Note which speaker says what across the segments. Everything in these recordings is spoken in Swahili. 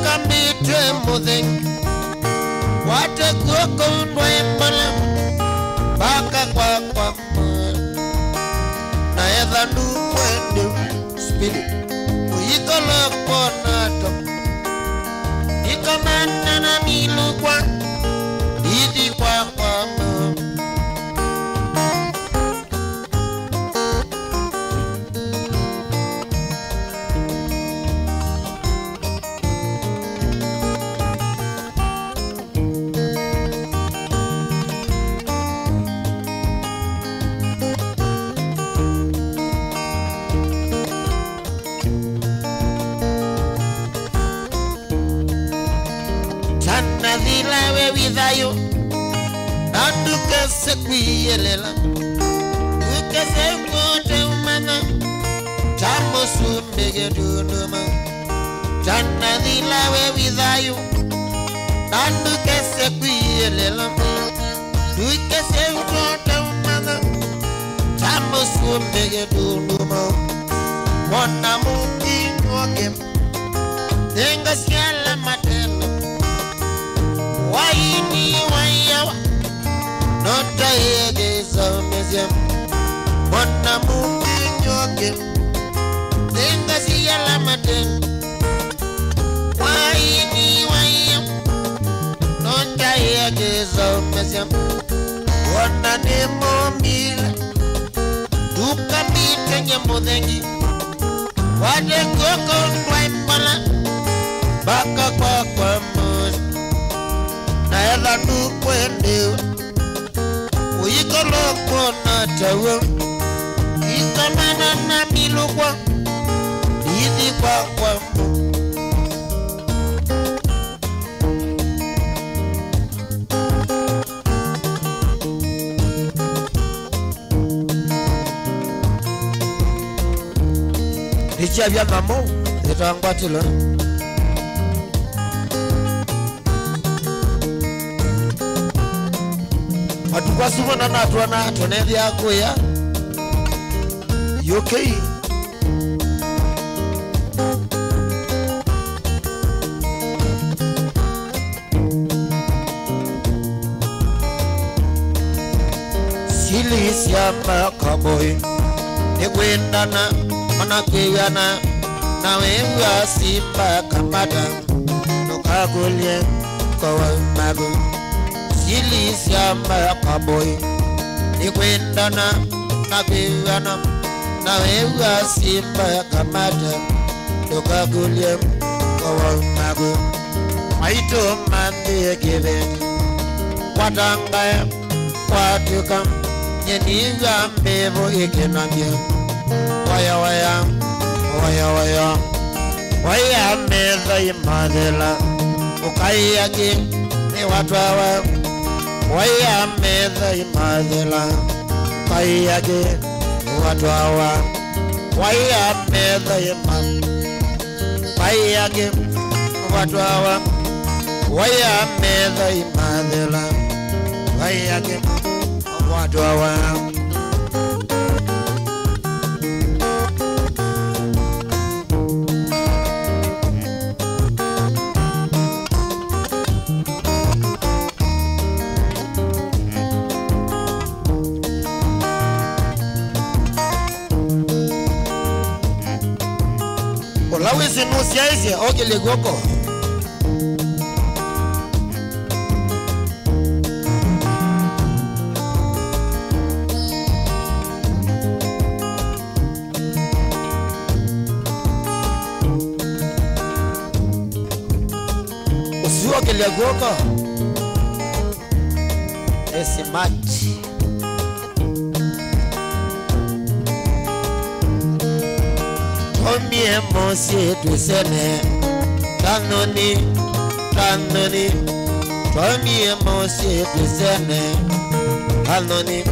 Speaker 1: Dukambite mudeng wate kuokondwa embala baka kwa na edha nukwende spirit uyikolo konato ikamana na milukwa idi kwa Vidayo Nandu kese kuyelela Ukese kote umana Chamo sumbege dunuma Chana dilawe vidayo Nandu kese kuyelela Ukese kote umana Chamo sumbege dunuma Mona mungi nwoke Tenga siala matelo Waini wayawa Nota yegeza meziam Mona mungi nyoke Tenga siyala maten Waini wayawa Nota yegeza meziam Wana nemo mila Dukambite nyemudengi Wade koko kwaimbala Baka kwa na edha nukwende uyikolo kona tawe ikamana na milukwa idi kwa Richa vya mamo itangwatilo Atukwa na natuana toneli yako ya UK Silis ya makaboy Nikwendana Manakuyana Na wewa simba kamada Nukagulye Kwa magu Silisya makaboy Nikwendana Nakuyana Na wewa simba kamada Nukagulye Kwa magu Maito mande give Watanga Watuka Nyeniga mbevo ikinambia Waya Waya meza imadela Ukayaki ni watwawa Waya meza imadela Ukayaki ni watwawa Waya meza imadela Ukayaki ni watwawa Waya meza imadela Ukayaki ni watwawa Lawisi nusia isi ogele goko Usi ogele goko Esi machi Omie mosie tu sene Tanoni Omie mosie tu sene Tanoni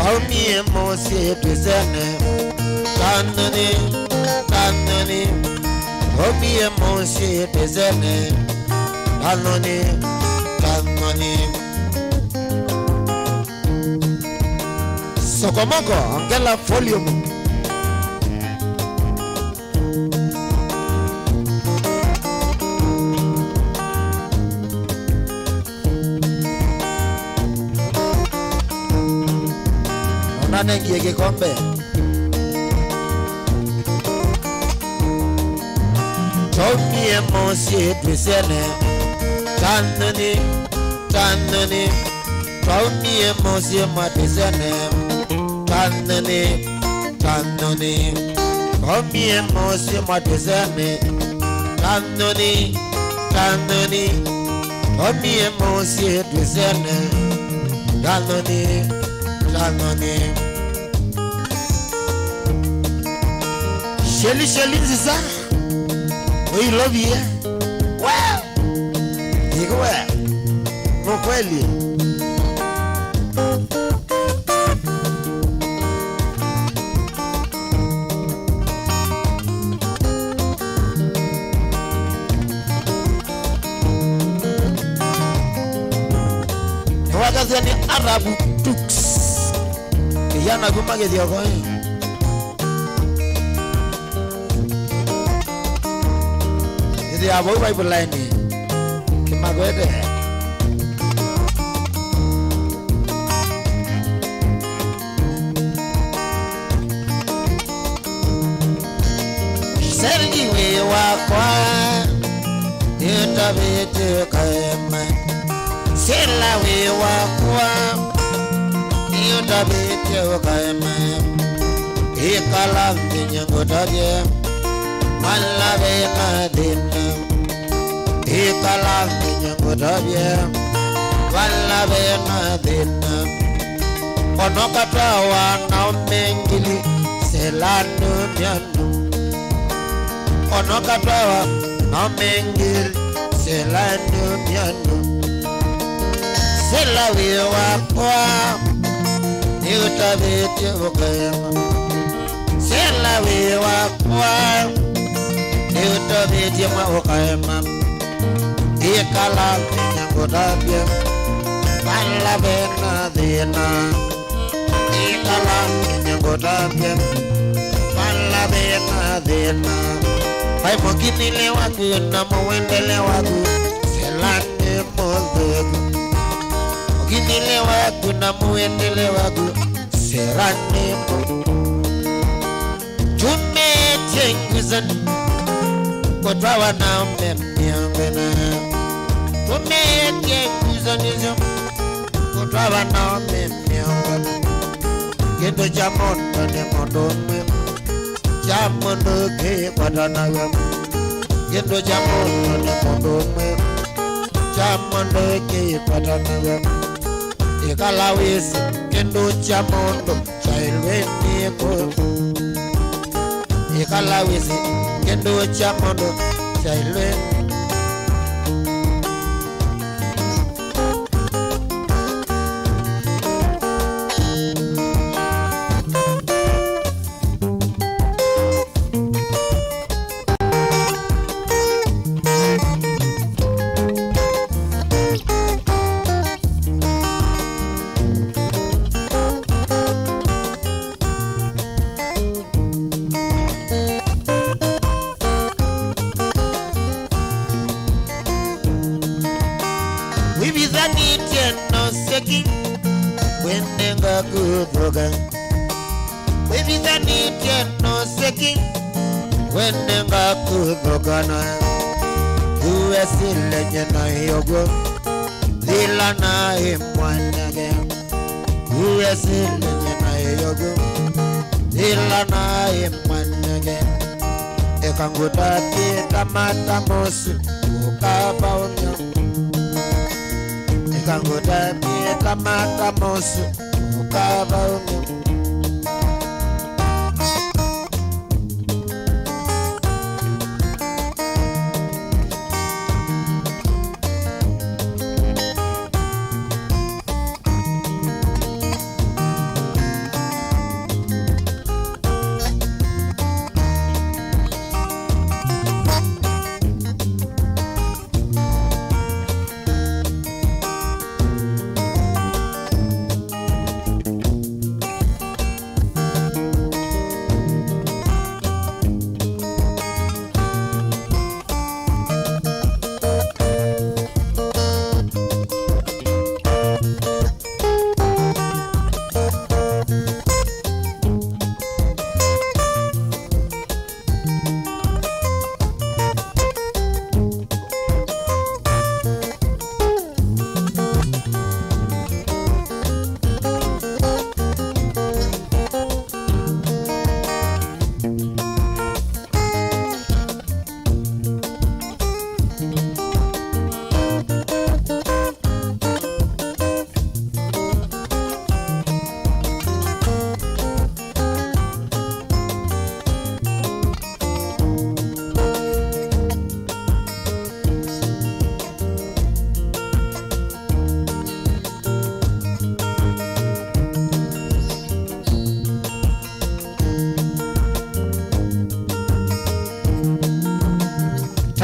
Speaker 1: Omie mosie tu sene Tanoni Omie mosie tu sene Tanoni Sokomoko Angela Folium Mane ngie kikombe. Tomie mosie dwisene. Tanani, tanani. Tomie mosie madwisene. Tanani, tanani. Tomie mosie madwisene. Tanani, tanani. Tomie mosie dwisene. Tanani, tanani. Shelly, Shelly, Zisa. We love you. Wow. Iko wewe. Kwa kweli. Wakazi ni Arabu Tux. Yana kumage dio kwa. Idi abo Bible line. Kimagwede. Sergi we wakwa. Yutabete kaema. Sela we wakwa. Yutabete kaema. Ikala minyangotaje. Malabe madina. Ikala minyangotaje. Malabe madina. Onokatawa na mengili. Selano nyanu. Onokatawa na mengili. Selano nyanu. Sela we wakwa. Yutabete kaema. Sela we wakwa. Yutabete kaema. Ikala minyangotaje. Malabe madina. Ikala minyangotaje. Malabe madina. Pai mokini waku na muendele waku. Selane mozegu. Mokini waku na muendele waku. Serane mo. Tumechenguzan. Kotwawa na mmemnyangwena. Tumechenguzan. Kotwawa na mmemnyangwena. Gendo jamondo ne mondome. Jamondo ke padanaga. Gendo jamondo ne mondome. Jamondo ke padanaga. Ikalawisi gendo jamondo chailweni ko. Ikalawisi gendo jamondo chailweni. Baby, I need you no second. When them got good Bogana, who is still legend of Yogo, Lilana him one again. Who is still legend of Yogo, Lilana him one again. A kanguta tamata mosu, Ukabaunya. A kanguta tamata mosu, Ukabaunya.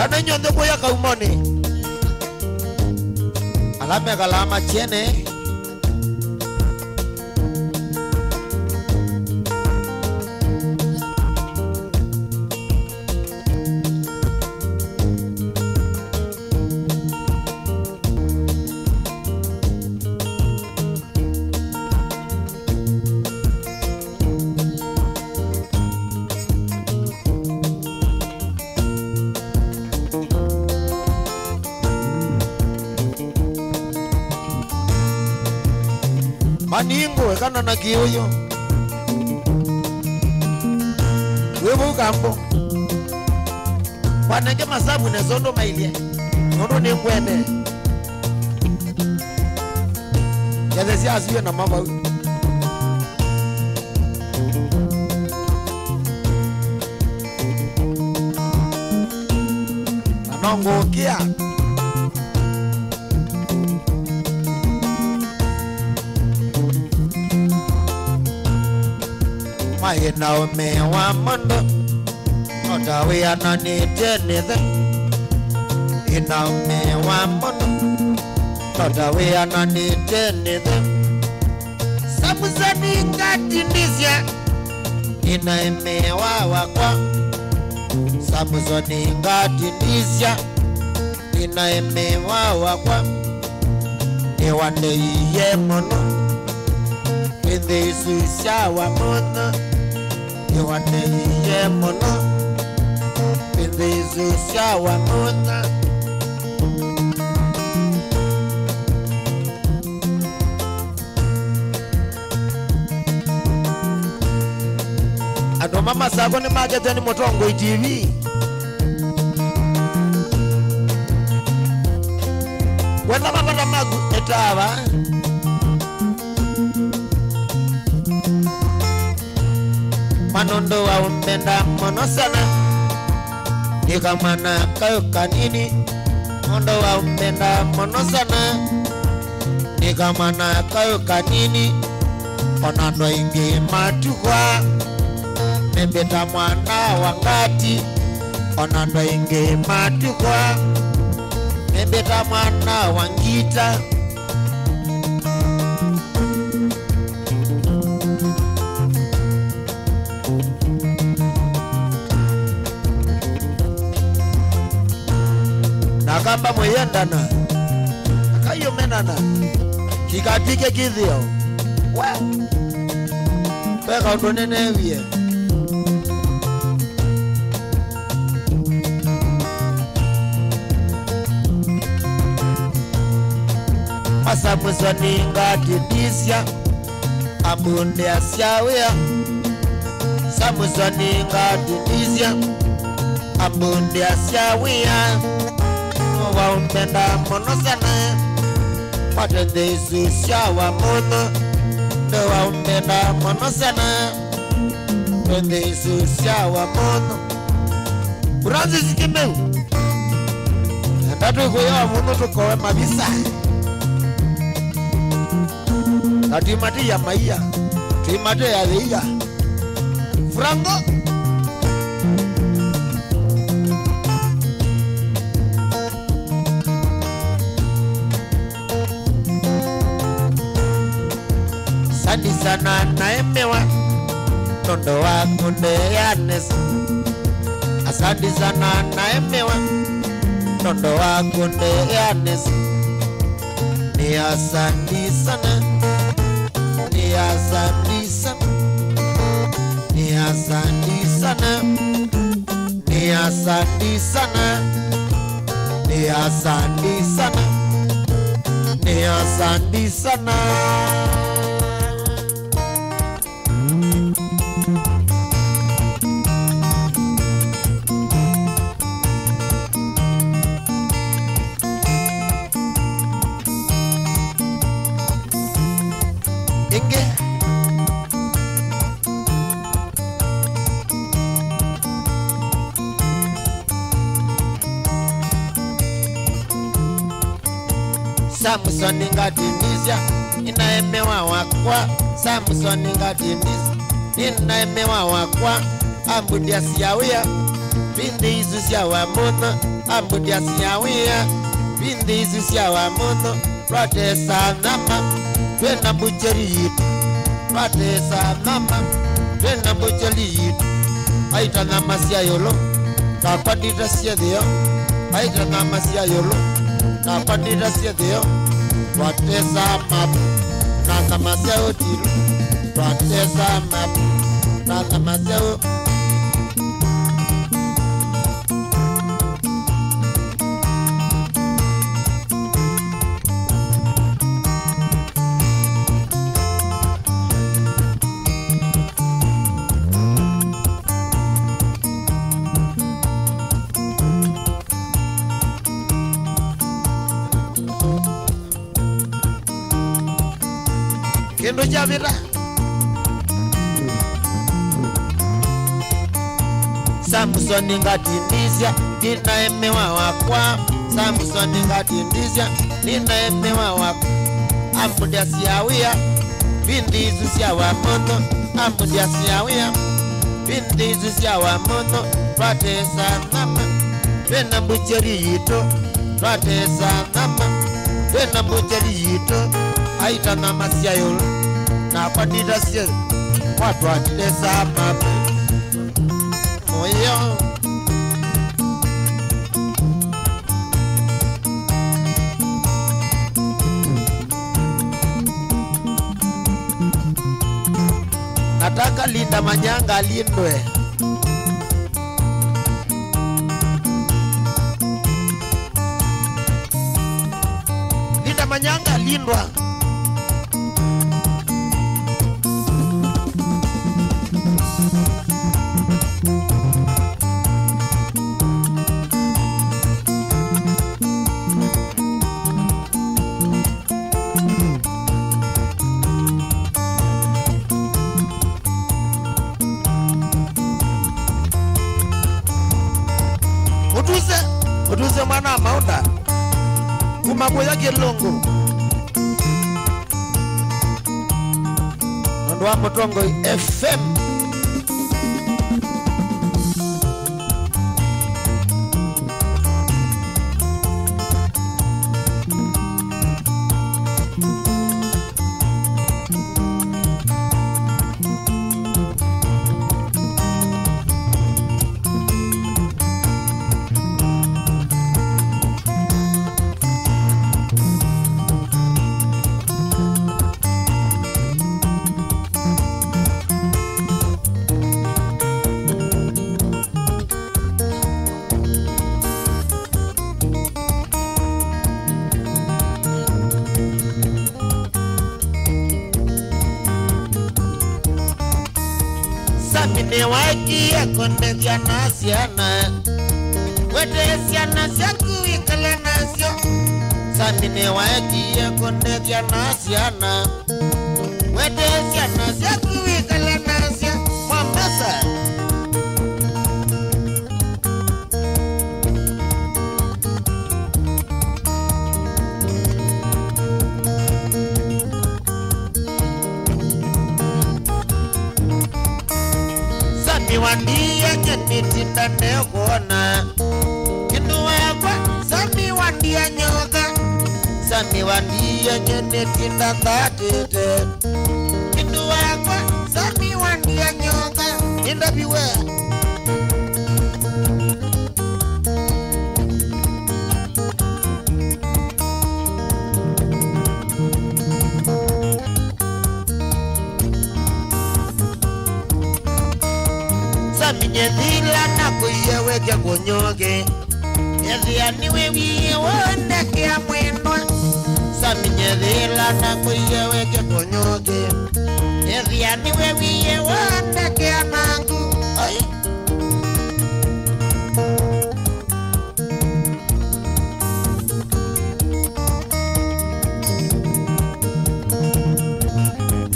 Speaker 1: sana nyonde boya kaumoni alame kalama chene maningo kana na kiyoyo wewe ukambo wanenge masabu nezondo mailie nono ningwende yazesi asiwe na mama anongo kia ina umewa mondo otawe ananite nithe ina umewa mondo otawe ananite nithe samuzani ngatindizya ina emewa wakwa samuzani ngatindizya ina emewa wakwa niwande iye mono Indesu shawa mono Iwane iye mono Indesu shawa mono Ado mama sako ni magete ni motongo TV Wenda mama na magu etawa Manondo wa umpenda mono sana Nikamana kayo kanini Mondo wa umpenda mono sana Nikamana kayo kanini Onando ingi matukwa Membeta mwana wangati Onando ingi matukwa Membeta mwana wangita Nakamba moyendana Kayo menana Kikatike kithio Peka udonene wiye Masa musoni ngatindisya Amunde asyawea Samusoni ngatindisya Amunde asyawea Wa umpenda mono sana Watende isu shawa mono Ndo wa umpenda mono sana Watende isu shawa mono Uranzi sikimeu Ndatu kuyawa mono tukowe mabisa Tatimati ya maia Timate ya liga Frango Sandi sana naemewa Tondo wako ndeyanes Asandi sana naemewa Tondo wako ndeyanes Ni asandi sana Ni asandi sana Ni asandi sana Ni asandi sana Ni asandi sana Ni asandi sana Samsoni ngatindizya inaemewa wakwa Samsoni ngatindizya inaemewa wakwa Ambudia siyawia Bindi isusia wa mono Amudia siawia Bindi isusia wa mono Pratesa nama Twena mbucheri yitu Pratesa nama Twena mbucheri yitu Aita nama siya yolo Kakwadita siya diyo Aita nama siya yolo Kakwadita siya diyo Pratesa mapu Nasa masya utiru Pratesa mapu Nasa masya utiru Kendo Javira Samson ingatindizya Nina emewa wakwa Samson ingatindizya Nina emewa wakwa Amudia siawia Bindi isusia wa mono Amudia siawia Bindi isusia wa mono Pratesa nama Twena mbucheri yito Pratesa nama Twena mbucheri yito Aita nama siya yolo Na kwadida siya Watu atesa mapu Moyo Nataka Linda Manyanga lindwe Linda Manyanga lindwa Utuze mwana maunda Kumagoya gelongo Nondwa Mutongo FM Samine waki ya konde diana siana Wede siana siaku ikale nasyo Samine waki ya konde diana siana Wede siana siaku ikale nasyo Mwambasa Wandia nyeni tinda neokona Kinu wakwa Sami wandia nyoka Sami wandia nyeni tinda tatete Kinu wakwa Sami wandia nyoka Inda biwe Minyedhila na kuyeweke konyoke Yedhia niwe wiye wondeke ya mwendwa Sa minyedhila na kuyeweke konyoke Yedhia niwe wiye wondeke ya nangu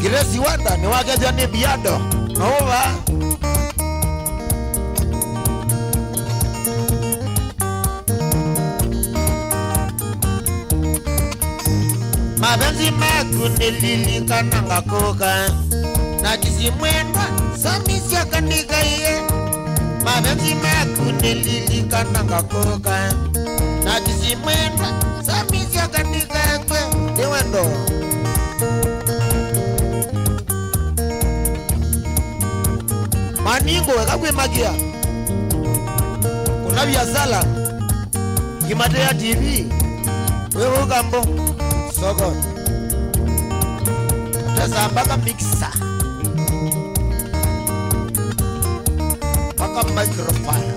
Speaker 1: Kiresi wanda ni wagezya ni biado Naova Mabenzi maku nililika nanga koka Na kisi mwendwa Samisya kandika iye Mabenzi maku nililikana ngakoka na kisimenda samizia kanika kwe niwendo maningo wekakwe magia kuna biasala Kimatea TV wewe ugambo soko tesa mpaka mixer mpaka microphone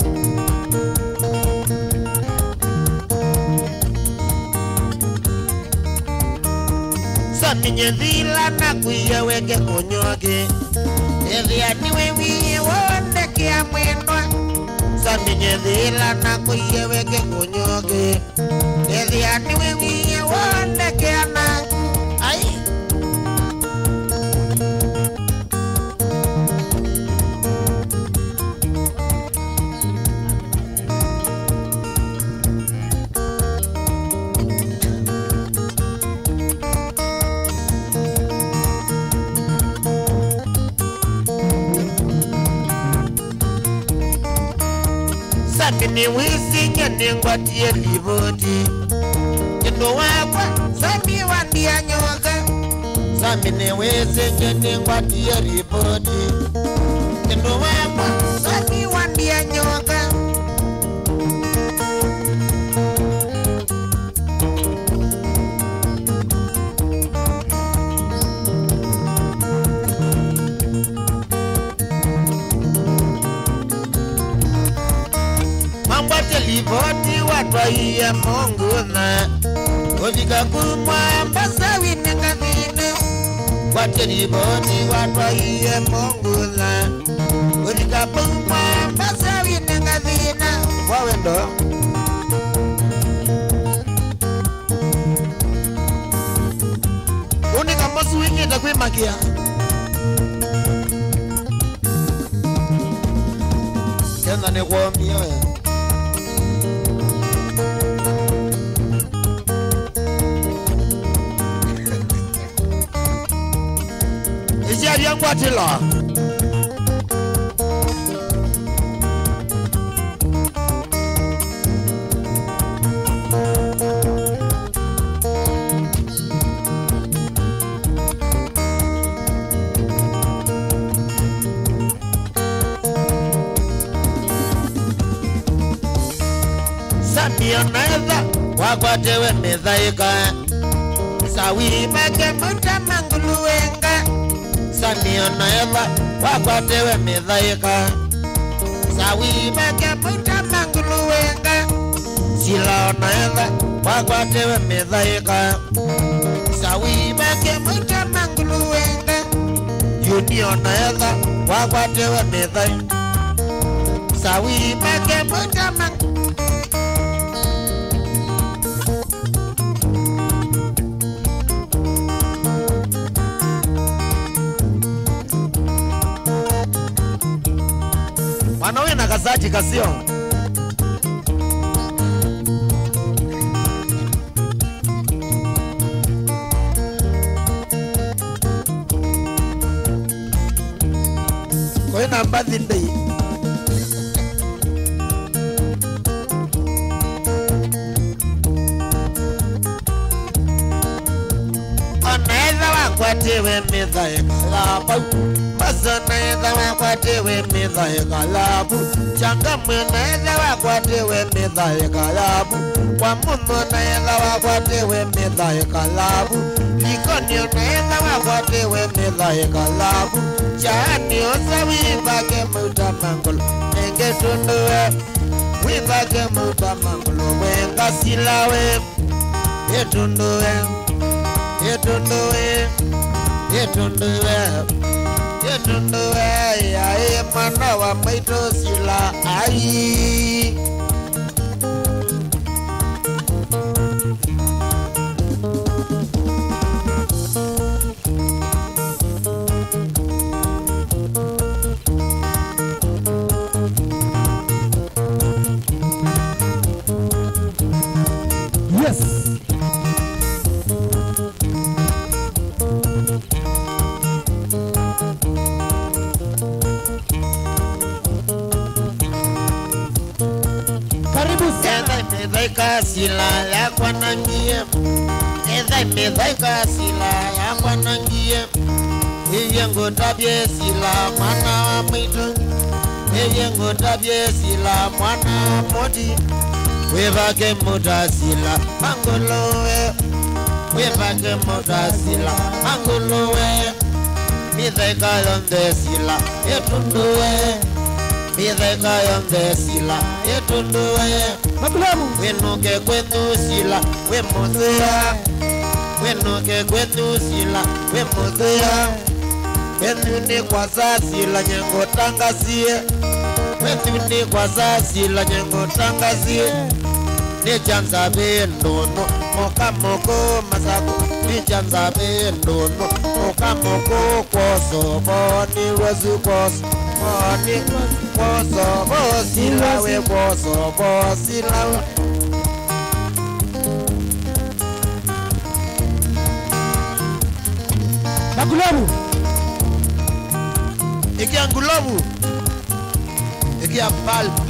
Speaker 1: saminye dhila na kuya weke kunyoge Elia niwe wiye wonde kia mwendwa saminye dhila na kuya weke kunyoge Elia niwe wiye wonde kia na ai Samini wisi nyene ngwatie livoti Kendo wakwa sami wandia nyoka Samini wisi nyene ngwatie livoti Kendo wakwa sami wandia nyoka Livoti watwa iya Mungu na Uvika kumwamba sawi nengadhine Wate livoti watwa iya Mungu na Uvika kumwamba sawi nengadhine Wawendo Unika mosu wiki itakwe magia Kenda ni kuomia we Yangu atila Samia naeza wakwatewe medhaika Sawi make mutamanguluwenga Samia naeva wakwatewe medhaika Sawi make mutamanguluwenga Sila naeva wakwatewe medhaika Sawi make mutamanguluwenga Junior naeva wakwatewe medhaika Sawi make mutamanguluwenga Wanawe na kasaji kasio Kwa ina mbazi ndei Anaeza wakwatewe medha ekalabu Naeza wakwatewe medha ekalabu Changamwe naeza wakwatewe medha ekalabu Kwa muno naeza wakwatewe medha ekalabu Likonyo naeza wakwatewe medha ekalabu Chani osa wibake mutamangolo Nenge tunduwe Wibake mutamangolo Wenga silawe Yetunduwe Yetunduwe Yetunduwe Yetunduwe ya mana wa maito sila ai Yes. Medhaika sila ya kwanangie. Medhaika sila ya kwanangie. Iyengo tabye sila mwana wa mwitu. Iyengo tabye sila mwana moti. Wevake muta sila angolowe. Wevake muta sila angolowe. Medhaika yonde sila etunduwe. Medhaika yonde sila etunduwe.
Speaker 2: Makulamu
Speaker 1: Wenoke kwenu sila wemothea. Wenoke kwenu sila wemothea. Wenu ni kwa sila nyengo tangazie. Wenu ni kwa sila nyengo tangazie. Ni chanza bendono moka moko masako. Ni chanza bendono moka moko koso. Boni wazu koso. Boni koso bosila we koso bosila we.
Speaker 2: Makulamu
Speaker 1: Ikia ngulobu. Ikia palpa.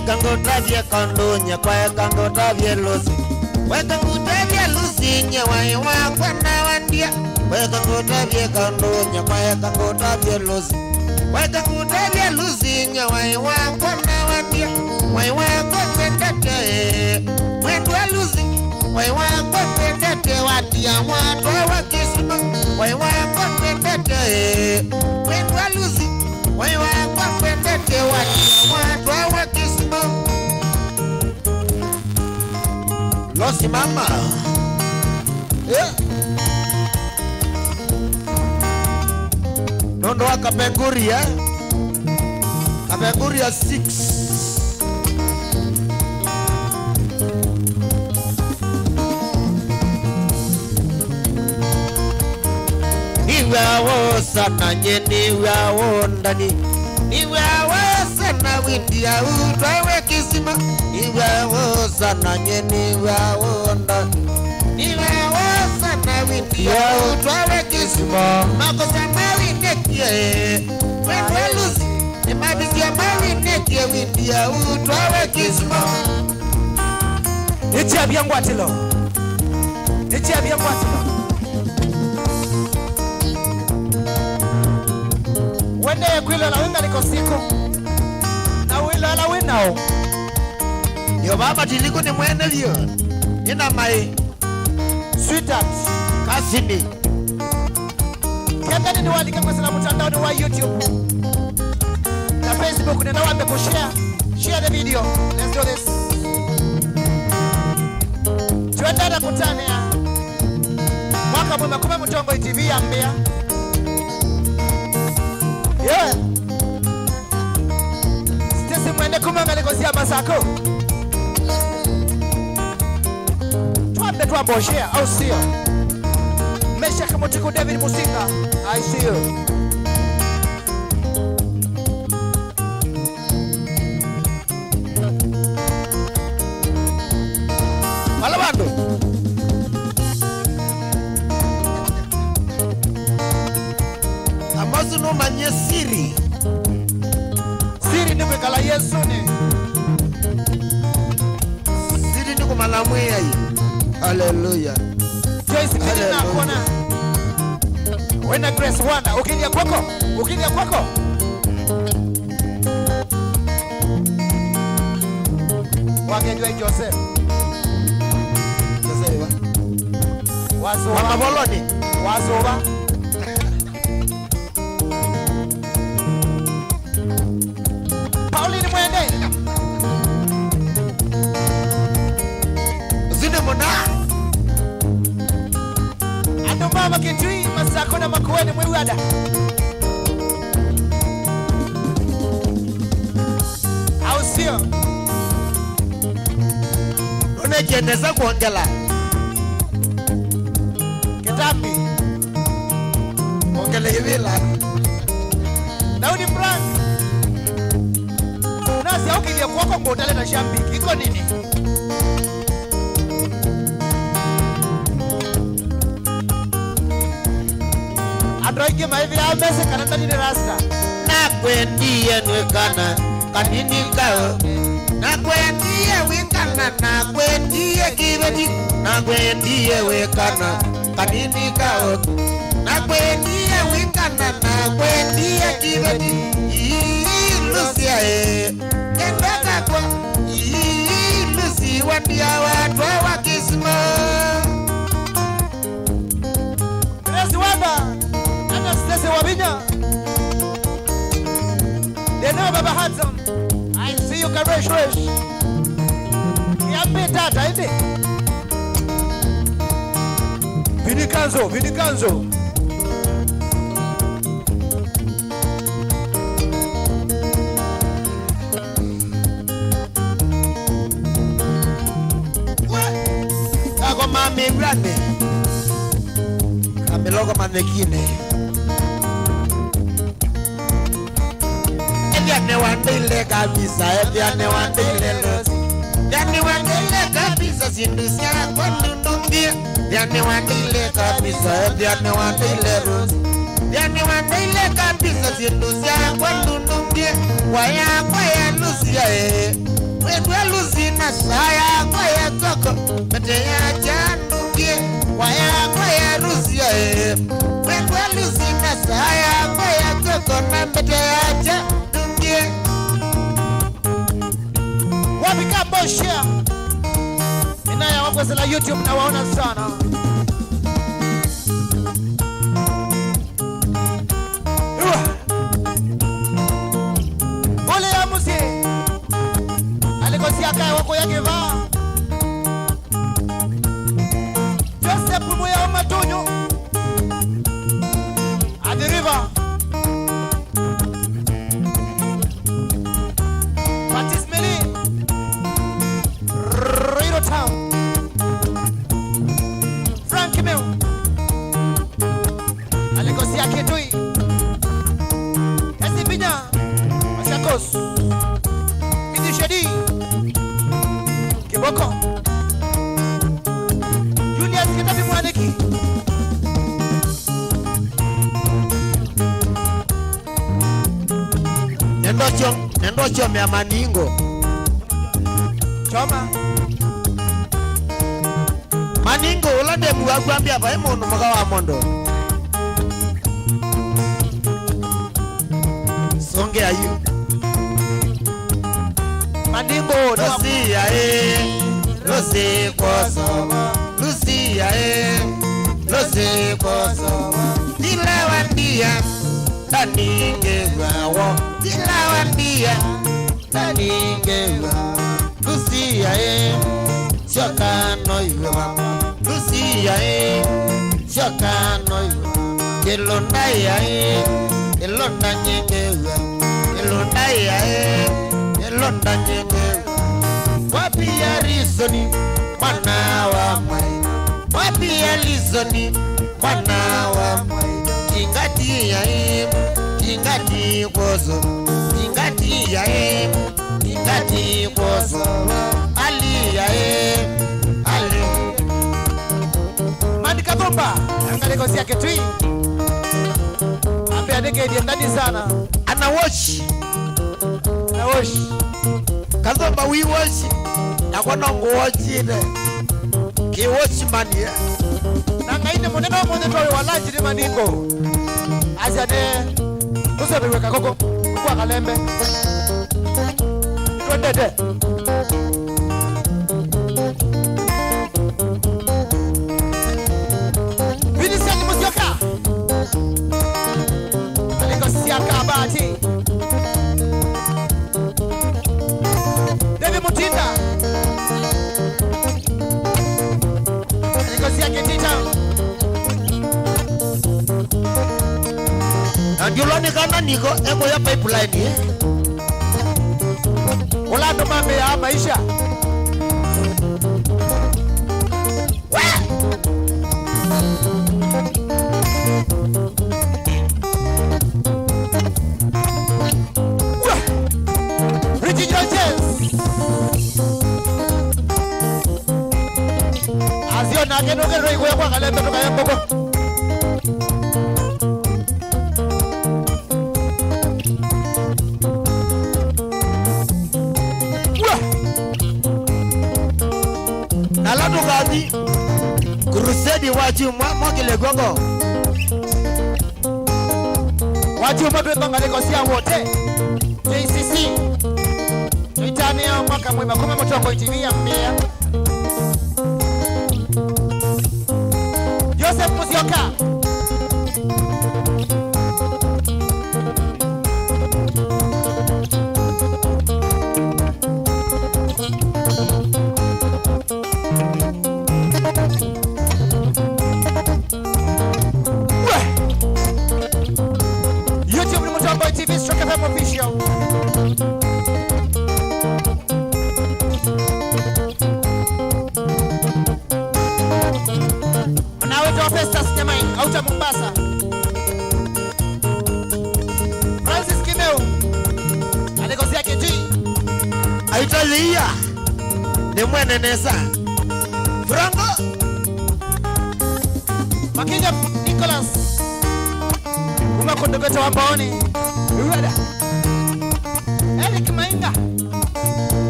Speaker 1: Kangotavye kandunya kwa kangotavye lusi. Weka ngutavye lusi nyewa kwa na wandia. Weka ngutavye kandunya kwa kangotavye lusi. Weka ngutavye lusi nyewa kwa na wandia. Wewe kwa tendete. Mwendwa lusi. Wewe kwa tendete watia watu wa kisima. Wewe kwa tendete. Mwendwa lusi. Wewe kwa tendete watia watu wa kisima. Losi mama. Yeah. Nondo wa Kapenguria. Kapenguria 6. Niwawo sana nye niwawo ndani. Niwawo sana windia utwawe kisima. Niwawo sana nye niwawo ndani. Niwawo sana windia utwawe kisima. Makosa mawi nekie. Wewe lusi. Nimabizia mawi nekie windia utwawe kisima.
Speaker 2: Nichi abiyangu atilo. Nichi abiyangu atilo. Wende kwilo la winga liko siku. Na wilo la winao.
Speaker 1: Yo baba tiliku ni mwene liyo. Nina mai
Speaker 2: Sweetheart
Speaker 1: Kasimi.
Speaker 2: Kenda ni walika kwa sila mutandao ni wa YouTube na Facebook. Nina wambe kushare. Share the video. Let's do this. Tuendana kutane ya mwaka mwema kume Mutongo TV ya Mbeya. Yeah. Stesi mwende kumanga nikosia Masako. Tuambe tuamboshea au sio? Meshak Mutiku David Musinga. I see you.
Speaker 1: Malabando. Amazu no manye siri.
Speaker 2: Siri ni mwekala Yesu ni.
Speaker 1: Siri ni kumalamwe ya hii. Hallelujah.
Speaker 2: Joyce Milina kona. Wena Grace Wanda. Ukidia kwako. Ukidia kwako. Wakejwa Joseph.
Speaker 1: Joseph wa.
Speaker 2: Wazoba.
Speaker 1: Mama Boloni.
Speaker 2: Wazoba. Pauline Mwende.
Speaker 1: Zine mona.
Speaker 2: Ando mama Kitui Masako na Makueni Mwiwada. Au sio?
Speaker 1: Unejiendeza kuongela.
Speaker 2: Tambi.
Speaker 1: Ongele hivila.
Speaker 2: Daudi Frank. Nasi au kilia kwako kwa utaleta shambiki. Iko nini? Androigi maivila amese kananda nini rasta.
Speaker 1: Nakwendie nwekana kanini kao. Nakwendie wikana, nakwendie kibeti. Nakwendie wekana kanini kao. Nakwendie wikana, nakwendie kibeti. Lucia endaka kwa Lucy wandia watu wa kisma.
Speaker 2: Resi waba Nana Stese Wabinya. They know Baba Handsome. I see you can rush. Niambe tata ende. Vinikanzo.
Speaker 1: Mami brande Kamelogo manekine Ediane wandele kabisa Ediane wandele losi Ediane wandele kabisa Sindusia kwa ndundumbia Ediane wandele kabisa Ediane wandele losi Ediane wandele kabisa Sindusia kwa ndundumbia Waya Lucia Wedwe Lucy na saya Kwaya koko Mete ya jandukie Waya Lucia Wedwe Lucy na saya Kwaya koko na mete ya jandukie
Speaker 2: Wapika Boshia. Inaya wakwesela YouTube na waona sana. Ole ya musi Alikosia kaya wako yake vaa Joseph Muya Omatunyo Adiriva Patis Meli Rito Town Frankie Meu Alikosia Ketui Esi Pinya Masiakos Kiti Shedi Kiboko Julius Kitabi Mwaniki
Speaker 1: Nendocho mea maningo
Speaker 2: Choma
Speaker 1: Maningo ulande muwaguambia pa imo numaga wa mondo Songe ayu
Speaker 2: Maningo
Speaker 1: Lucia Lucy Kosovo Lucia Lucy Kosovo Dilawandia Taningewa Dilawandia Taningewa Lucia Chokano yuwa Lucia Chokano yuwa Elondaya Elonda nyengewa Elondaya Elonda nyengewa Wapi ya Rizoni Mwana wa mai Wapi ya Rizoni Mwana wa mai Ingati ya Ingati kozo Ingati ya Ingati kozo Ali ya Ali
Speaker 2: Mandika Bomba Angalikosia Ketui Ambe adeke ndani sana
Speaker 1: Ana watch Kazomba we watch Nakwana watch ide Ki watch man ya
Speaker 2: Nanga ine moneno wa lunch ni Maningo Asiane Usabiweka koko Kwa kalembe Twendete Vincent Musyoka Alikosia Kabati David Mutinda Alikosia Ketita
Speaker 1: Anjuloni kana niko ego ya pipeline
Speaker 2: Ulando mambe ya maisha na keno kero iko kwa kale mtoto kaya bobo.
Speaker 1: Aladu gadi crusade waju mwagile gogo.
Speaker 2: Waju mwadwe ngale kosia wote. JCC. Tuitania mwaka mwema kuma mtoko TV ya mbea. Joseph Musyoka. YouTube ni Mtombo TV Stroke FM official. Festus Nyamai, Auta Mombasa. Francis Kimeu, Alegozia Keji.
Speaker 1: Aitazia, ni mwene nesa. Franco.
Speaker 2: Makinja Nicholas. Umakondogeta wambaoni. Uwada. Eric Mainga.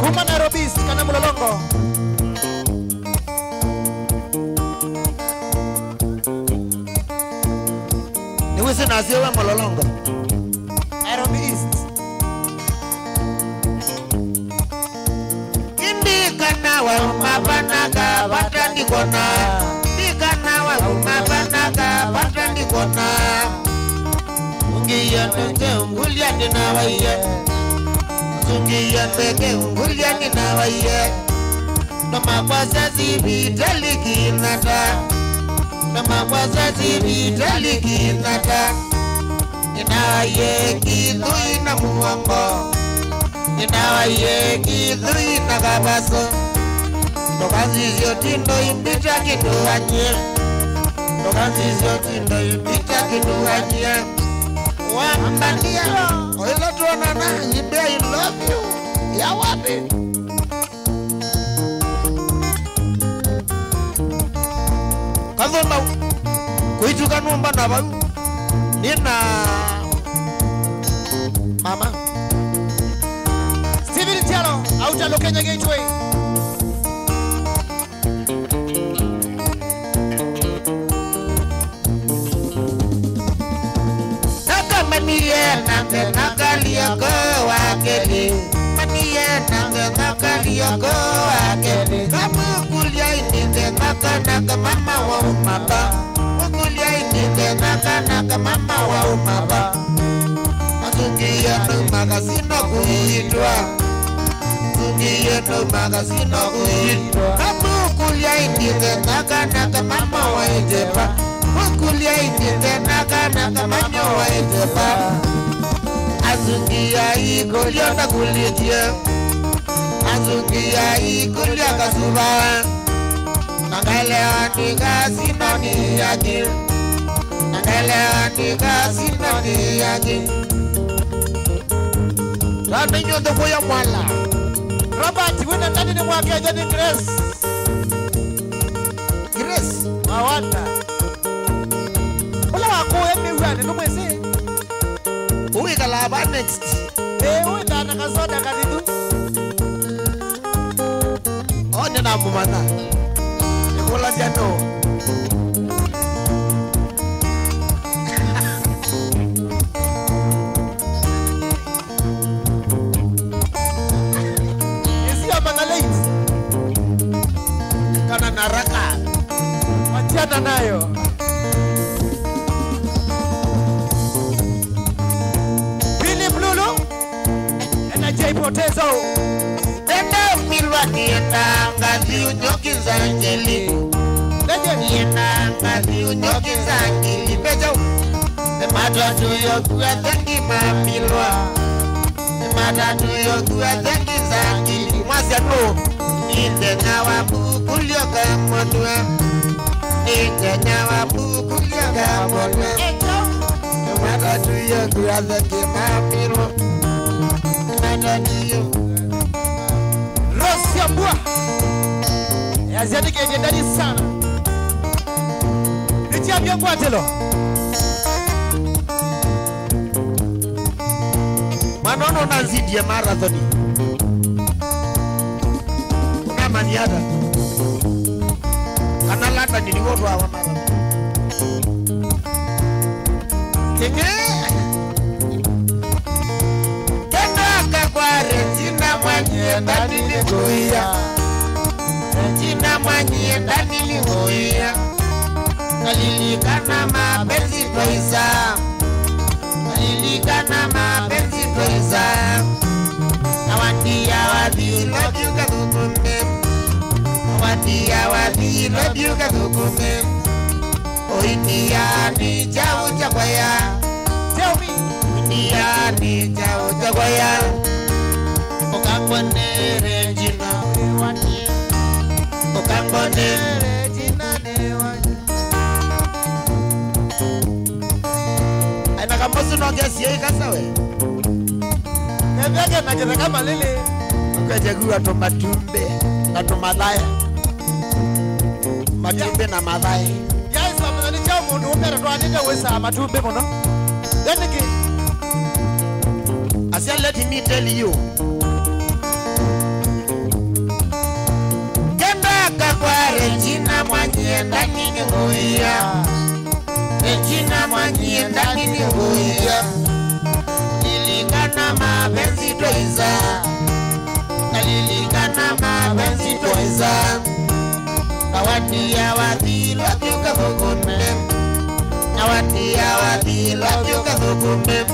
Speaker 2: Kuma Nairobi, Kana Mulolongo.
Speaker 1: Niweze naziwa Mulolongo.
Speaker 2: Nairobi East.
Speaker 1: Indikana wa mabanaga batandikona. Indikana wa mabanaga batandikona. Ungiya nenge ungulia nina waiye. Ungiya nenge ungulia nina waiye. Noma kwa zazi vitaliki nata. Nama kwaza tibi taliki nata. Inawaye kidhui na muwango. Inawaye kidhui na kabaso. Tokanzi ziotindo impita kiduanye. Tokanzi ziotindo impita kiduanye. Wambania oila tuonana ibe I love you. Ya wapi? Kazona kuituka numba na bayu nina mama
Speaker 2: Steven Tialo, Auta Lokenya Gateway.
Speaker 1: Naka maniye nange nakalia ko wakeli. Maniye nange nakalia ko wakeli. Kama kulia ininde naka mama wa umaba. Kulia ininde naka mama wa umaba. Asungiye no magazino kuitwa. Asungiye no magazino kuitwa. Kama kulia ininde naka mama wa ejepa. Kulia ininde naka mama wa ejepa. Asungiya ikulia na kulitia. Asungiya ikulia kasuba. Nangalewa nika sinoni yaki. Nangalewa nika sinoni yaki. Rani nyondo kuya mwala.
Speaker 2: Robert, wina ndani ni mwake Johnny Grace.
Speaker 1: Grace
Speaker 2: Mawanda. Ula wako emi wani numwezi.
Speaker 1: uwi kalaba next.
Speaker 2: Uwi dana kasoda kadidu.
Speaker 1: Onye na mumana. Nikola jano.
Speaker 2: Isi ya mangalate.
Speaker 1: Kana naraka.
Speaker 2: Watiana nayo. Philip Lulu. J Potezo.
Speaker 1: Tenda milwa nienda ngazi unyoki zangeli. Leje nienda ngazi unyoki zangeli. Bejo. Emata tuyo kuwa zengi mamilwa. Emata tuyo kuwa zengi zangeli. Mwasya no. Ninde nyawa bukulio kamondwa. Ninde nyawa bukulio kamondwa. Emata tuyo kuwa zengi mamilwa. Emata tuyo.
Speaker 2: Rosia Mbua. Yaziandike jendani sana. Niambie kwa telo.
Speaker 1: Manono nazidi ya marathoni. Una maniada. Kana lata ni wodo wa marathoni. Kenge. Kenda kakware jina mwenye ndani nikoia. Jina mwenye ndani nikoia. Kalilikana mapenzi toiza. Kalilikana mapenzi toiza. Awandia wadi love you kadukume. Awandia wadi love you kadukume. Oindia ni jao chakwaya.
Speaker 2: Tell me.
Speaker 1: Oindia ni jao chakwaya. Okangone Regina wani. Okangone Regina ne wani. Aina kamosu nongesi yei kasawe.
Speaker 2: Nevege na jeza kama lele.
Speaker 1: Ukajagua to matumbe na to madhaya. Matumbe na madhaya.
Speaker 2: Guys, wamezani chao mundu umere to aninde wesa matumbe mono. Then again.
Speaker 1: I said, let me tell you. Kenda kakware jina mwenye ndani ni huia. Jina mwenye ndani ni huia. Lilikana mapenzi toiza. Lilikana mapenzi toiza. Awandia wadi love you kadukume. Awandia wadi love you kadukume.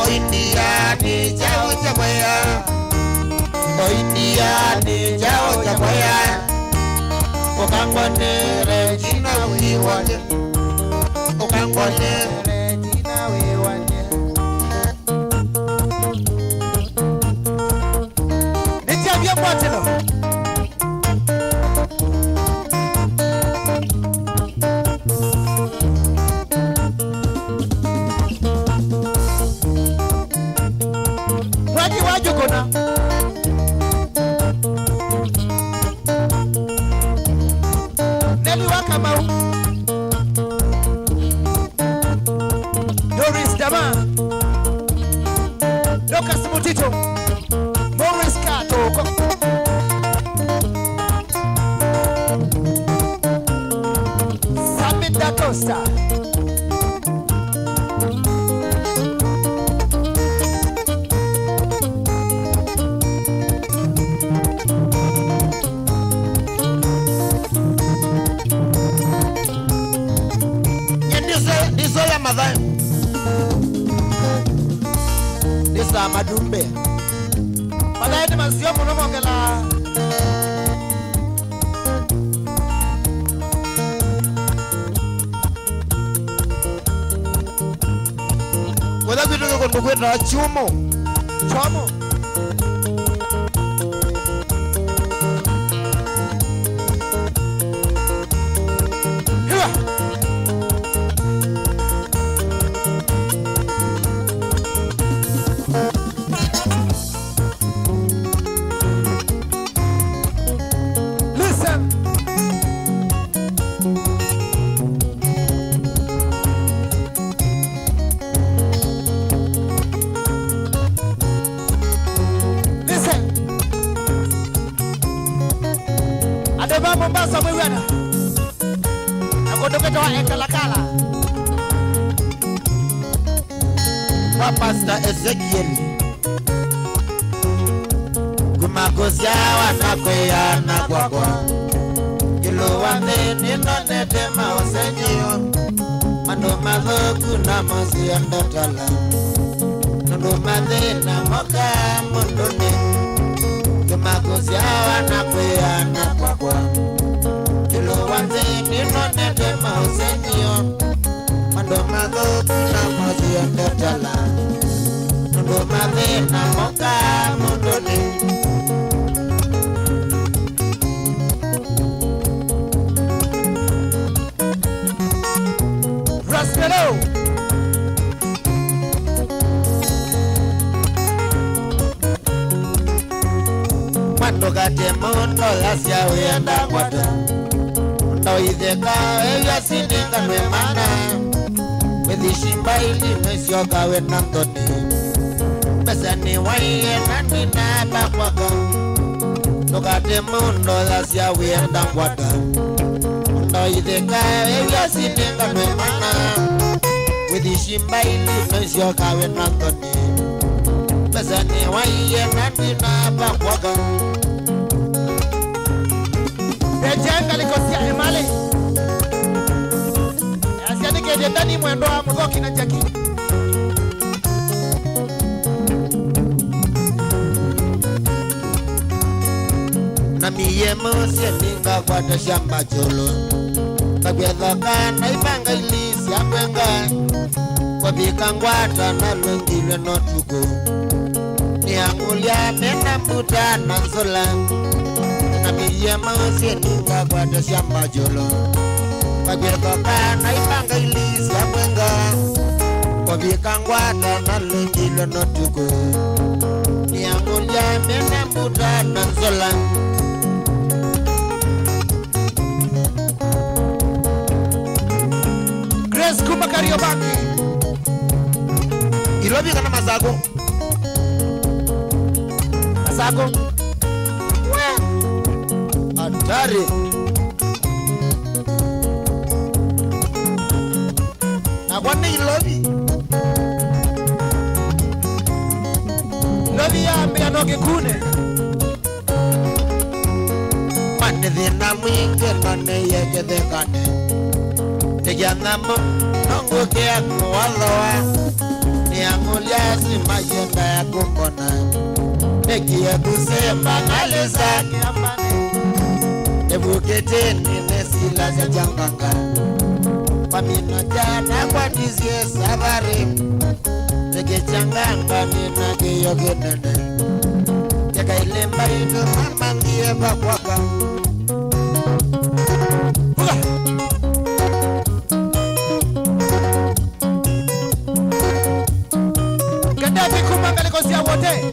Speaker 1: Oindia ni jao chakwaya. Oindia ni jao chakwaya. Okangone Regina wiwanye. Okangone Regina wiwanye.
Speaker 2: Niambie kwa telo. Wadi wajukona. Neli wakamau. Doris Dama. Lucas Mutito. Morris Kato. Samit Da Costa.
Speaker 1: Ndiso ya madhayo. Ndisa madumbe.
Speaker 2: Madaya ni mazio muno mongela.
Speaker 1: Wada kutoka kwa mkweta chumo.
Speaker 2: Chomo. Hiwa. Listen. Listen. Adeba Mombasa mwewana. Akotoka toa ekalakala.
Speaker 1: Kwa Pastor Ezekiel. Kumakosia wanakweyana kwa kwa. Kilo wame ninonete maosenyo. Mando madhoku na mosi andotala. Nundu madhe na moka mundone. Kumakosia wanakweyana kwa kwa. Kilo wame ninonete maosenyo. Mando madhoku na mosi andotala. Nundu madhe na moka mundone.
Speaker 2: Raspero.
Speaker 1: Mando gate mundo lasia uyenda kwata. Ndo ideka eya sininga nwemana Wethishimba ili mwesioka wenantoni Besani waiye nandina bakwaka Nukate mundo lasya wienda kwaka Ndo ideka eya sininga nwemana Wethishimba ili mwesioka wenantoni Besani waiye nandina bakwaka Ejenga likosia emale Asiani kede dani mwendo wa mgoki na jaki Na miye mose ninga kwa tashamba cholo Kabiyadhaka na ibanga ilisi ya kwenga Kwa bika ngwata na lungilwe notuko Ni angulia mena muta na nzola Na miye mose ninga kwa tashamba cholo Kabiyadhaka na ibanga ilisi ya kwenga Kwa bika ngwata na lungilwe notuko Ni angulia mena muta na nzola Grace Kumba Kariobangi Irobi kana Masago Masago Atari Na kwani Irobi Irobi ya mbia noge kune Mane dhina mwinge nane yeke dhekane Tegianamo nongo kia kuwaloa Ni angulia si majenda ya kumbona Nekia kusema ngale zake amane Nebukete nine sila za janganga Pamino jana kwa tizie sabari Tege changanga nina kiyo kinene Teka ilemba ito mama ndiye bakwaka Gaddafi Kumanga likosia wote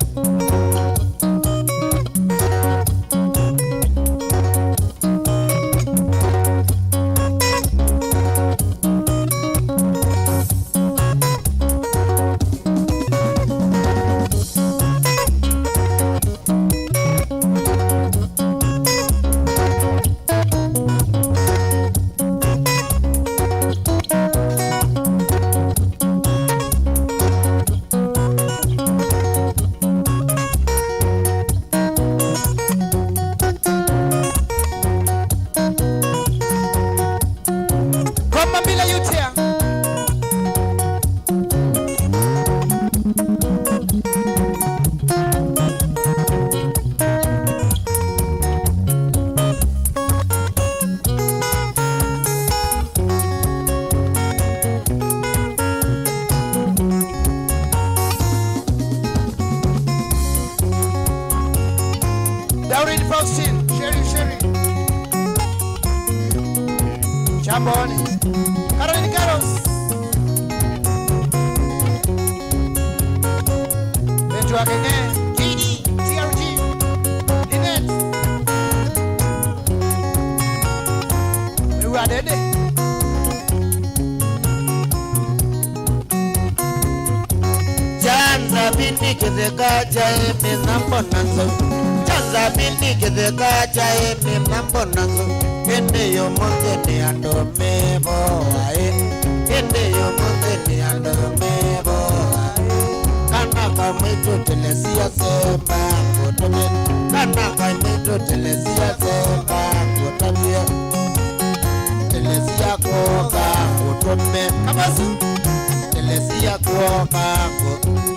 Speaker 1: Daureen Faustin, Sherry Chamboni Caroline Carlos Benjo Akene GD, TRG Lynette Mewa Dede Janza bini kitheka jae minambo nanzo Janza bini kitheka jae minambo nanzo Kende yo monte ni ando mebo ae Kende yo monte ni ando mebo ae Kana kamito telesia sema kutame Kana kamito telesia sema kutame Telesia koka kutame Kabasu Telesia koka kutame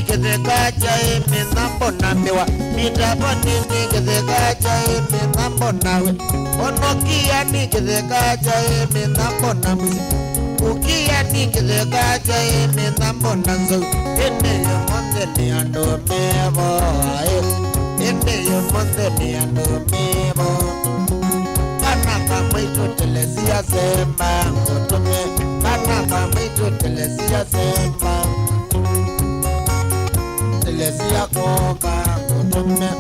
Speaker 1: Kitheka jae minambo namewa Midabo nini kitheka jae minambo nawe Onokia ni kitheka jae minambo namuzi ni kidega jai me nambo nanzo ende yo monde ni ando mebo ae ende yo monde ni ando mebo kana kama ito telesia semba ngotume kana kama ito telesia semba telesia koka ngotume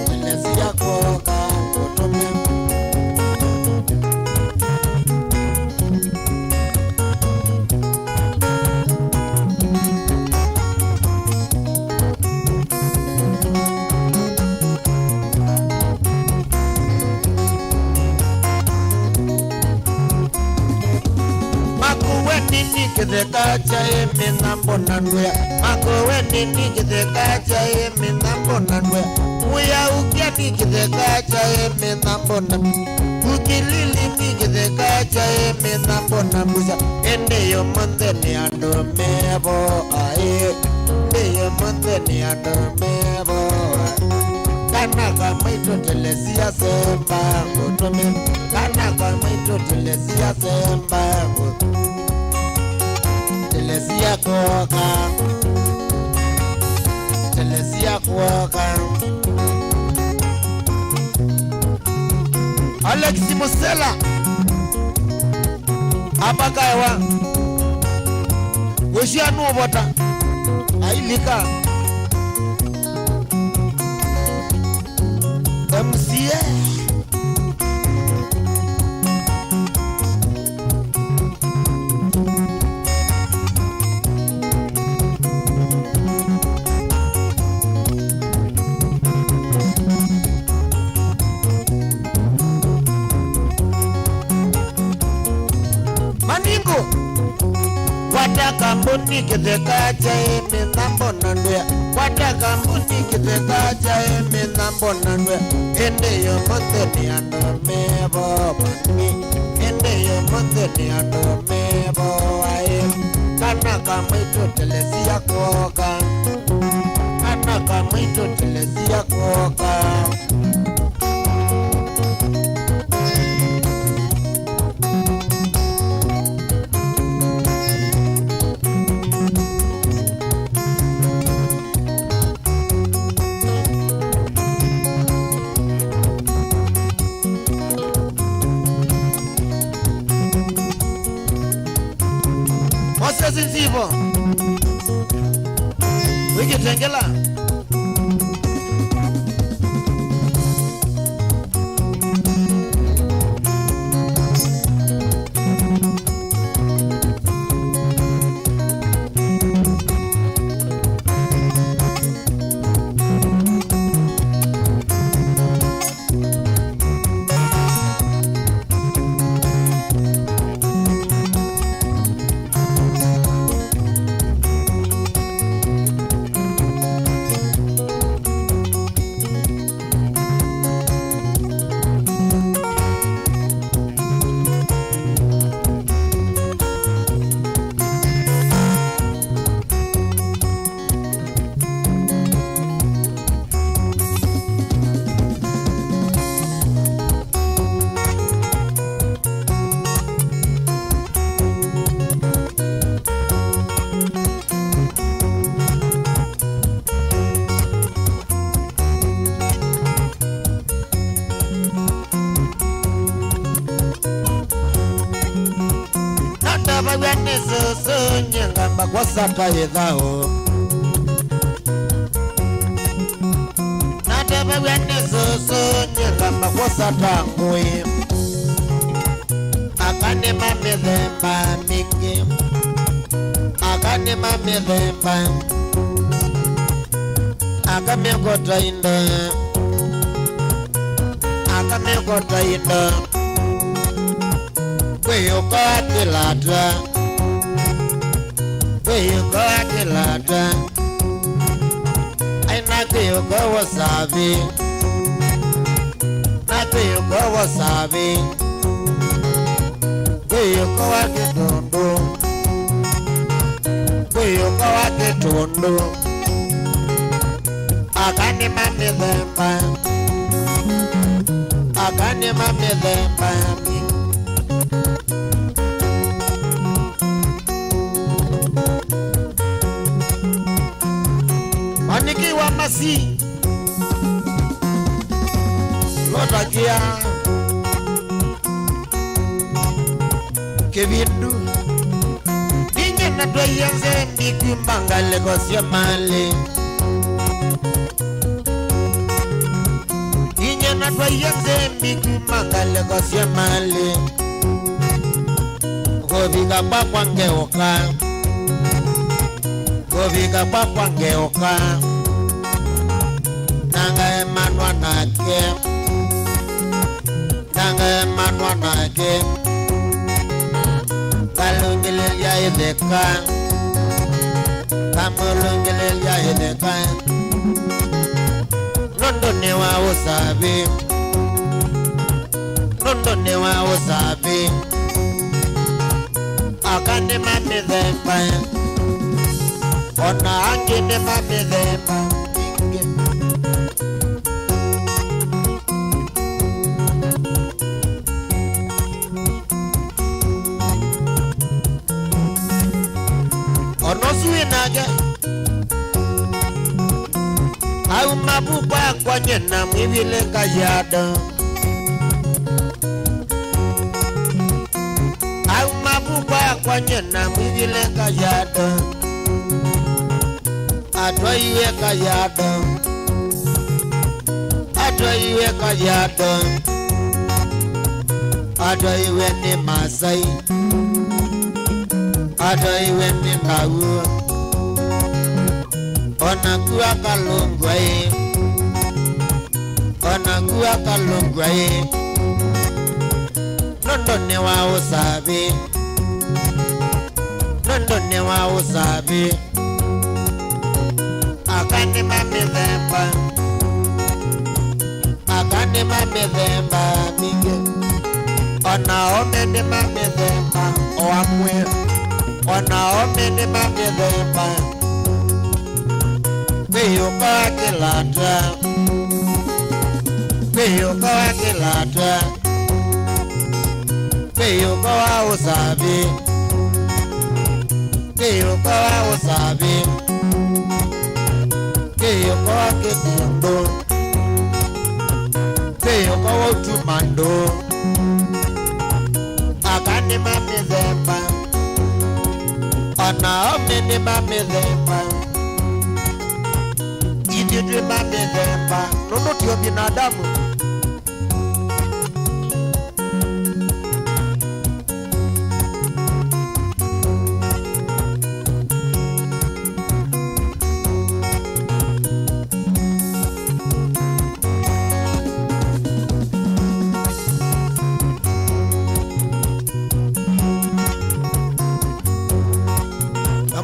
Speaker 1: telesia koka ngotume Kideka chai minambo nanwe makowe nini kideka chai minambo nanwe uya ukiani kideka chai minambo nanwe ukilili ni kideka chai minambo nanwe ende yo monde ni ando mebo ae ende yo monde ni ando mebo kana kama ito telesia semba ngotome kana kama ito telesia semba telesia kuoka Alex Musela abakaiwa woshia nuobota ailika MCA Kambuni kideka chai minambo nanwe Wata kambuni kideka chai minambo nanwe Ende yo monde ni ando mebo bani Ende yo monde ni ando mebo ae Kana kama ito telesia kuoka Kana kama ito telesia kuoka Zinzivo wiki tengela Nyangamba kwa saka yedhao Nataba wende soso nyangamba kwa saka ngui Akane mamedhemba mingi Akane mamedhemba Akame kota inda Akame kota inda Kweyo kwa kilata Kweyo kwa kilata Aina kweyo kwa wasabi Na kweyo kwa wasabi Kweyo kwa kitundu Kweyo kwa kitundu Akane mamedhemba Akane mamedhemba masi lotakia kevindu dinye na doyenze ndikumbangale kosya mali dinye na doyenze ndikumbangale kosya mali Govika kwa ngeuka Govika kwa ngeuka Nanga emanwa nake Nanga emanwa nake Kalungilil ya ideka Kamulungilil ya ideka Nondone wa usabi Nondone wa usabi Akande mamidhemba Ona angine mamidhemba Ono suinage Au mabukwa kwa nyena mwivile kajada Kwa nyena mwivile kajada Atwa iwe kajada Atwa iwe kajada Atwa iwe ni Masai Atwa iwe ni Ngau Onakua kalungwai Onakua kalungwai Nondone wa usabi Nondone wa usabi Akande mamidhemba Akande mamidhemba minge Ona omende mamidhemba Oamwe Ona omende mamidhemba Kweyuko wakilata Kweyuko wakilata Kweyuko wa usabi Kweyuko wa usabi Kweyuko wa kikundo Kweyuko wa utumando Akande mamidhemba Ona omende mamidhemba Ididwe mamidhemba Nono tiyo binadamu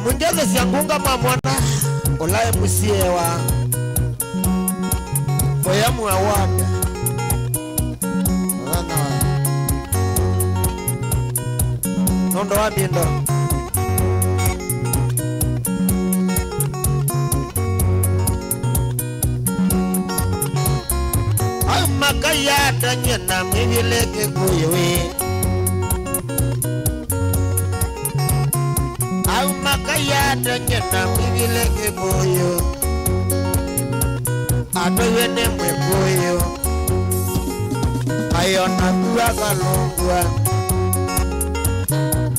Speaker 1: Munjeze siangunga mamwana Olaye musiewa Foyamu wa wada Nondo wa bindo Ay makaya tanyena mivileke kuyewe Au makaya tanyena mwivile boyo Atoyene mwe boyo Ayona kuwa kalungwa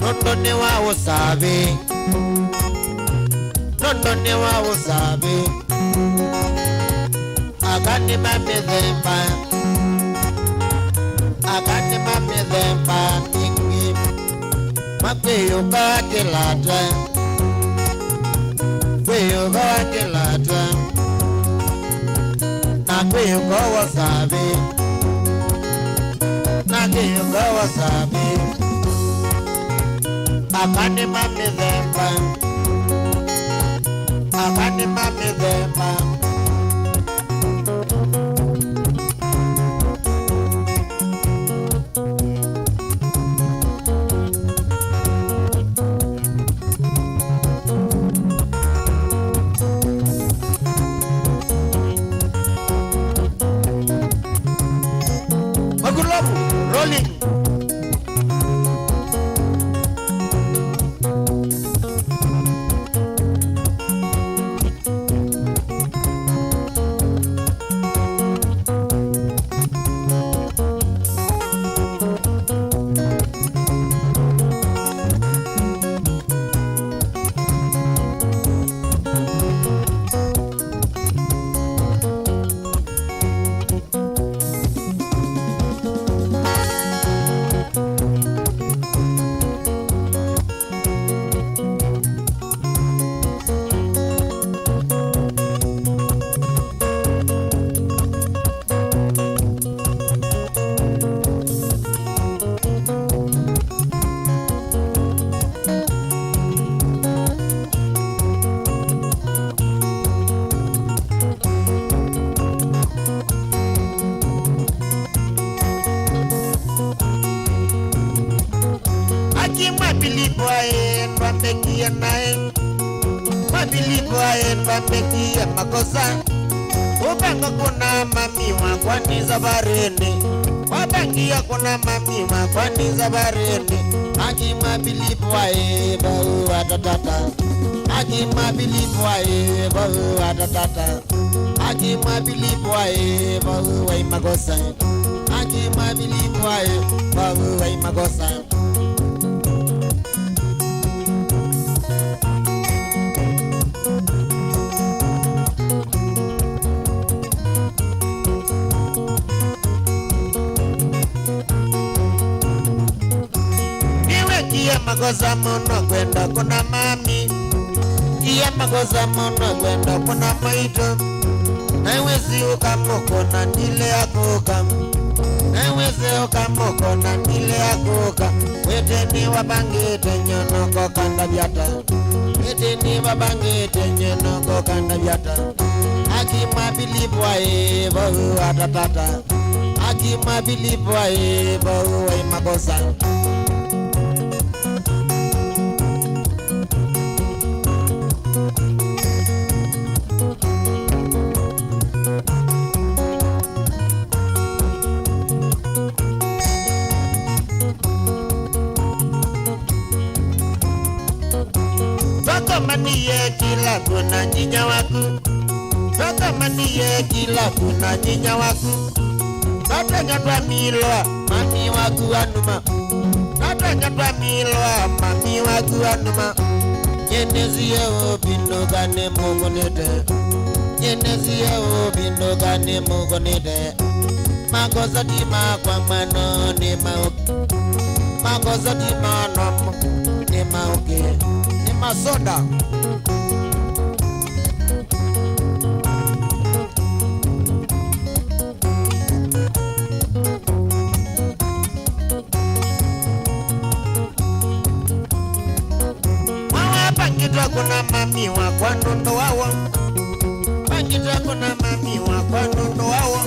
Speaker 1: Nondone wa usabi Nondone wa usabi Akande mamidhemba Akande mamidhemba mingi Kweyuko wakilata Kweyuko wakilata Na kweyuko wasabi Na kweyuko wasabi Akande mamidhemba Akande mamidhemba Rolling. mabilipo aen wambekia nae, mabilipo aen wambekia makosa. Ubanga kuna mami wakwani zabarene, wabangia kuna mami wakwani zabarene. Aki mabilipo ae bahu atatata, aki mabilipo ae bahu atatata, aki mabilipo ae bahu wai makosa, aki mabilipo ae bahu wai makosa. Makosa mono kwenda kuna mami, kia makosa mono kwenda kuna maito. Naiwezi ukamoko na nile akuka, naiwezi ukamoko na nile akuka. Weteni wabangite nyonoko kanda vyata, weteni wabangite nyonoko kanda vyata. Aki mabilipo ae bahu atatata, aki mabilipo ae bahu wai makosa. Maniye kila kuna nyinya waku, toka maniye kila kuna nyinya waku. Tata nyatwa milwa mami waku anuma, tata nyatwa milwa mami waku anuma. Nyeneziye obindo gane mugonete, nyeneziye obindo gane mugonete. Makosa tima kwa mano ni mauki, makosa tima nomo ni mauki. Masoda mwa pangita kuna mami wa kwa nondo wawo, pangita kuna mami wa kwa nondo wawo.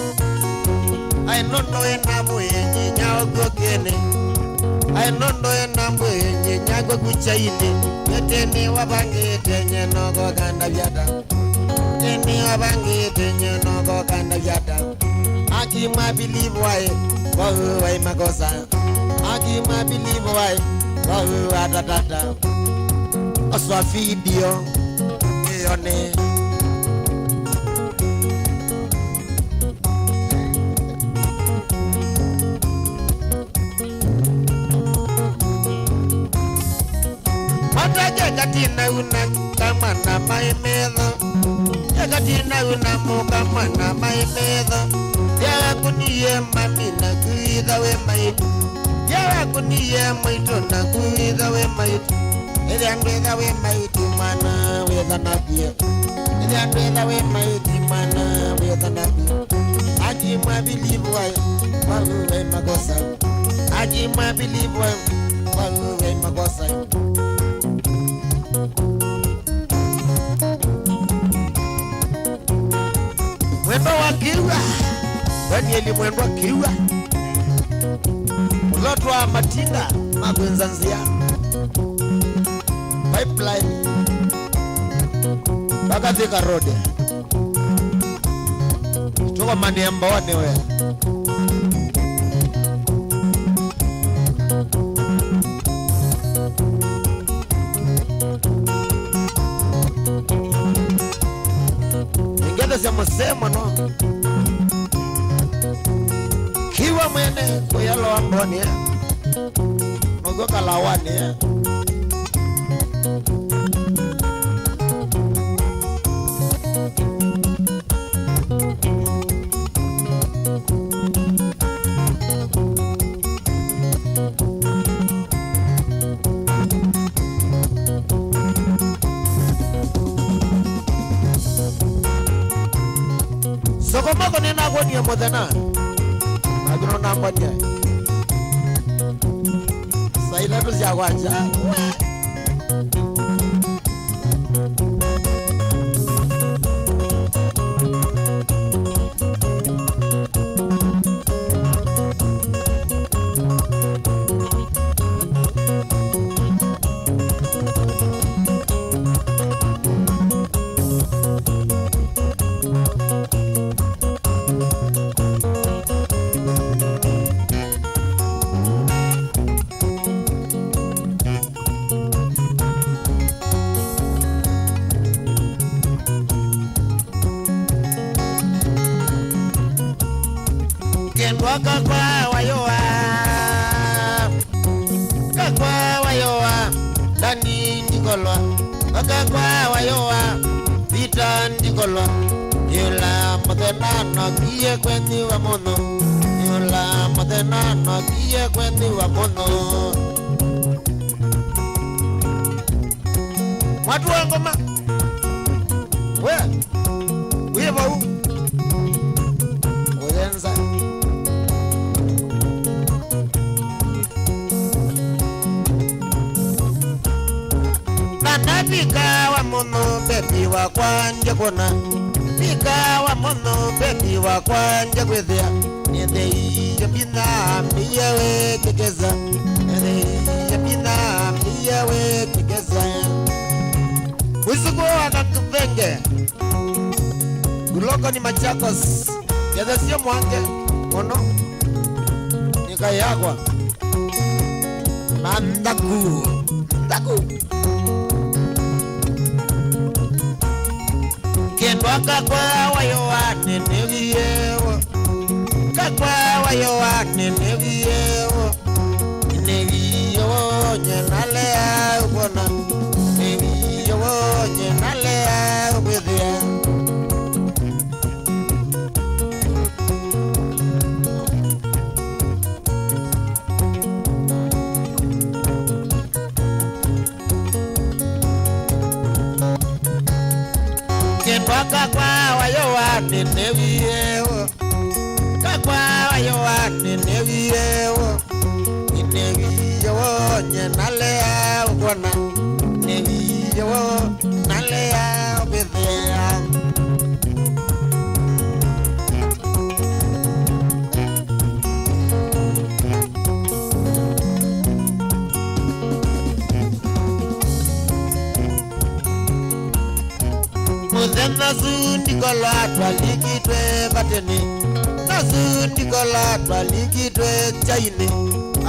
Speaker 1: Ai nondo enamu yenye nyao gokene, ai nondo enamu yenye nyago kuchaine. Teni wabangite nyenoko kanda vyata, teni wabangite nyenoko kanda vyata. Aki mabilipo ae bahu wai makosa, aki mabilipo ae bahu atatata. Oswa video yone Jagatina una kama na maimedha, jagatina una muka mana maimedha. Yawa kuniye mami na kuida we maitu, yawa kuniye maitu na kuida we maitu. Ili andweza we maitu mana weza napia, ili andweza we maitu mana weza napia. Aji mabilipo ae bahu we makosa, aji mabilipo ae bahu we makosa. Mwendo wa kiwa, Danieli mwendo wa kiwa. Uloto wa matinga, magwenzanzia Pipeline Baka Thika Road. Tuko mani ya mbawane we. Ya musemo no kiwa mwene kuyalo amboni ya nogoka lawani ya Sokomoko nina kwa niya modena Agro namba niya Saila tu siya wacha kakwa wayoa dani ndikolwa kakwa wayoa vita ndikolwa yula modenano kiye kwendi wa mono yula modenano kiye kwendi wa mono watu wa ngoma we bau oyenza nana pika wa mono bebi wa kwanje kona pika wa mono bebi wa kwanje kwethia nende yabina miyawe kekeza nende yabina miyawe kekeza Wisugo anakuvenge Guloko ni Machakos Yada siyo mwange Mono Nikayagwa Nandaku Ndaku Kendwa kakwa wayowa Neneviyewo Kakwa wayowa Neneviyewo Neneviyewo Nyenalea ubona Neneviyewo Nyenalea ubethia Kakwa wayowa neneviyewo Kakwa wayowa neneviyewo Neneviyewo nyenalea ubona Neneviyewo nalea ubethea Nazundi kola twalikitwe bateni Nazundi kola twalikitwe chaini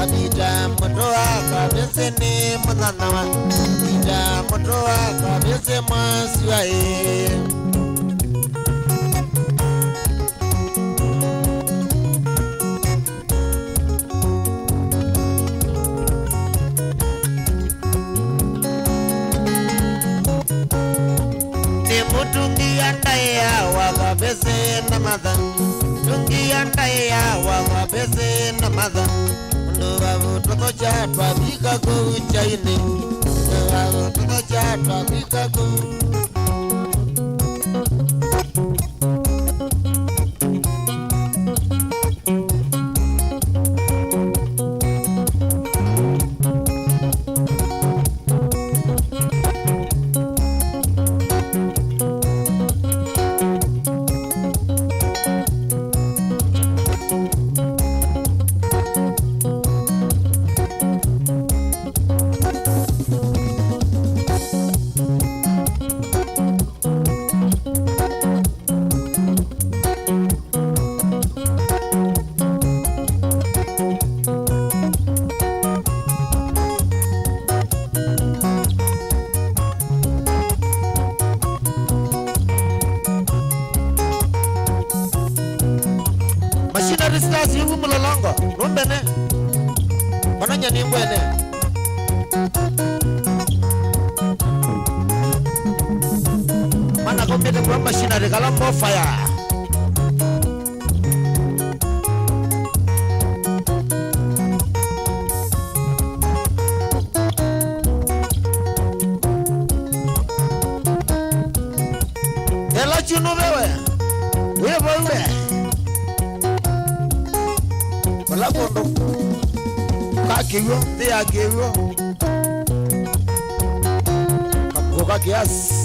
Speaker 1: Anita motoa kabesene mwananawa Anita motoa kabese masiwae Wakabese na madha Tungi andaya wakabese na madha Nduwa vutoto chatwa bika kuchaini Nduwa vutoto chatwa bika kuchaini Stars yubu mulolongo rumbene Mananya ni mbwene Mana kombete kwa machinery kalambo fire Ela chunu bewe Wewe Labondo Kakiyo Tia kiyo Kamuka kiasi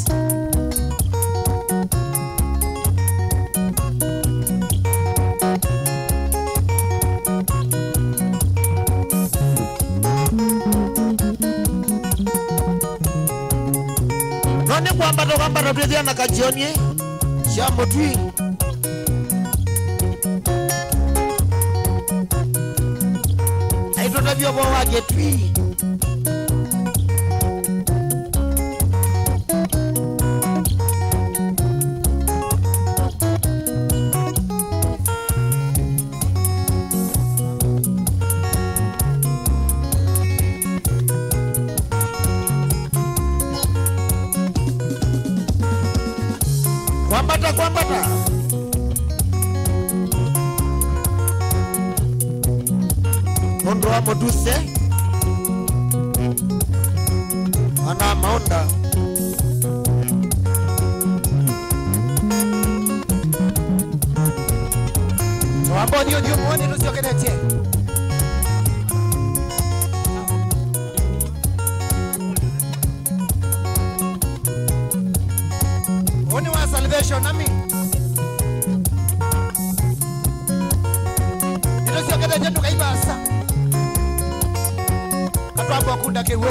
Speaker 1: Noni kwamba tuwezia na kajioni Shambo tui Aitotavyo wake tui kwambata Ondo wa moduse ana maonda
Speaker 2: Wambo ndio muone nusio kenetie. Oni wa salvation nami. Nusio kenetie tukaibasa. Katwambo akunda kewo.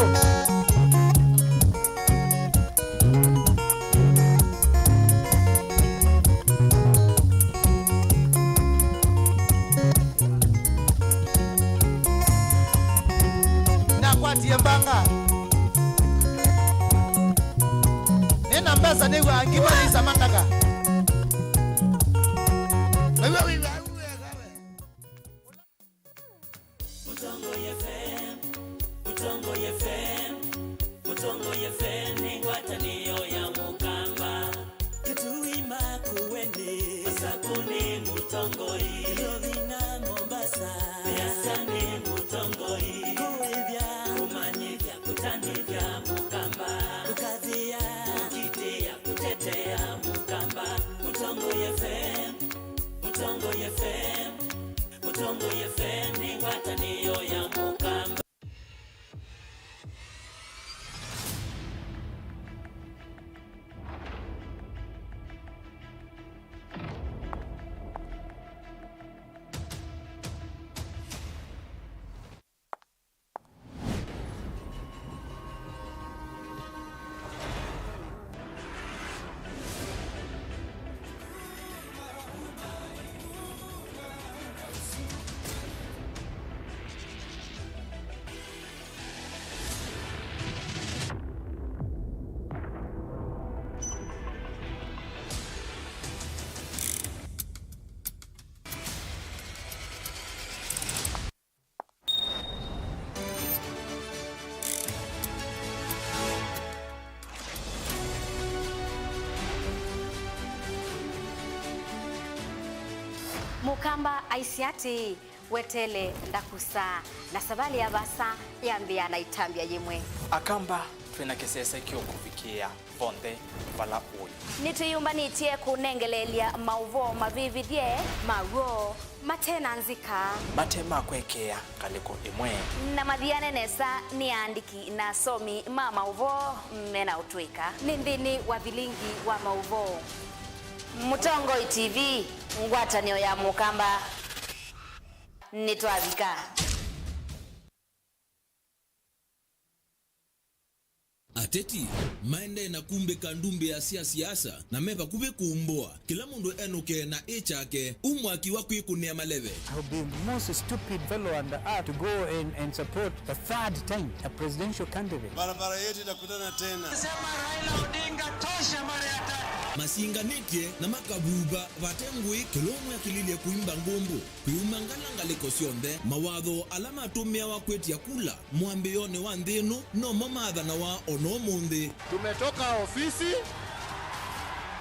Speaker 2: Mbanga nena mbasa ne wa ngibali samandaka
Speaker 3: Mutongo FM ni ngwatanio ya Mukamba kituima kuwende Masakuni Mutongo Ilovina Mombasa Yasani Mutongo Kuivya kumanyivya kutanivya Mukamba Ukazia ukitia kutetea Mukamba Mutongo FM Mutongo FM Mutongo FM ni ngwatanio ya Mukamba.
Speaker 4: Mukamba aisiati wetele ndakusa na sabali ya basa yambia na itambia yimwe
Speaker 5: akamba twina kesese kyo kufikia bonde vala ui
Speaker 4: nituyumba nitie kunengelelia mauvo mavividie mago matena nzika
Speaker 5: matema kwekea kaliko imwe
Speaker 4: na madhiane nesa ni andiki na somi ma mauvo mena utwika nindini wa vilingi wa mauvo Mutongo TV ngwatanio ya Mukamba nitwavika
Speaker 6: ateti maende na kumbe kandumbe ya siasa na meba kube kuumboa kila mundu enuke na echake umwaki wa kwikunea maleve.
Speaker 7: I would be the most stupid fellow on the earth to go and support the third time a presidential candidate.
Speaker 8: Barabara yetu itakutana tena.
Speaker 2: Sema Raila Odinga tosha mara ya tatu.
Speaker 6: Masinganitie na makabuba vatengui kilomu ya kilile kuimba ngombo kuyumangala ngaliko sionde mawadho alama tumia wa kwetu ya kula mwambione wa ndenu no mamadha na wa ono munde.
Speaker 8: Tumetoka ofisi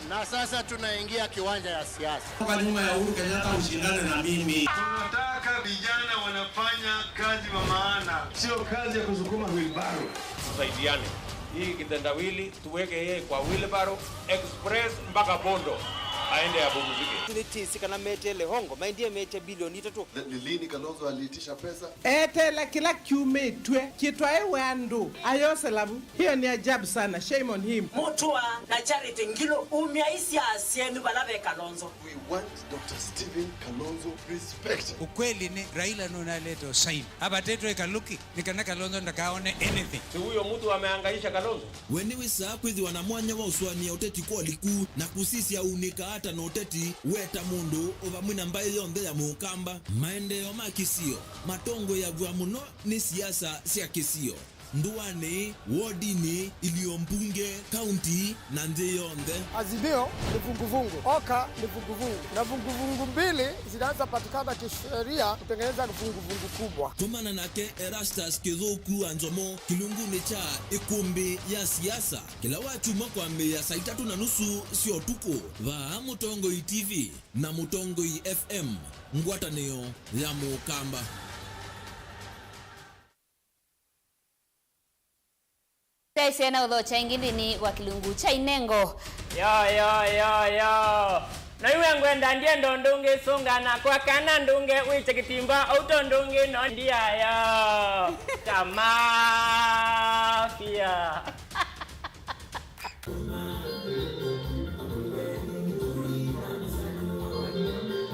Speaker 8: na sasa tunaingia kiwanja ya siasa.
Speaker 9: Kwa nyuma ya Uhuru Kenyatta ushindane na mimi.
Speaker 8: Tunataka vijana wanafanya kazi wa maana, sio kazi ya kusukuma wheelbarrow.
Speaker 10: Tusaidiane. Hii kitendawili tuweke yeye kwa wheelbarrow express mpaka Bondo aende apumzike.
Speaker 11: Tulitisi kana metele hongo maindie mete bilioni 3.
Speaker 8: Ni lini Kalonzo aliitisha pesa?
Speaker 12: Etela kila kiume twe kitwae wandu ayose labu. Hiyo ni ajabu sana. Shame on him.
Speaker 3: Mutua na Charity Ngilo umiaisi asienu balabe Kalonzo.
Speaker 8: We want Dr. Stephen Kalonzo respect.
Speaker 13: Ukweli ni Raila nunaleta usaini. Haba tetu ekaluki nikana Kalonzo ndakaone anything.
Speaker 10: Si huyo mtu amehangaisha Kalonzo.
Speaker 6: Wenewe saa kwithi wanamwanya wa uswani ya uteti kwa liku na kusisi ya unika hata na uteti weta mundu uvamwina mbae yonde ya Mukamba maendeleo makisio matongo ya vwa muno ni siasa sia kisio nduane wodini iliyombunge kaunti na nthi yonthe.
Speaker 14: Azimio ni vunguvungu, Oka ni vunguvungu, na vunguvungu mbili zinaanza patikana kisheria kutengeneza vunguvungu kubwa.
Speaker 6: Tumana nake Erastus Kithuku Anzomo kilunguni cha ikumbi ya siasa kila wachuma kwambia saa 3:30 sio tuko va Mutongoi TV na Mutongoi FM ngwatanio ya Mukamba.
Speaker 4: Taisena udho cha ingindini wa kilungu cha Inengo.
Speaker 15: Yo. Na iwe ngwenda ndiye ndonge sungana kwa kana ndunge wiche kitimba auto ndunge no ndia yo. Tamafia.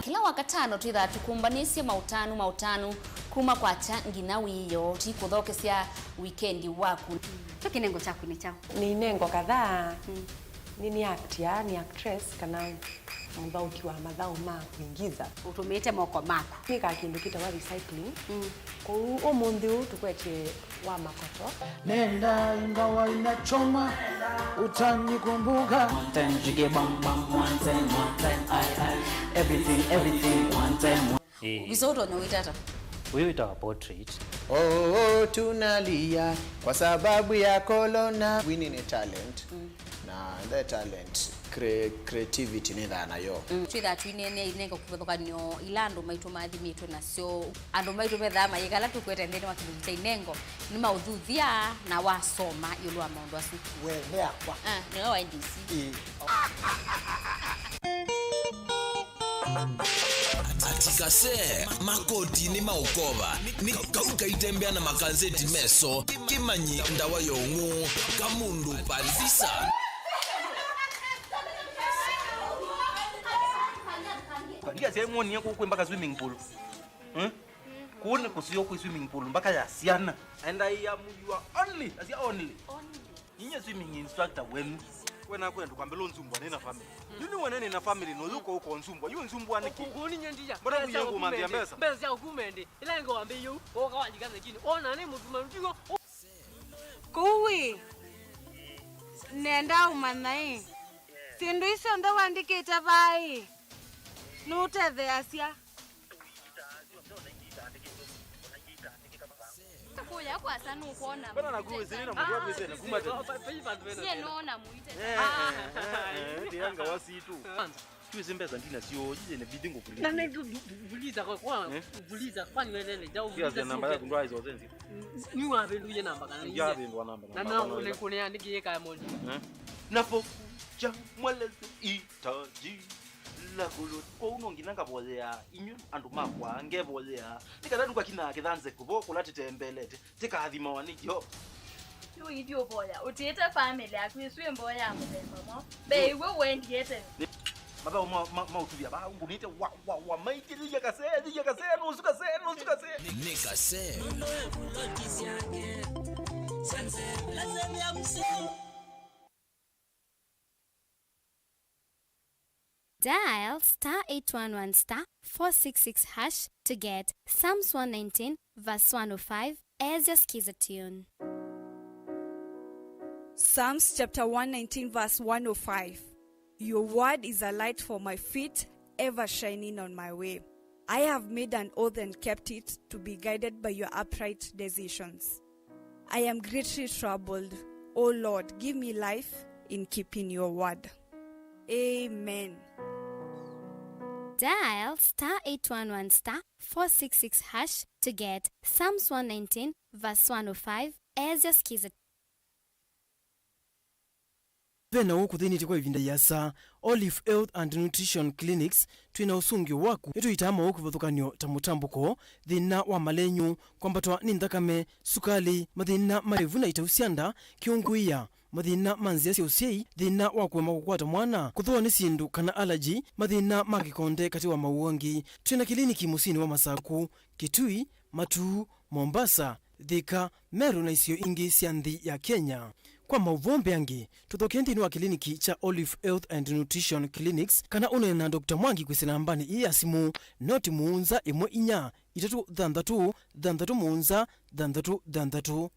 Speaker 4: Kila wakatano twitha tukumbanisye mautanu kuma kwa cha ngina wiyo tikuthokesia weekendi waku. Kinengo chaku ni chao.
Speaker 16: Ni nengo kadhaa. Ni actor, ni actress kana mthauki wa mathao ma kuingiza.
Speaker 4: Utumite moko mako.
Speaker 16: Nika kindu kita wa recycling. Kwa umuthi tukwete wa makoto.
Speaker 17: Nenda ingawa inachoma utanikumbuka.
Speaker 18: One time jige bam bam, one time everything one time.
Speaker 4: Vizoto no witata.
Speaker 18: Wewe ita portrait.
Speaker 11: Oh, tunalia kwa sababu ya corona. Winning a talent. Na the talent creativity ni dhana yo.
Speaker 4: Twitha twinene inengo kuthoka nyo ilando maitu mathimito nacio andu maitu metha mayigala tukwete ndeni wa kilungu cha Inengo ni mauthuthia na wasoma yulu amaundu asu
Speaker 11: wewe akwa
Speaker 4: ni wa NDC.
Speaker 6: Atikase makoti ni maukova ni kauka itembea na makanzeti meso kimanyi ndawa yongu kamundu palisa.
Speaker 19: Ndia sehemu ni yako mpaka swimming pool. Kuone kusio kwa swimming pool mpaka ya siana. And I am your only, as your only. Inye swimming instructor when kwenda kwambela nzumbwa nena family. Yuni wanene na family no yuko uko nzumbwa. Yu nzumbwa niki.
Speaker 20: Kuni nyandija.
Speaker 19: Mbona kuyengo mandia mbesa?
Speaker 20: Mbesa ya kumende. Ila ngo ambe yu. Oka wanjikaza kini. Ona ne mutuma mtigo.
Speaker 21: Kuwi. Nenda umanai. Sindu iso ndo wandikita bai. Nutethe asia.
Speaker 22: Kuya kwa sana ukona.
Speaker 19: Bana na kuwe zina mwa kwa zina kumate.
Speaker 22: Ye naona muite.
Speaker 19: Ndianga wasitu. Tuwe zimbeza ndina sio jije ne bidingo kuliza.
Speaker 20: Na kuliza kwa kuliza kwani welele jau.
Speaker 19: Kia za namba yako ndo hizo zenzi.
Speaker 20: Ni wapi nduye namba kana?
Speaker 19: Ya ndo namba.
Speaker 20: Na ule kune andiki kaya moja.
Speaker 19: Napo cha mweleze itaji la kulut ko unonginanga bolea inyu andu makwa ngebolea tikadadu kwa kina kithanze kubo kulati tembelete tikathima wanijo
Speaker 22: yo idio boya utieta family yako iswe mboya mzemba mo be iwe wendiete
Speaker 19: baba ma utuvia ba ungunite wa maikili yakase no suka se
Speaker 6: nikase
Speaker 23: Dial *811*466# to get Psalms 119 verse 105 as your skiza tune.
Speaker 24: Psalms chapter 119 verse 105. Your word is a light for my feet, ever shining on my way. I have made an oath and kept it, to be guided by your upright decisions. I am greatly troubled. O Lord, give me life in keeping your word. Amen.
Speaker 23: Dial *811*466# to get Psalms 119 verse 105 as your skiza.
Speaker 25: Vena woku thini kwa ivinda yasa Olive Health and Nutrition Clinics twina usungio waku etu itama woku vathukanio ta mutambuko thina wa malenyu kwambatwa ni nthakame sukali mathina marevu na itausianda kiunguia mathina manzia cia usiei thina wa kuema kukwata mwana kuthoa ni sindu kana allergy mathina makikonde kati wa mauangi twina kliniki musini wa Masaku Kitui Matu Mombasa Thika Meru na isio ingi cia nthi ya Kenya. Kwa mauvombe angi tuthokendini wa kliniki cha Olive Health and Nutrition Clinics kana unena Dr. Mwangi kwisina ambani iya simu noti muunza imwe 4 3 6 6 muunza 6 6.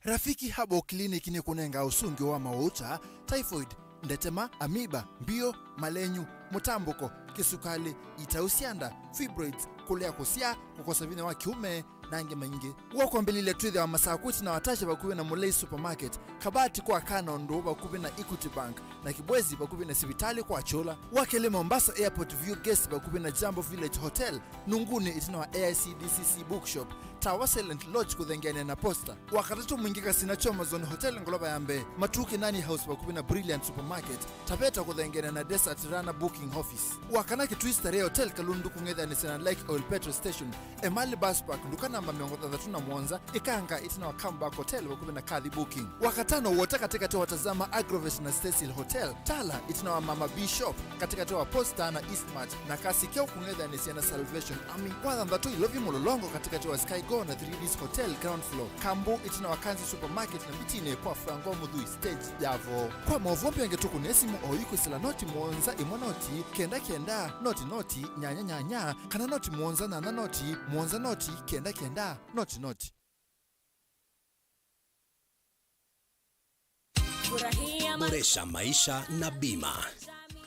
Speaker 1: Rafiki Habo Clinic ni kunenga usungi wa mauta, typhoid, ndetema, amiba, mbio, malenyu, mutambuko, kisukali, itausianda, fibroids, kulea kusia, kukosa vina wa kiume, nange maingi. Wako mbilile tuidhe wa masakuti na watasha bakuwe na Mulei Supermarket, Kabati kwa Kanondo bakuwe na Equity Bank, na Kibwezi bakuwe na Sibitali kwa Chola, Wakele Mombasa Airport View Guest bakuwe na Jambo Village Hotel, Nunguni itina wa AICDCC Bookshop, Tawa Silent Lodge kudhengene na Posta, wakatatu mwingika Sinachoma Zone Hotel Ngoloba Yambe, Matuki Nani House bakuwe na Brilliant Supermarket, Tabeta kudhengene na Desert Rana Booking Office, Wakanaki Twister Ray Hotel Kalundu kungedha ni Sena Lake Oil Petrol Station, Emali Bus Park ndukana namba 33 Mwanza, Ikanga itina wa Comeback Hotel bakuwe na Kadhi Booking, wakatano wote katika watazama Agrovet na Cecil Hotel, Tala itina wa Mama B Shop katika wa Posta na Eastmart, na Kasikeo kungedha ni Sena Salvation Army, kwa ndatu ilovi mulolongo katika wa Sky Go na 3D's Hotel ground floor, Kambu itina wa Kanzi Supermarket na mitine kwa Frango Mudhui stage yavo. Kwa mavombi yangetuku nesimu oyuko sila noti Mwanza imonoti, kenda noti nyanya kana noti Mwanza na noti Mwanza noti kenda noti.
Speaker 2: Boresha maisha na bima.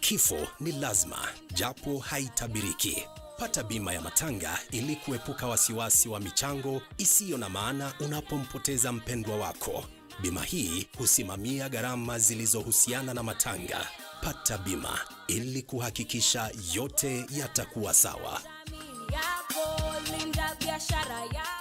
Speaker 2: Kifo ni lazima, japo haitabiriki. Pata bima ya matanga ili kuepuka wasiwasi wa michango isiyo na maana unapompoteza mpendwa wako. Bima hii husimamia gharama zilizohusiana na matanga. Pata bima ili kuhakikisha yote yatakuwa sawa.
Speaker 5: Linda biashara yako.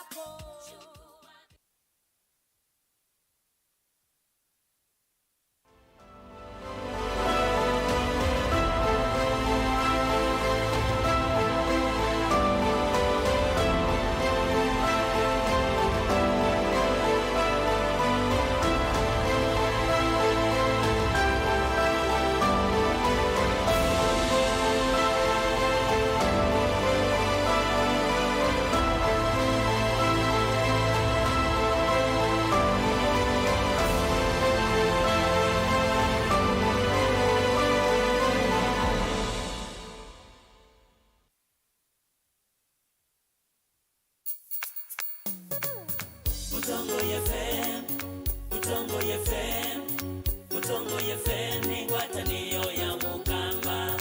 Speaker 3: Mutongo FM ni ngwatanio ya mukamba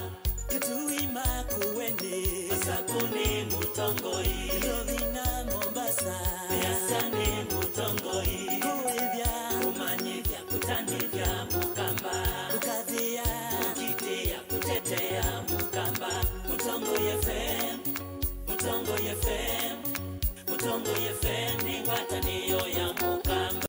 Speaker 3: Ketuima kuwene Asakuni mutongoi Lovina Mombasa Yasani mutongoi Kuivya Kumanyivya kutanivya mukamba Ukadhia Ukitia kutetea mukamba Mutongo FM Mutongo FM ni ngwatanio ya mukamba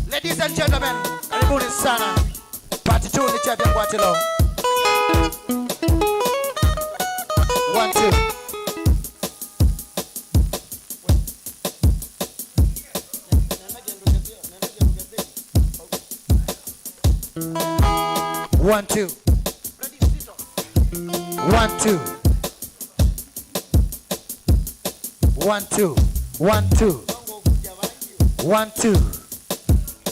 Speaker 11: Ladies and gentlemen, karibuni sana. Part 2 ni Chabia Ngwatilo. 1 2. One, two. 1 2. 1 2. 1 2. 1 2.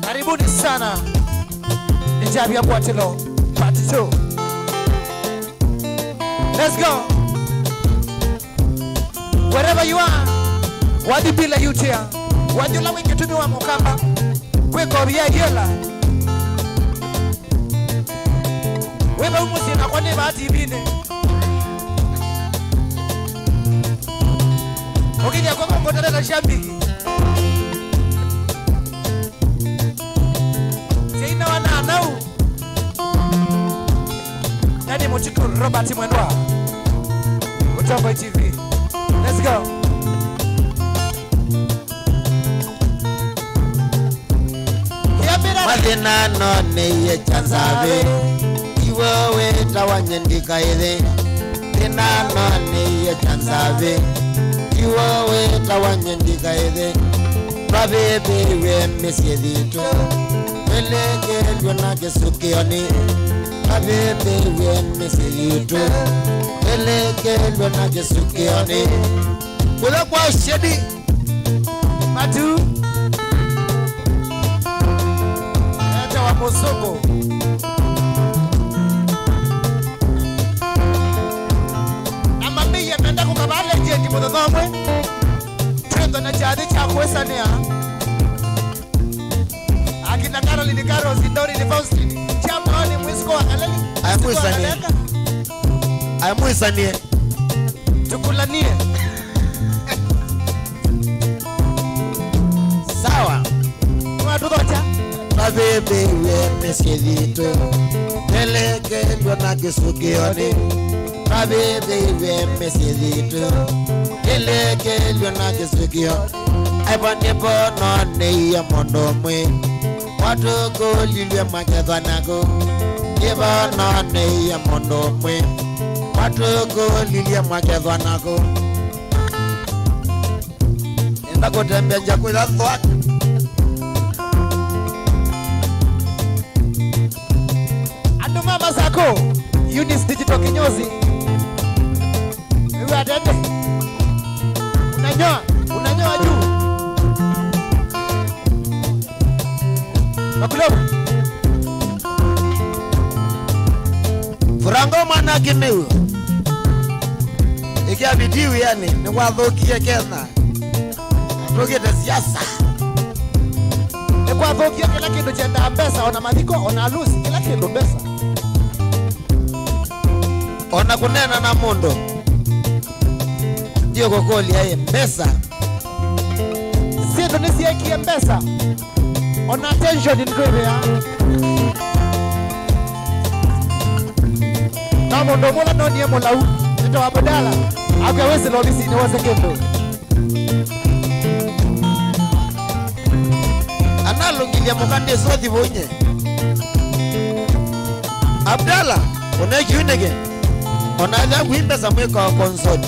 Speaker 11: Karibuni sana. Ni Chabia Ngwatilo Part 2. Let's go. Wherever you are, wadi bila yutia, wajula wingi tumiwa mukamba, kweko bia yela. Weba umusi na kwa neba ati bine. Ukija kwa mkotere na shambiki. Sina wana anau. Nani Mochiku Robert Mwendwa. Mutongo TV. Let's go.
Speaker 7: Madina none ye chanzabe iwewe tawanyendika ile Dina none ye chanzabe iwewe tawanyendika ile Babebe we mesiedito Meleke lwana kesukioni Babebe we mesiedito Meleke lwana kesukioni kule kwa shedi
Speaker 14: Matu Acha wa Mosoko Amambi yamenda kukabale jendi mudhomwe Trendo na jadi cha kuesania Akina Caroline Caro Zindori ni Faustini Chamoni mwisiko wa kaleli
Speaker 7: Ayamuisanie
Speaker 14: Tukulanie
Speaker 7: Sawa
Speaker 14: Mwadudocha
Speaker 7: Babebe we mesedito Nelekelwa na kisukioni Babebe we mesedito Nelekelwa na kisukioni Aibane bono ne ya mondo mwe Watu kulilwe makedhanako Ibono ne ya mondo mwe Watu kulilwe makedhanako Enda kutembea njakuila thwak
Speaker 14: Ando mama zako Eunice Digital kinyozi Wewe adende Unanyoa juu Makulobu
Speaker 7: Furango mwana kimiu Ikia bidiu yani ni wathokie Kenya Rogete siasa
Speaker 14: Ni wathokie kila kitu chenda pesa Ona madhiko, ona halusi, kila kitu pesa
Speaker 7: Ona kunena na mundo Dio kokoli ya pesa
Speaker 14: Siendo nisi eki pesa Ona attention in grave ya Na mundo mula noni emo lau Nito wabodala Ake wezi lolisi ni wase kendo
Speaker 7: Analungilia mukande sothi bonye Abdala Uneki unege Onaja kuimbeza mweka wa consort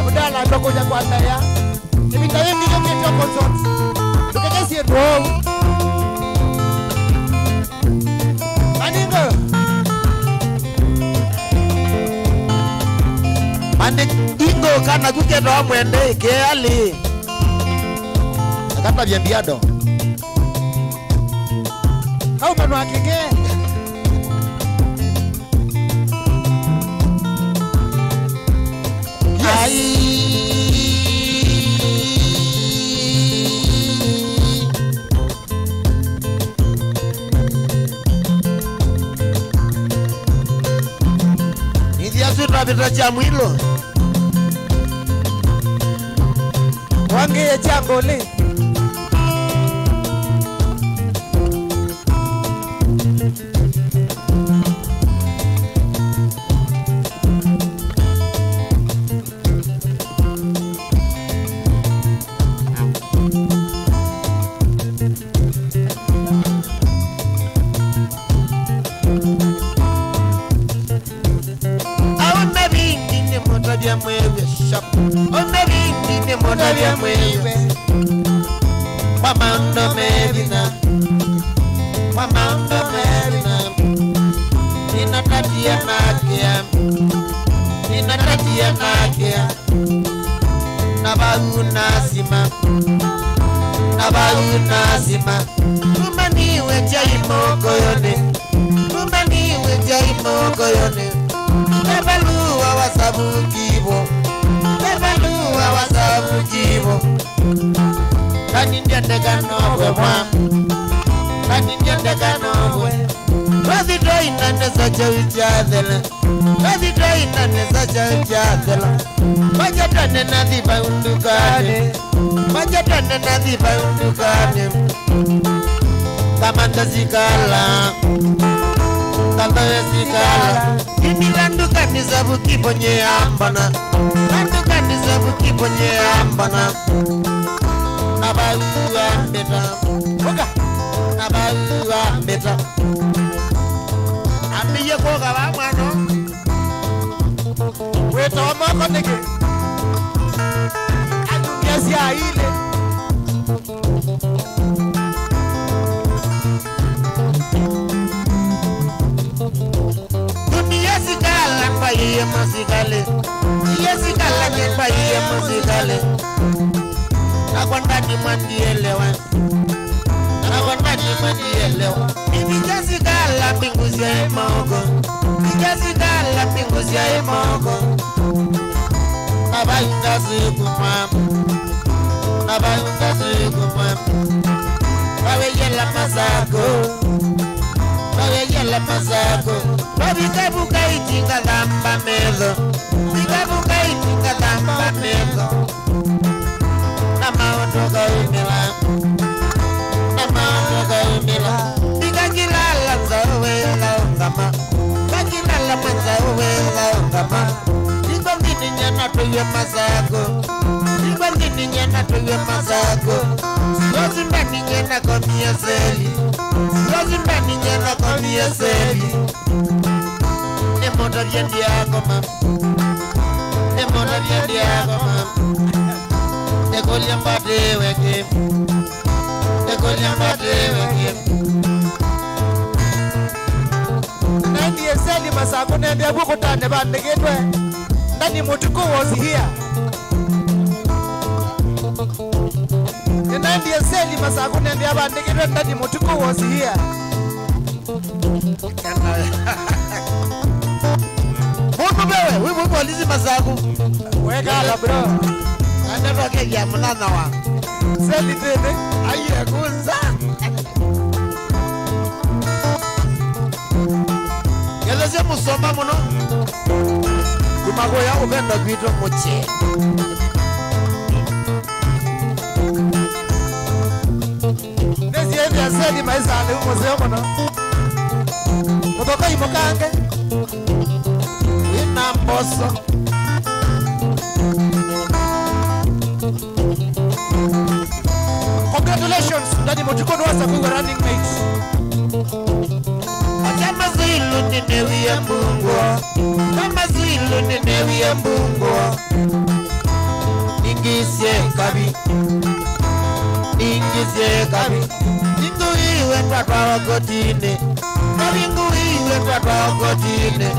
Speaker 14: Abdala ndoko ya kwa ndaya Nimitaye milo kete wa consort Tukeke siye duo Maningo
Speaker 7: Ingo kana kuketo wa mwende keali Akata biambiado
Speaker 14: Hau manu akenge
Speaker 7: Rapita cha mwilo
Speaker 14: Wange ya chango li
Speaker 7: Wamando Medina Ninatatia nakia Nabaru nasima Rumaniwe jaimo koyone Nebaluwa wasabu kibo Kanindende kanobwe mwamu Kanindende kanobwe Wazito inane sacha uchadela Wajatane nadhiba undukane Kamanda zikala Ini landukani zabu kiponye ambana Nabaluwa mbeta Ambiye koga wa mwano
Speaker 14: Weto wa moko nige Adungiasi ya hile
Speaker 7: Dunia sigala kwa iye masigale pale na kwa ndani mwandielewa na kwa ndani mwandielewa Nijazi gala pinguzi ya emogo Nijazi gala pinguzi ya emogo Nabayunga ziku mamu Nabayunga ziku mamu Bawe yela mazako Bawe yela mazako Babika buka itinga dhamba mezo Bika buka itinga dhamba mezo Nama ondoga umila Nama ondoga umila Bika kilala mzawe la ungama Kakilala mzawe la ungama Niko mdini nyana tuwe mazako Niko mdini nyana tuwe mazako Yozi mbani nyana komia zeli Yozi mbani nyana komia zeli Nemoto vyendi yako mam Nemoto vyendi yako mam Nekolia mbate weke Nekolia mbate weke
Speaker 5: Nandi eseli masako nende abuko tane bandegedwe Nani mutuko was here Nandi eseli masako nende abandegedwe Nani mutuko was here
Speaker 7: Mungu bewe, wibu polisi masako
Speaker 5: Wekala bro
Speaker 7: Ane roke ya mulana wa
Speaker 5: Seli tene
Speaker 7: Aye kunza Geleze musomba muno Kumago ya ubenda kwito moche
Speaker 5: Nezi yendi ya seli maizale umozeo muno Mutoka imokange
Speaker 7: Ina mboso
Speaker 5: Congratulations, Daddy Motukono was a good running mate.
Speaker 7: Kama zilu ninewie mbungwa Kama zilu ninewie mbungwa Ningisye kabi Ningisye kabi Ningu iwe twatwa wakotine Ningu iwe twatwa wakotine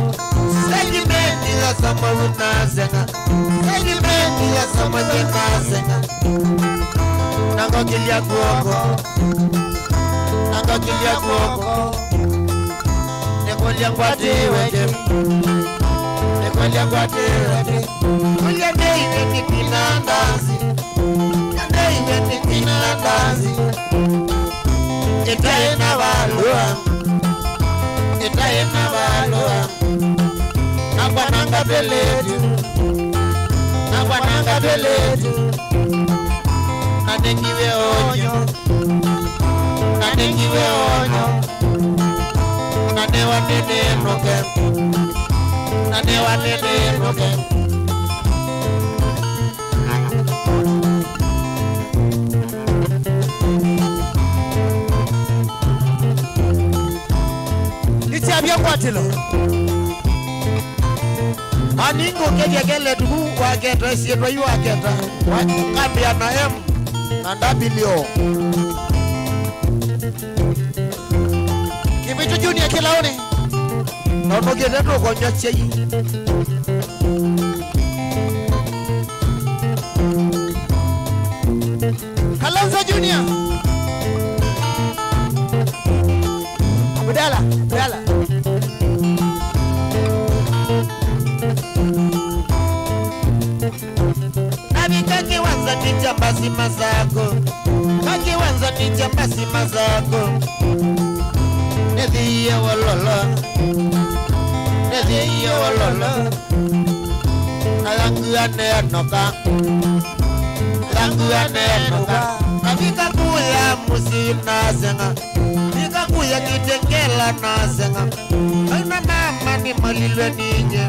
Speaker 7: Segimenti la sama unazenga Segimenti la sama unazenga Nango kilia kuoko Nango kilia kuoko Nekolia kwate weke Nekolia kwate weke Kulia deive ni kinandazi Kulia deive ni kinandazi Itaye na walua Itaye na walua Nangwa nanga beledu Nangwa nanga beledu Nanengiwe onyo Nanengiwe onyo Nanewa nene noke Nanewa nene noke
Speaker 5: Iti abia kwatilo
Speaker 7: Aningo kedia kele tuku waketa Sietwa yu waketa Wakambia na M Nandabilio
Speaker 5: Kibitu Junior kilaone
Speaker 7: Nono gedeto konya chei
Speaker 5: Kalonzo Junior Budala
Speaker 7: Nami kake wanza ni jambasi mazako Kake wanza ni jambasi mazako Nedhiye walolo Nedhiye walolo Alangu ane noka Alangu ane noka Nabika kuya musi nasenga Bika kuya kitengela nasenga Aina mama ni malilwe ninye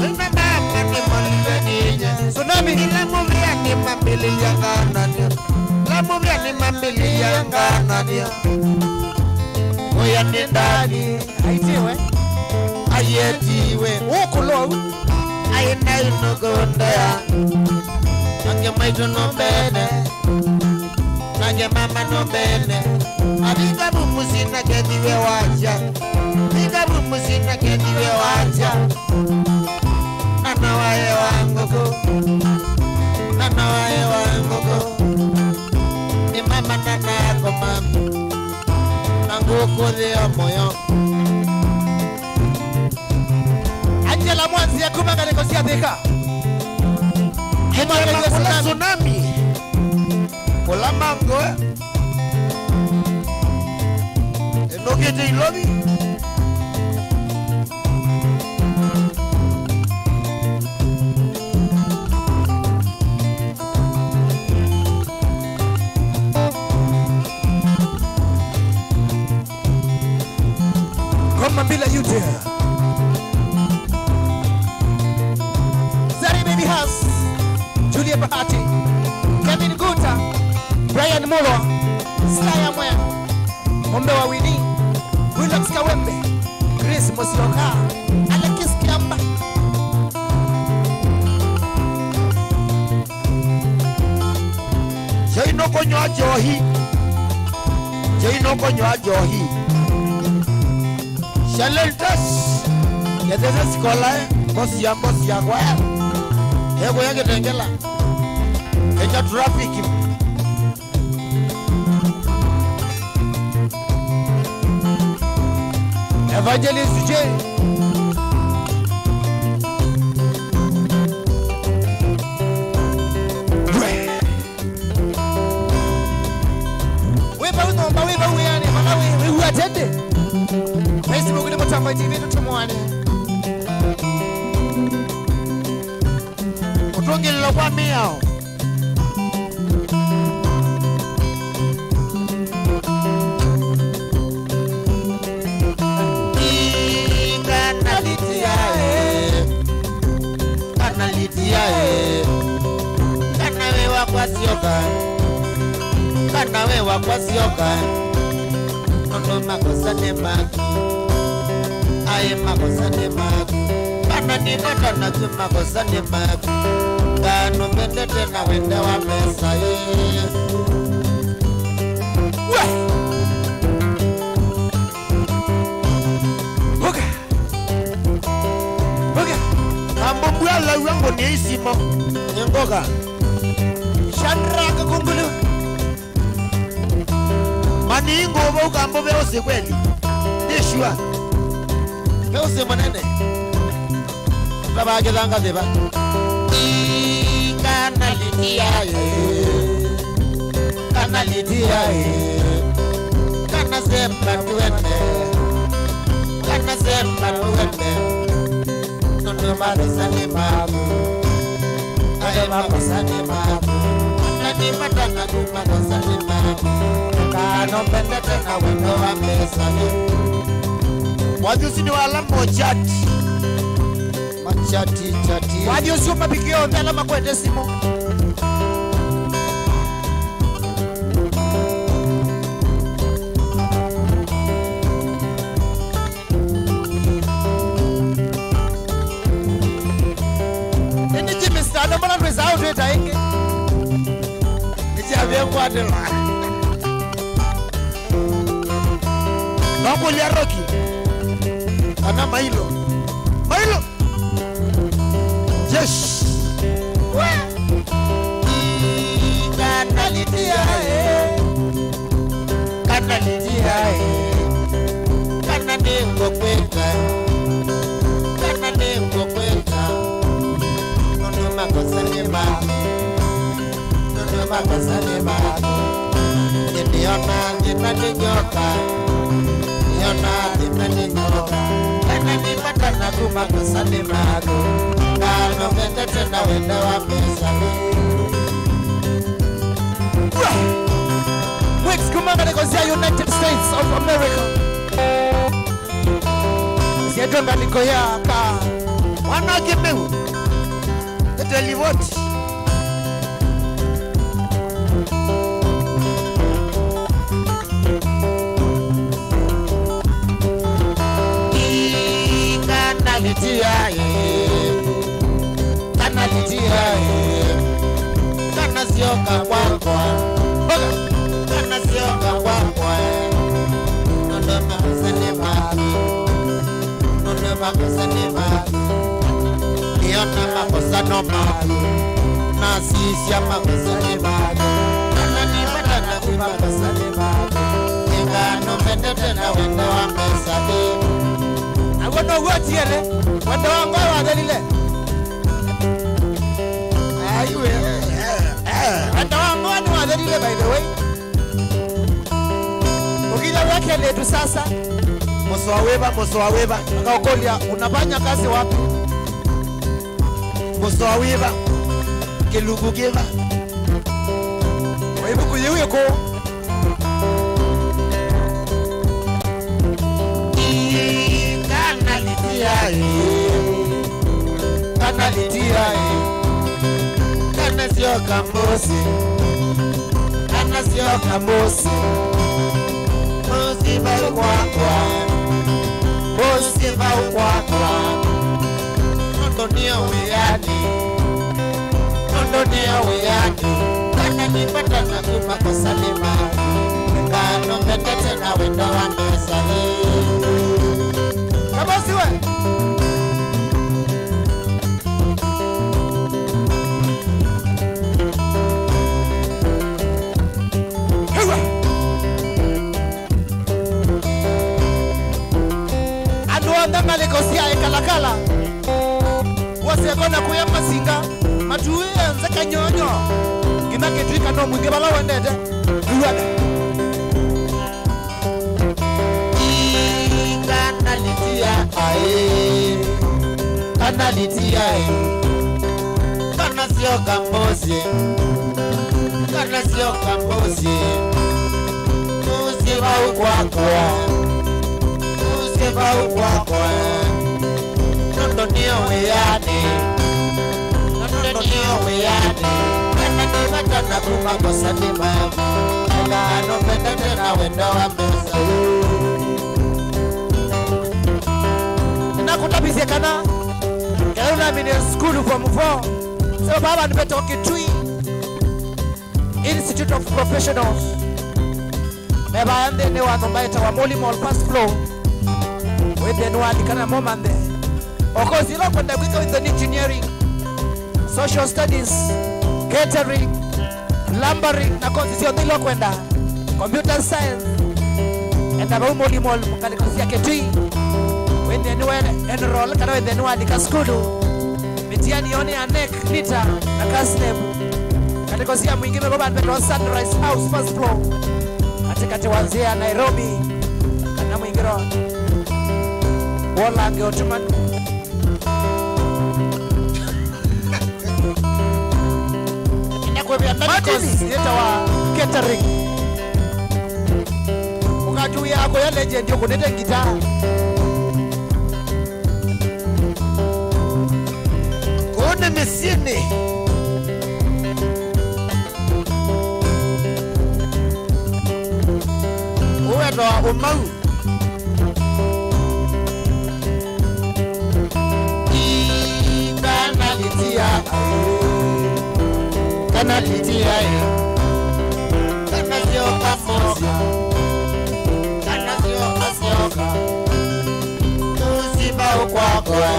Speaker 7: Aina mama ni malilwe ninye
Speaker 5: Tsunami
Speaker 7: Ila muvia ni mambili yangana niya La muvia ni mambili yangana niya Oya ni ndani
Speaker 5: Aitiwe
Speaker 7: Ayetiwe
Speaker 5: Ukulo
Speaker 7: Aina inugonda ya Nange maitu nombene Nange mama nombene Abika bumusi na kediwe wacha Abika bumusi na kediwe wacha Nana wae wanguku kuthia moyo
Speaker 5: Angela Mwanzi ya kumanga negosia thika
Speaker 7: Kula tsunami Kula mango Enokete ilobi
Speaker 5: Come and be like you there Zari Baby House Julia Bahati Kevin Guta Brian Mulwa Slaya Mwen Ombe wa Winnie Willax Kawembe Chris Mosioka Alekis Kiamba
Speaker 7: Jaino konywa johi Jaino konywa johi Shalentas Yadese sikola Bosi ya kwa Hego yake tengela Kenya traffic
Speaker 5: Evangelist J Weba unomba weba uyane Mala we uatende Facebook ni Mutamba TV tutumwane
Speaker 7: Utongililo kwa miao Kana wewa kwa sioka Nono makosa ne maki Aye makosa ne maki Kana ni matana tu makosa ne maki Kano mendete na wende wa mesa
Speaker 5: Boga Boga
Speaker 7: Ambo mbwala wango ni isimo Nyengoga
Speaker 5: Shandraka kungulu
Speaker 7: Maningo boga mbo beose kweli Nishua Beose manene Baba gelanga deba Kana lidia Kana lidia Kana semba tuende Kana semba tuende Nono makosa ni mabu Aye makosa ni mabu Nani matana tu makosa ni mabu Kano pendete na wendo wa mesa Wajusi ni wala mochati Machati chati
Speaker 5: Wajusi umapikio mbela makwete simo Nini jimistano mbona nwezao tueta inge
Speaker 7: Nijavye kwa dela Nongo liya Rocky Ana Mailo Mailo Yes Kana lidia Kana lidia Kana nengo kweka Kana nengo kweka Nono makosa ni mabu Nono makosa ni mabu Niona nina ninyoka Niona nina ninyoka Kana ni matana kumakosa ni mabu Kano mende tena wende wa pesa
Speaker 5: Wicks kumanga negosia United States of America Siedonga niko yaka
Speaker 7: Wana kimeu Telivoti Kana litia Kana litia Kana sioka kwakwa Kana sioka kwakwa Nono makosa ni mabu Nono makosa ni mabu Niona makosa no mabu Nasisya makosa ni mabu Kana ni matana kumakosa ni mabu ngano metete na wendo wa mesale
Speaker 5: agono wotiere wendo wangu wa delile aiwe wendo wangu wa delile by the way ukija wake letu sasa Mosowaweba akaokolia unafanya kazi wapi Mosowaweba Kilugugeva wewe kuyewe ko kana litia kana sio kambosi musiba ukwakwa ndonia weyani kana nipata na kuma kusalima ngano metete na wendo wa mesale kabosi we aduanda lekosia ekalakala wasekona kuyamba singa matuwe nzaka nyonyo kinake twika no mwinge bala wendete duwada kanalitia kana sio kambosi usiva ukwakwa ndonia weyani kana nimatana kuma kosalima ngano metete na wendo wa mesa nakutabizia kana kauna mini school from 4 so baba nimetoka Kitui Institute of Professionals baba ande ne wa nombaita wa Molly Mall first floor wende no andikana momande okozi lo kwenda kwika with engineering social studies catering lumbering na kozi sio ndilo kwenda computer science enda ba Molly Mall mkalikosia Kitui wende no enroll kana wende no andika school mitiani yone anek nita na kasneb kalikosia mwingine baba ndo Sunrise House first floor katikati wanzia Nairobi kana mwingine wala ngeotuman inakwambia Marcos yeta wa catering ukajua yako ya legend yoko nete gitaa kone mesini uwe ndo umau kana litia kana sio kamosi kana sio kasioka usiba ukwakwa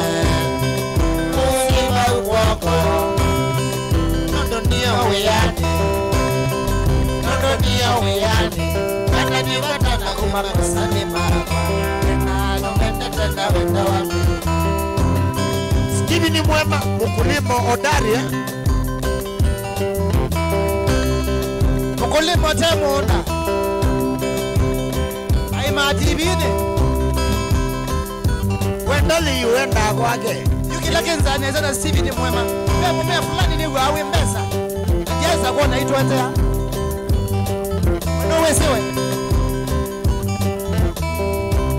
Speaker 5: ndonia weyani kana nipata na kuma kusalima ngano metete na wendo wa Stevie ni mwema mkulima hodari mkulima temona ai matibine wendali yuenda kwake yukila kenzani zana Stevie ni mwema pepo mea fulani ni wawe mbesa jeza kuona itu atea no wesewe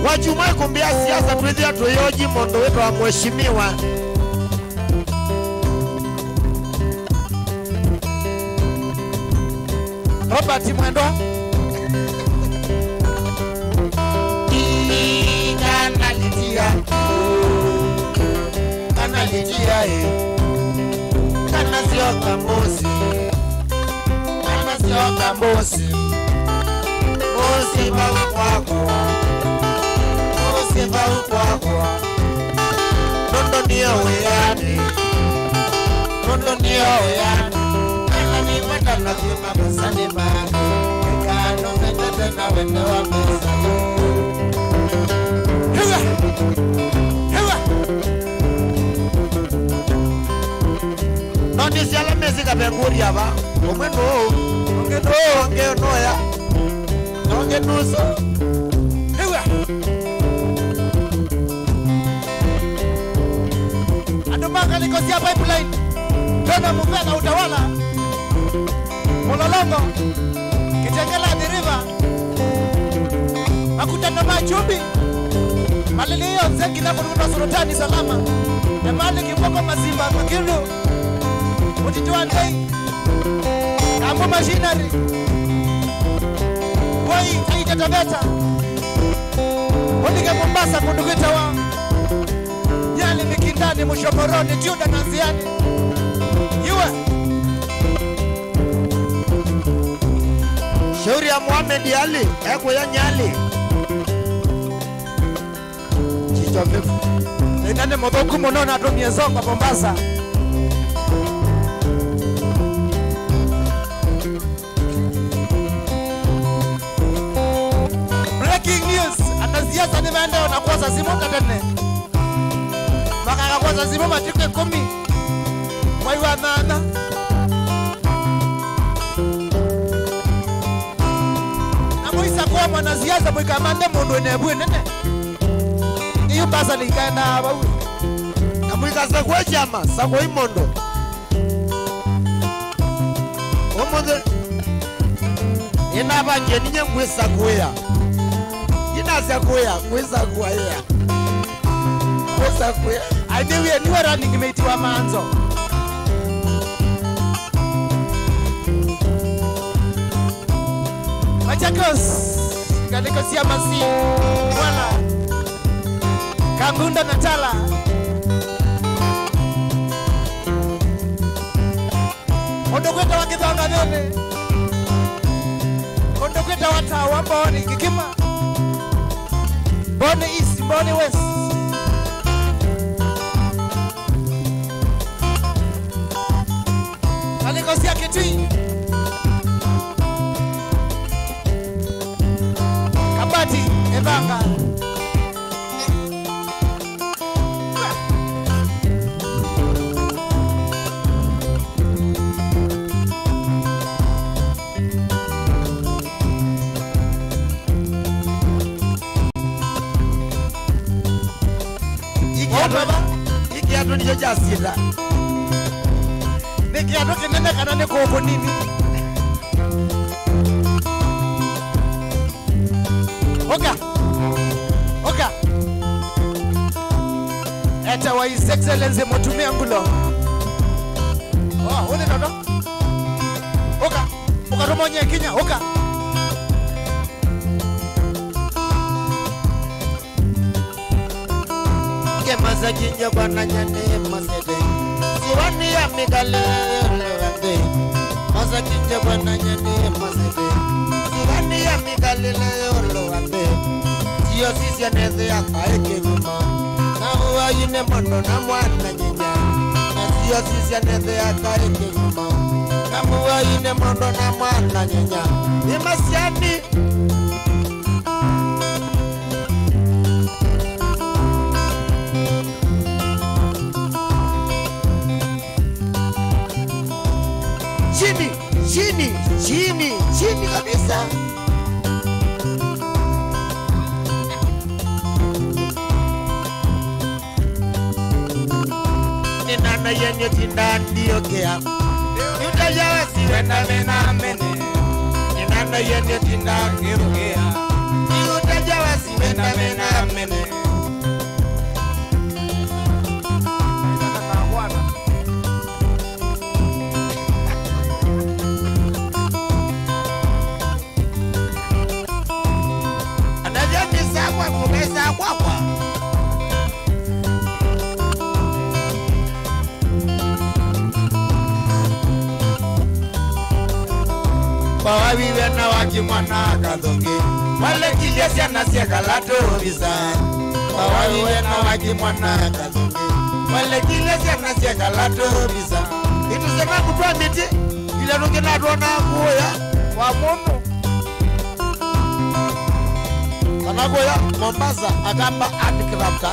Speaker 5: wajumwe kumbia siasa tuwezia tuyoji mondo wetu wa mheshimiwa Robert Mwendo kana litia kana sio kambosi musiba ukwako ndonia weyani kana nipata na kuma kusalima ngano metete
Speaker 7: na wende wa mesa
Speaker 5: Hewa Hewa
Speaker 7: Noni siala mesi ka benguri aba Onge noya Onge nuso
Speaker 5: Hewa Atumaka likosia pipeline Tena muvena utawala Mulolongo Kitengela the river Makutano machumbi Malili hiyo nzeki na kurukuta surutani salama Emali kipoko mazimba makiru Mutituwa ndei Kambu machinery Woi taita tabeta Mutike Mombasa kundukita wa Nyali Mikindani Mushomoroni Juda na Nziani Iwe
Speaker 7: Shauri ya Muhammad Ali Eko ya Nyali Chicho vifu
Speaker 5: Inane modoku monona atumie zonga Mombasa Breaking news Anaziasa ni maende wanakuwaza simu katene Makakakuwaza simu matike 10 Mwaiwa nana Namuisa kuwa mwanaziasa mwikamande mundu enebu nene Iyo basa likaenda hapa hui
Speaker 7: Namuika sakwe chama Sakwe imondo Omondo Inaba ngeninye mwisa kuya Inasa kuya Mwisa kuya Mwisa kuya
Speaker 5: Aidewe niwe running mate wa manzo Machakos Kaliko siamasi Wala Kangunda Natala Ondokweta wakithanga nene Ondokweta watawa Mboni Kikima Mboni East Mboni West Kalikosia Kitui Kabati Ebanga
Speaker 7: Ikiatu nicho jasita
Speaker 5: Nikiatu kinene kana nikuku nini Oka Oka Eta wa His Excellency Mutumia Ngulo Oh, uni nono Oka Oka rumonye Kenya Oka
Speaker 7: Masa jinja kwa nanyane masede Siwani ya migale lewande Masa jinja kwa nanyane masede Siwani ya migale lewande Siyo sisi ya neze ya kaeke vima Na huwa yine mondo na mwana nyinya Na siyo sisi ya neze ya kaeke vima Na huwa yine mondo na mwana nyinya Imasiani Chini kabisa Ninana yenye tinda ndiyo kea Yutajawa siwenda mena mene Ninana yenye tinda ndiyo kea Yutajawa siwenda mena mene Bawawiwe na wakimwana kadhonge Wale kijesia na siaka lato visa Bawawiwe na wakimwana kadhonge Wale kijesia na siaka lato visa Itu sema kutua miti Ile nungi na tuona kuya Wa mundu Sanagoya, Mombasa, Agamba, Adikrabka.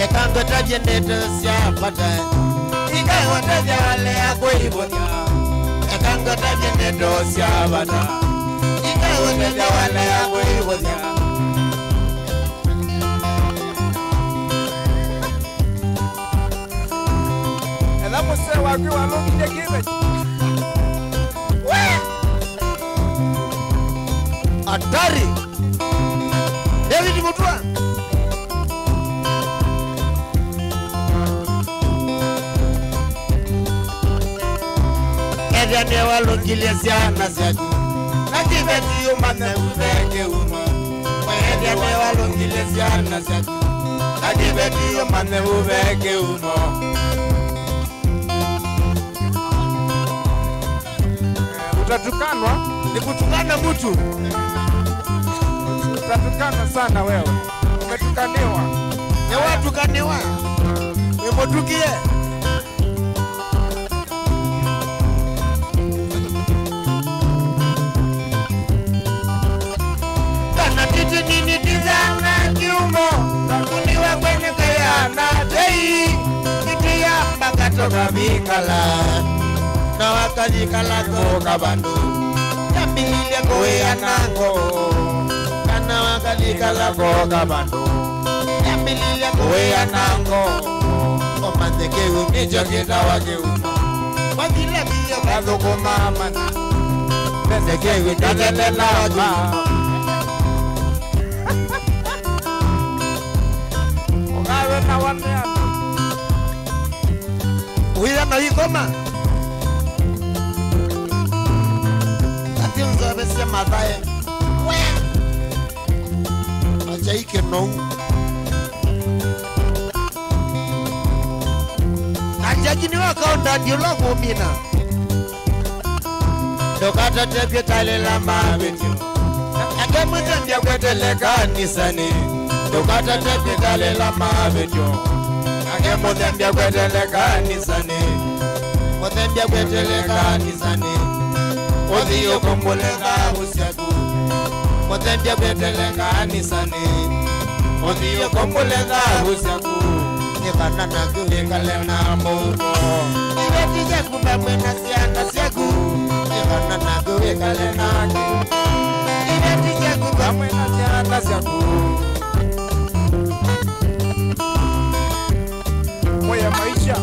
Speaker 7: Ekango tajendeto siya pata. Ika wataja wale ya kuibonya. Ekango tajendeto siya pata. Ika wataja wale ya kuibonya.
Speaker 5: Ela você wakiwa longi de kibe.
Speaker 7: Atari. David Mutua. Ediane walongilia siana siaku. Nakibeti yumane uveke uno. Ediane walongilia siana siaku. Nakibeti yumane uveke uno.
Speaker 5: Utatukanwa?
Speaker 7: Ni kutukana mtu.
Speaker 5: Utatukana sana wewe. Umetukaniwa.
Speaker 7: Ni watukaniwa. Wemotukie. Kana titi nini tizana kiumo. Kuniwa kwenye kayana dei. Kiti ya mbakatoka vikala. Na wakajikala koka bandu. Jambilia koe ya nango. Kana wakajikala koka bandu. Jambilia koe ya nango. Omandeke unicho kita wake uno. Wajile biyo kazo kumama. Mendeke unicho na wake.
Speaker 5: Ugawe na wanea.
Speaker 7: Uida na hikoma. Nzo bese madaye. Acha ike no. Acha kini wakaonda dialogo mina. Dokata tepye tale la mabetyo. Ake mutembya kwetele kanisani. Dokata tepye tale la mabetyo. Ake mutembya kwetele kanisani. Mutembya kwetele kanisani. Odiyo kombolenga usiaku. Motembya betelenga anisani. Odiyo kombolenga usiaku. Nikana naku nikale na mono. Ibeti jaku babwena siana siaku. Nikana naku nikale na ki. Ibeti jaku babwena siana siaku.
Speaker 5: Moya maisha.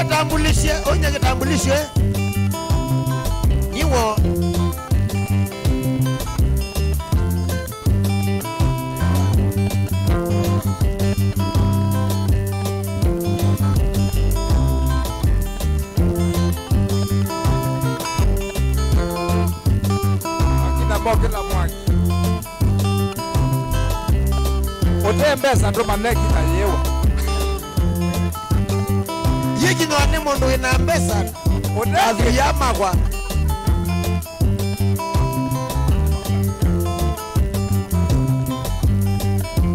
Speaker 7: Tambulishe, onye kitambulishe. Niwo.
Speaker 5: Akina boke la mwaki. Otembeza ndo maneki na yewa.
Speaker 7: Yiki no ane mondo ina mbesa. Azu yama kwa.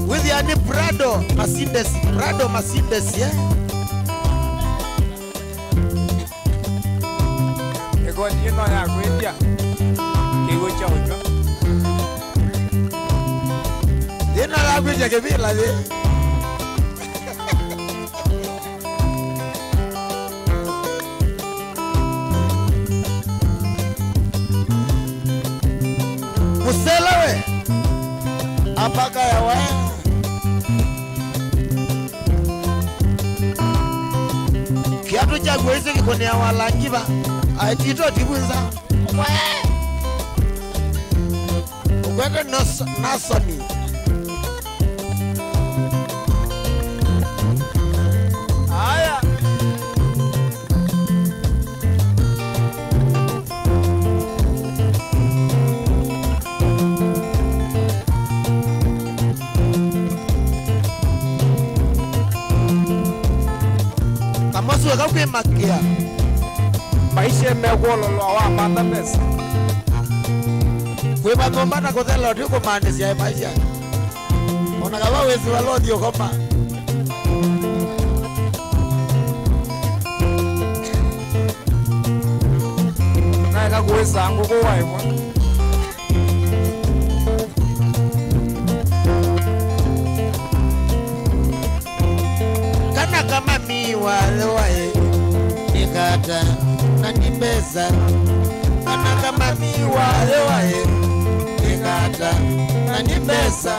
Speaker 7: Withi ane Prado Mercedes, yeah.
Speaker 5: Ego nino ya kwendia. Kigo cha ujo.
Speaker 7: Dina la kwendia kebila de. Muselawe apaka ya wa kiatu cha gweze kikonia walangiba aitito tibunza ukwete nasoni
Speaker 5: aya
Speaker 7: weka kwimakia
Speaker 5: maisha yamekuololwa wa mata pesa
Speaker 7: kwimathombana kuthela oti kumandisia maisha ona kama wezi walothio koma
Speaker 5: naeka kuweza nguko waimwa
Speaker 7: kana kama miwalewae nikata na nipesa kana kama miwalewae nikata na nipesa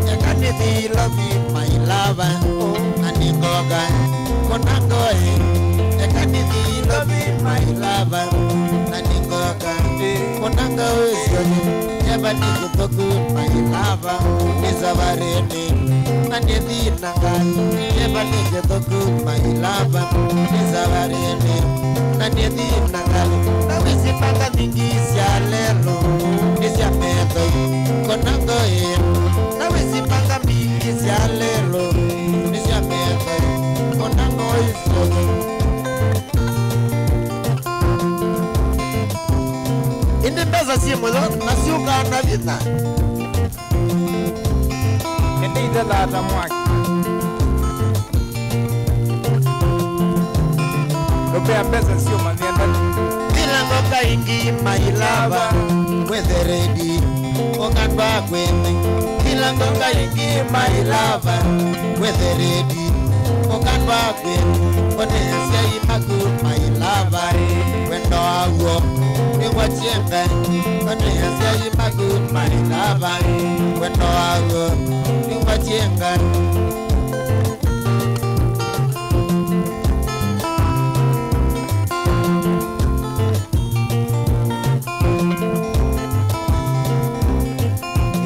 Speaker 7: yakanithilo mimailava na ningoga konangoe yakanithilo mimailava na ningoga konangoesioni yabanikithoku mailava nisavareni na nithinangani yabanikithoku mailava nisavareni na nithinangani na wisipanga thingi cia lelo nisya metho konangoe na wisipanga mingi cia lelo nisya metho konangoe indi mbeza simuzo nasiukana vitha
Speaker 5: indi ithelata mwaki lopea mbeza sio mathiendani
Speaker 7: milango kaingi mailava wetheredi okandwa kwene milango kaingi mailava wetheredi okandwa kwene onesia imaku mailava wendo aguo niwachembe onesia imaku mailava wendo aguo niwachembe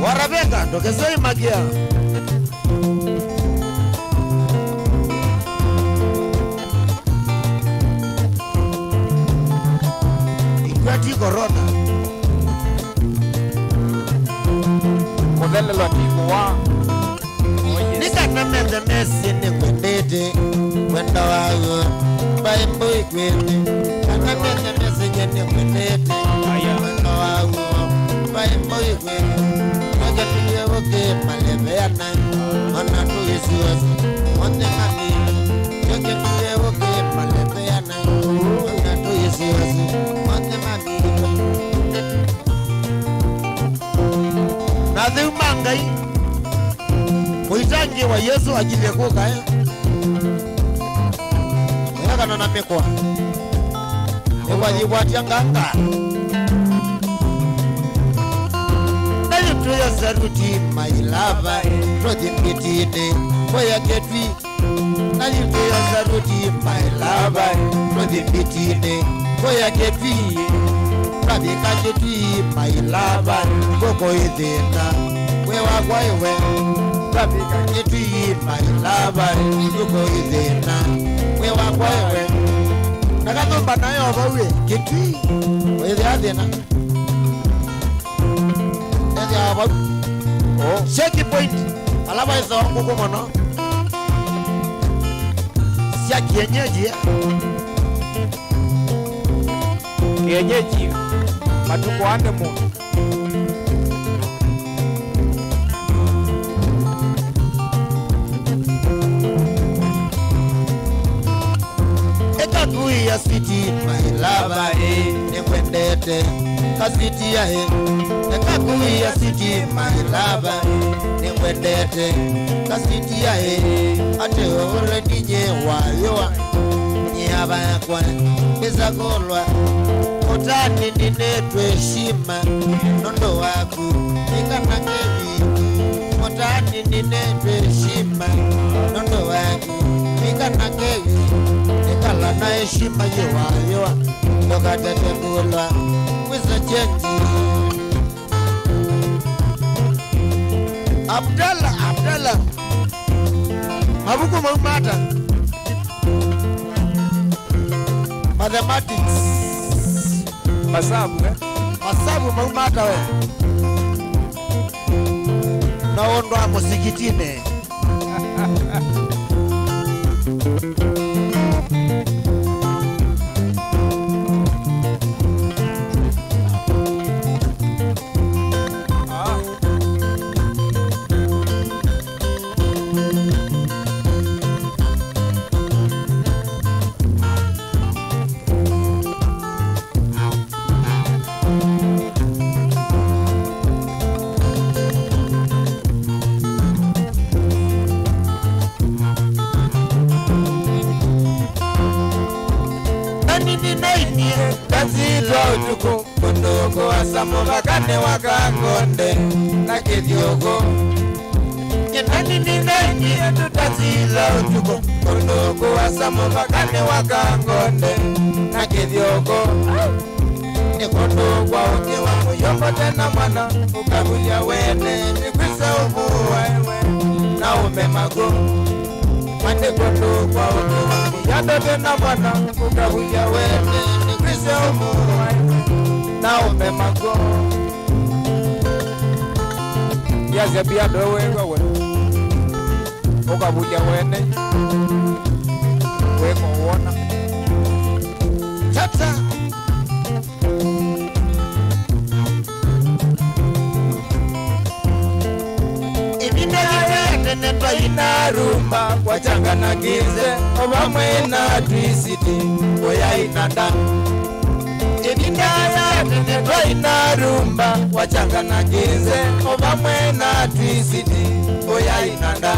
Speaker 7: warabeka ndokezoi magia ikwati korona
Speaker 5: kuthelelwa tikuwa
Speaker 7: nikanamende mesi nikwendete kwenda wago baimbo ikwende kanamende mesi nikwendete kwenda wago baimbo ikwende nogatuyewoke maleveana ona tuyesiwasi onde mamini nogatuyewoke maleveana ona tuyesiwasi onde mamini natheumangai muitangi wa Yesu ajilie kukaya yakana na mikwa ewajiwatia nganga tuyo saruti mailava rodhimbitine koya ketwi nali tuyo saruti mailava rodhimbitine koya ketwi rabika ketwi mailava koko ithina wewa kwaiwe rabika ketwi mailava koko ithina wewa kwaiwe nakathumba nayo vawe ketwi wethia thina about shake point alaba hizo nguko mono sia kienyeji
Speaker 5: matuko ande mu
Speaker 7: ekakui ya switi mailava nikwendete kaswiti ya he ekakui ya switi mailava nikwendete kaswiti ya he ate ole ninye wayoa nyabakwa izakolwa utani ninetwe shima nondo waku ikanakevi utani ninetwe shima nondo waku ikanakevi ikala na heshima yewayoa tokatetekulwa wiza chenji Abdallah mabuku maumata mathematics masabu maumata we naondwa musikitine utuku kunduku wasamu wakane wakangonde na kithiogo Nyenani ni nengi tutazila utuku kunduku wasamu wakane wakangonde na kithiogo Nikondo kwa uke wa muyombo tena mwana ukabulia wene nikwisa ubuwewe na umemago Mande kondo kwa uke wa muyando tena mwana ukabulia wene nikwisa ubuwewe na umemago Yaze bia dowe wewe ukabulia wene weko uona Tata Nenetwa inarumba wachanganagize obamwe na twisiti oya inada Edindaya nenetwa inarumba wachanganagize obamwe na twisiti oya inada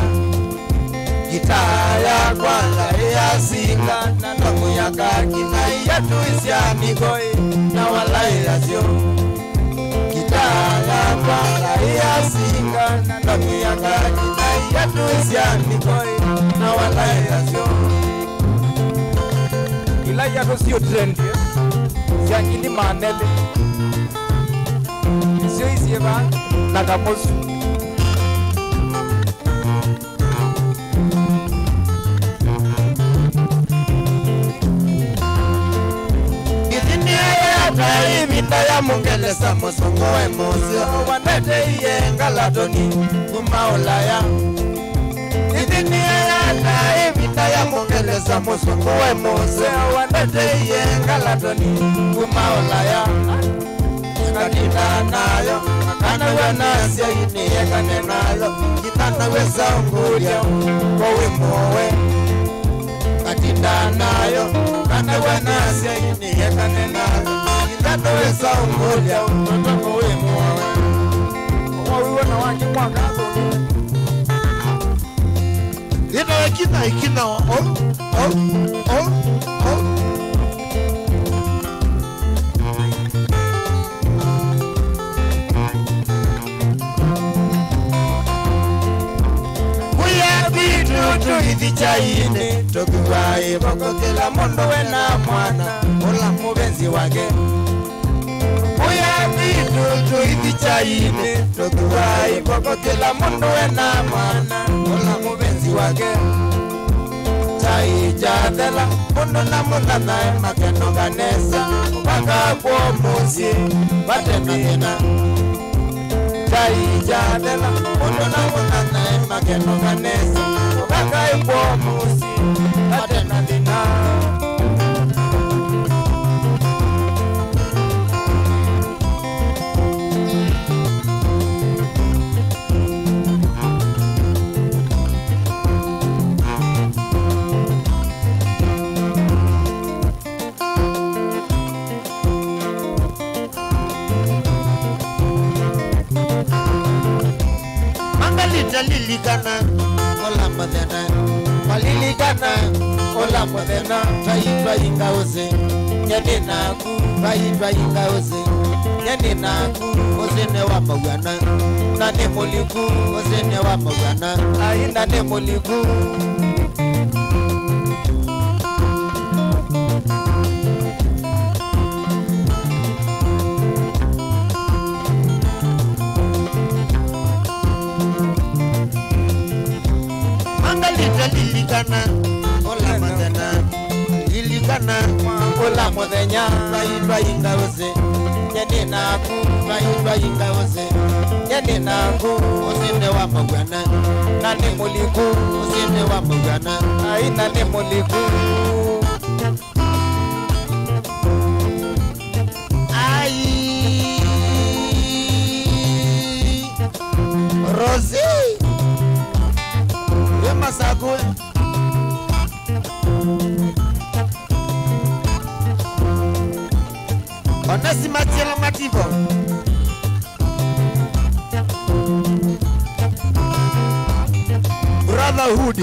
Speaker 7: Gitaya kwanza ya singa na namu ya kakina ya tuisia migoi na walai rasio Gitaya kwanza ya singa na namu ya kakina ya tuisia migoi na walai rasio Ila ya tosio trendi ya ngili manele Sio isieba na kamosu Minda ya mungelesa musongo we mosio wanete iye ngalatoni kumaolaya Idini ya na minda ya mungelesa musongo we mosio wanete iye ngalatoni kumaolaya Kadina nayo kana we nasya iniye kane nayo Kitana we saungulia kowe mowe Kadina nayo kana we nasya iniye kane nayo Kitana we saungulia kowe mowe Wawiwe na waki mwaka Ikina Chaine tokuwae bakokela mondo wena mwana ola mubenzi wake Uya bitu tuiti chaine tokuwae bakokela mondo wena mwana ola mubenzi wake Chai jadela mondo na munda nae makeno ganesa Baka kwa musi batemina Chai jadela mondo na munda nae makeno ganesa Baka kwa musi batemina Liligana, ola madena, maliligana, ola madena, taifa ingauze, nyadena ku, taifa ingauze, nyadena ku, ozene wa magana, nane moliku, ozene wa magana, ai nane moliku. Liligana, ola madena, liligana, ola modenya, taifa ingauze, nyadena ku, taifa ingauze, nyadena ku, ozene wa magana, nane moliku, ozene wa magana, ai nane moliku. Ai Rosie Masakwe Onesi Matiela Mativo Brotherhood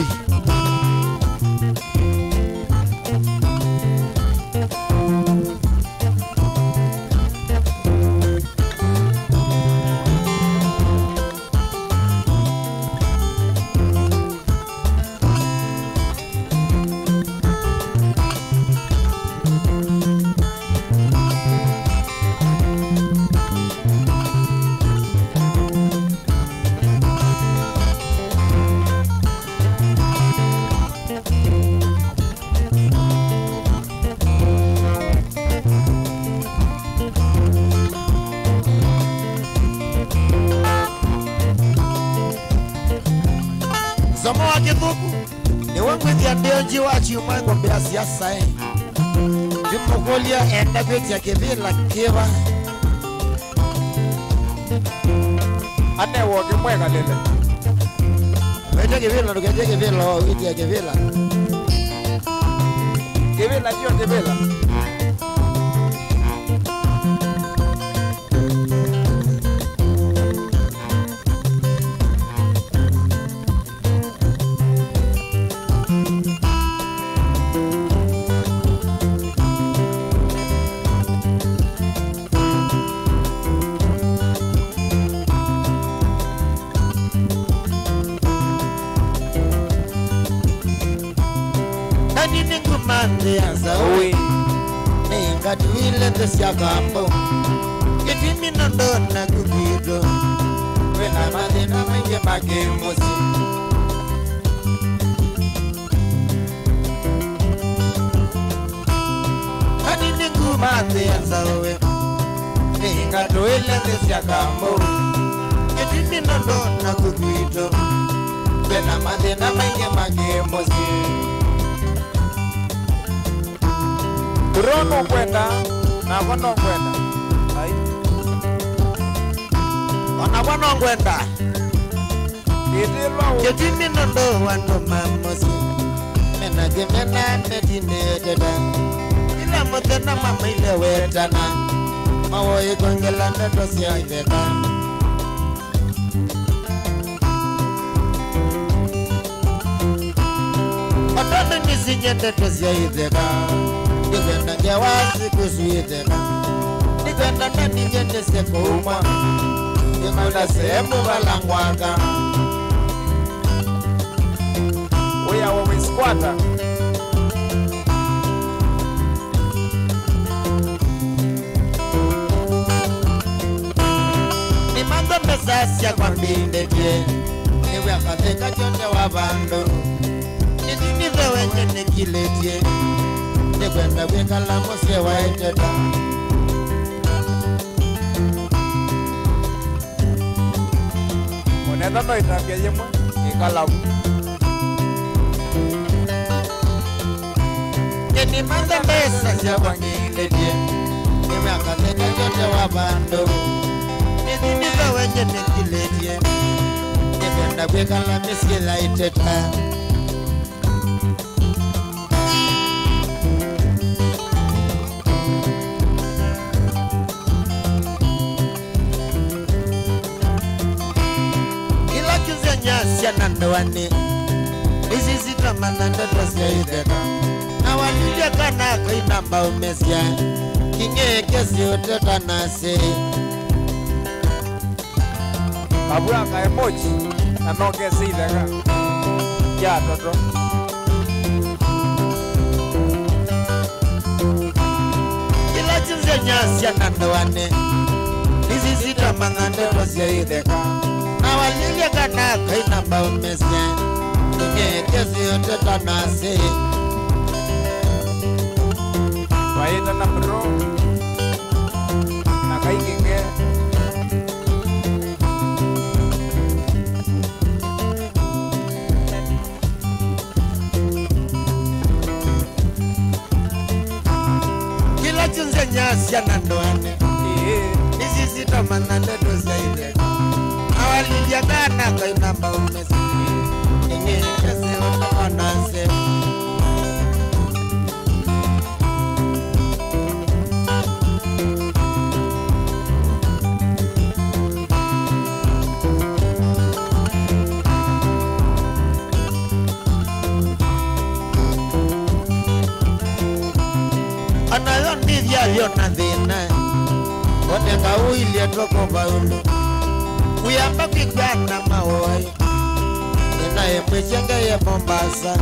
Speaker 7: Somo wa Kithuku ni wangwithia ndio njiwa chiuma ngombea siasa Vimukulia enda kwetia kivila kiva
Speaker 5: Ane wogi mwega lele
Speaker 7: Wete kivila nukeje kivila witia kivila
Speaker 5: Kivila ndio kivila
Speaker 7: Katuile tesiakambo Kitimi nandona kukido Wena madina menge makemosi Kanini kumate anzawe Katuile tesiakambo Kitimi nandona kukido Wena madina menge makemosi
Speaker 5: Rono kwenda na kono kwenda. Ai.
Speaker 7: Ona kono kwenda.
Speaker 5: Kitilwa.
Speaker 7: Kitimi nondo wano mamosi. Mena gemena medine deda. Ila motena mama ile wetana. Mawo ikongela neto siya ideka. Otono nisinye neto siya ideka. Nikwenda ngewasi kusuiteka Nikwenda nani ngende seko uma Nikwenda sehemu balangwaka
Speaker 5: Uya wawe squatter
Speaker 7: Nimando mesasya kwa mbindekye Niwe akatheka chonde wa bando Nidinive wenye nikiletye Nikwenda kwekala mose waeteta
Speaker 5: Moneta no itapia yemwe Ikalamu
Speaker 7: Nimando mesasya kwa mbindekye Niwe akatheka chonde wa bando Nidinive wenye nikiletye Nikwenda kwekala mose waeteta Nandwani Isi sita mananda tosya ideka Na walilya kana kainamba umesya Kinge kesi uteta nase
Speaker 5: Kaburanga emoji Na no kesi ideka Ya toto
Speaker 7: Kila chinze nyasya nandwani Isi sita mananda tosya ideka Na walilya kana kainamba umesya Kinge kesi uteta nase
Speaker 5: Waita na bro Na kaikinge
Speaker 7: Kila chinze nyasya nandwani Isi sita mananda tosya ideka Awalilya kana kainamba umesya Kinge kesi uteta nase Anayo nidya vyona dhina Koneka uilye toko baulu Kuyamba kikana mawai Ninaye mwechenge ye Mombasa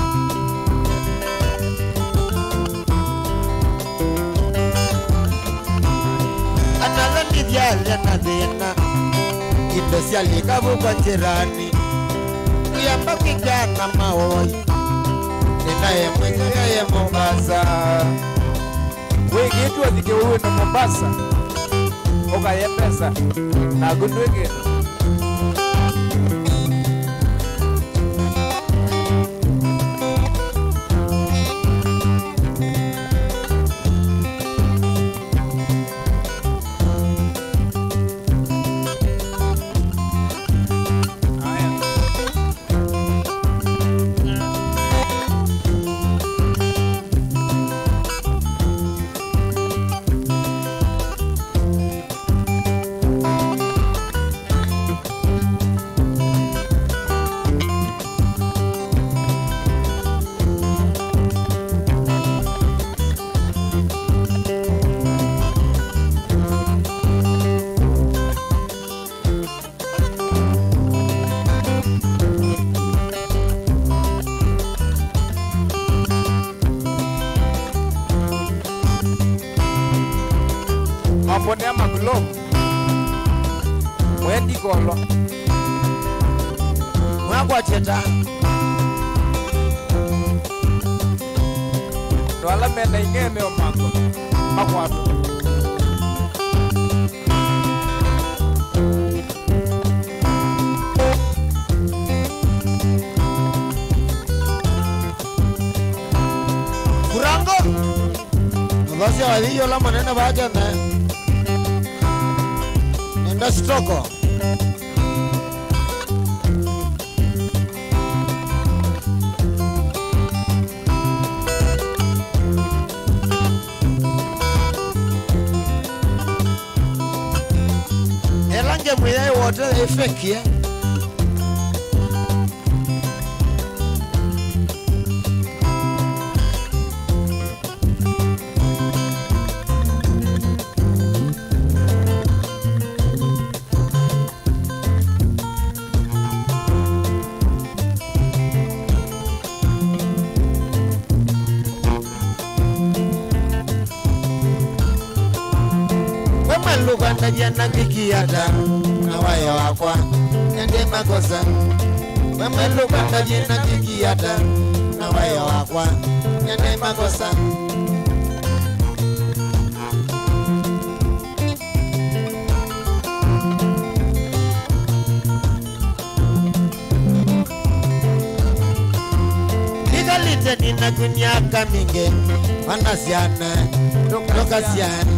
Speaker 7: Anayo nidya vyona dhina Indosya likabu kwa jirani Kuyamba kikana mawai Ninaye mwechenge ye Mombasa
Speaker 5: Wengi yetu wazike uwe na Mombasa kwa pesa na gundweke mapone amagulo wendi golo
Speaker 7: mwakwa cheta
Speaker 5: wala mena ingeme omako makwato
Speaker 7: kurango mabasi waliyo la maneno baje na nenda stoko elange mwiyae wote efekie luganda jana kikiata na waya wakwa nende makosa mama luganda jana kikiata na waya wakwa nende makosa nikalite nina kunyaka minge wanasiana toka siana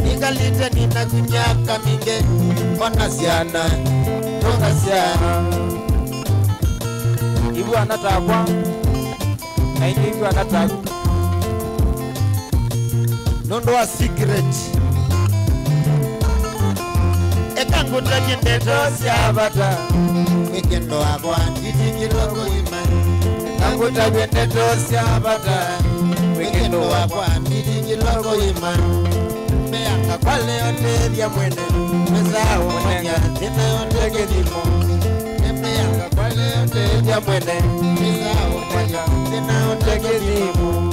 Speaker 7: nikalite nina kunyaka minge wanasiana toka siana
Speaker 5: ibu anatakwa na ibu anatakwa
Speaker 7: nondo wa secret ekanguta jindeto siabata wikendo akwa nditikiloko imani kanguta jindeto siabata wikendo akwa nditikiloko imani meanga kwa leo tevya mwene mezao mwanya tena yote kedimo meanga kwa leo tevya mwene mezao mwanya tena yote kedimo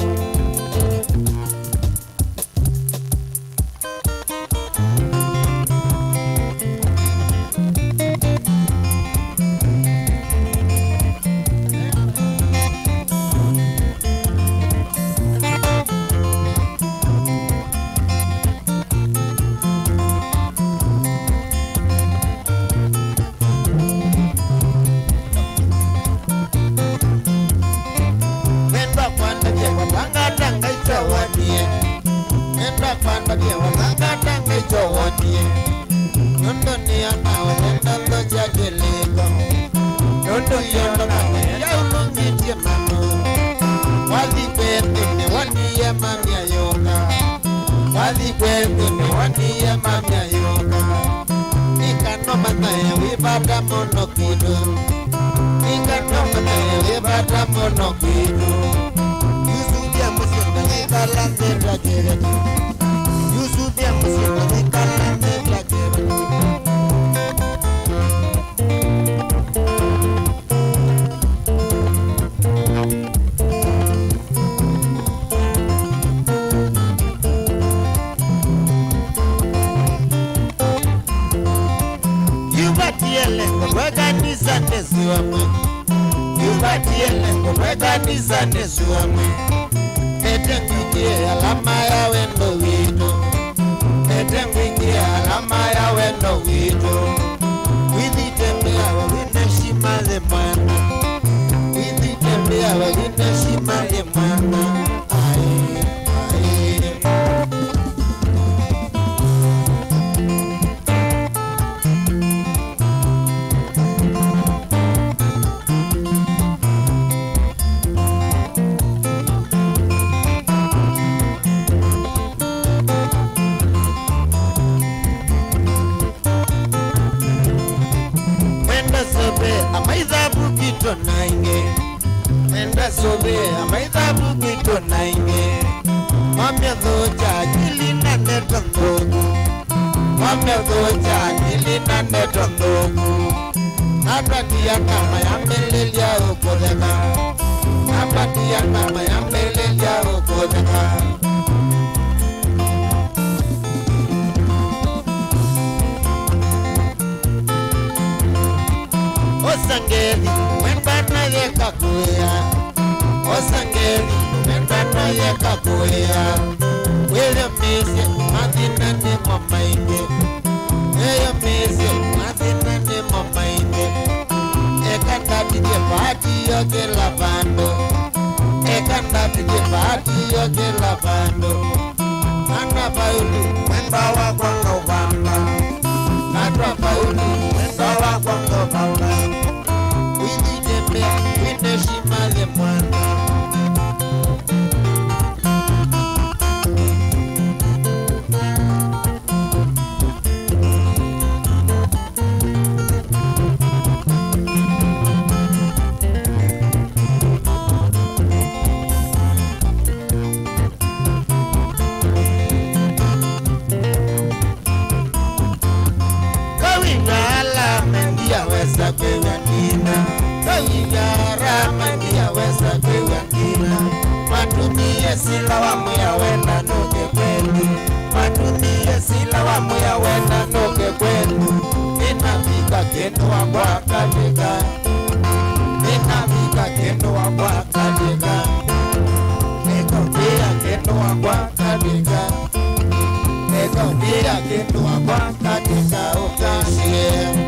Speaker 7: alama ya wendo wito alama sobe amaithabu kito nainge enda sobe amaithabu kito nainge mamya dhoja kilina netondogu mamya dhoja kilina netondogu napatia kama ya mbelelia ukodeka napatia kama ya mbelelia ukodeka Osangeli, wendana yeka kuya. Osangeli, wendana yeka kuya. Wele mese, madina ne mama inge. Wele mese, madina ne mama inge. Ekanda tije pati yoke lavando. Ekanda tije pati yoke lavando. Nana baulu, wenda wa kwanga ubamba. Nana baulu, wenda wa kwanga ubamba. Shimale mwana kawingala mendia wesa kwewanina kawingara mendia wesa kwewanina matumie sila wamu ya wenda nuke kwenu matumie sila wamu ya wenda nuke kwenu inafika kendo wa mwaka dika inafika kendo wa mwaka dika nekopia kendo wa mwaka dika nekopia kendo wa mwaka dika ukashie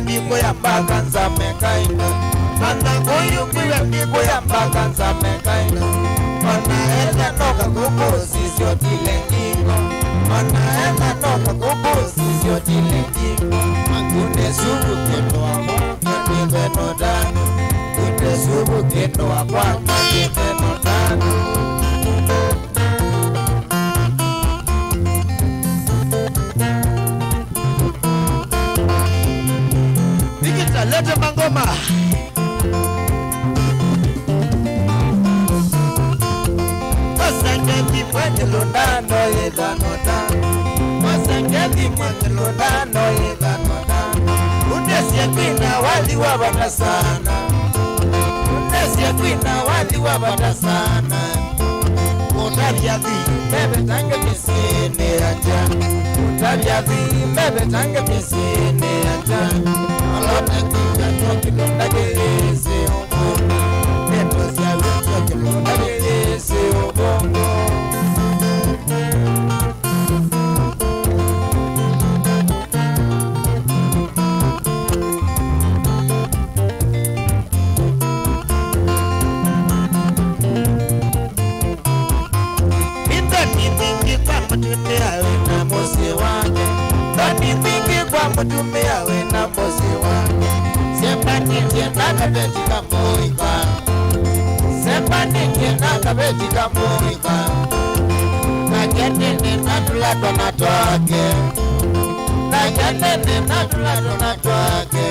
Speaker 7: ndiko ya mpaka nzamekaina manangoyu kwiwe ndiko ya mpaka nzamekaina manaenda noka kukusisio tilengiko manaenda noka kukusisio tilengiko makunde subu kendo wako kandiveno dano kunde subu kendo wako kandiveno dano lete mangoma Masangeti mwenye lundano yedhanota Masangeti mwenye lundano yedhanota Unesia kwina wali wabata sana Unesia kwina wali wabata sana Utabia vi bebe tange misine aja Utabia vi bebe tange misine aja Alona kika toki londa gelese ubongo Neto siya toki londa gelese ubongo Ndani mingi kwa mtume awe na mosi wake Ndani mingi kwa mtume awe na mosi wake Sembani tena kabetika moika Sembani tena kabetika moika Kajanene natulato natwake Kajanene natulato natwake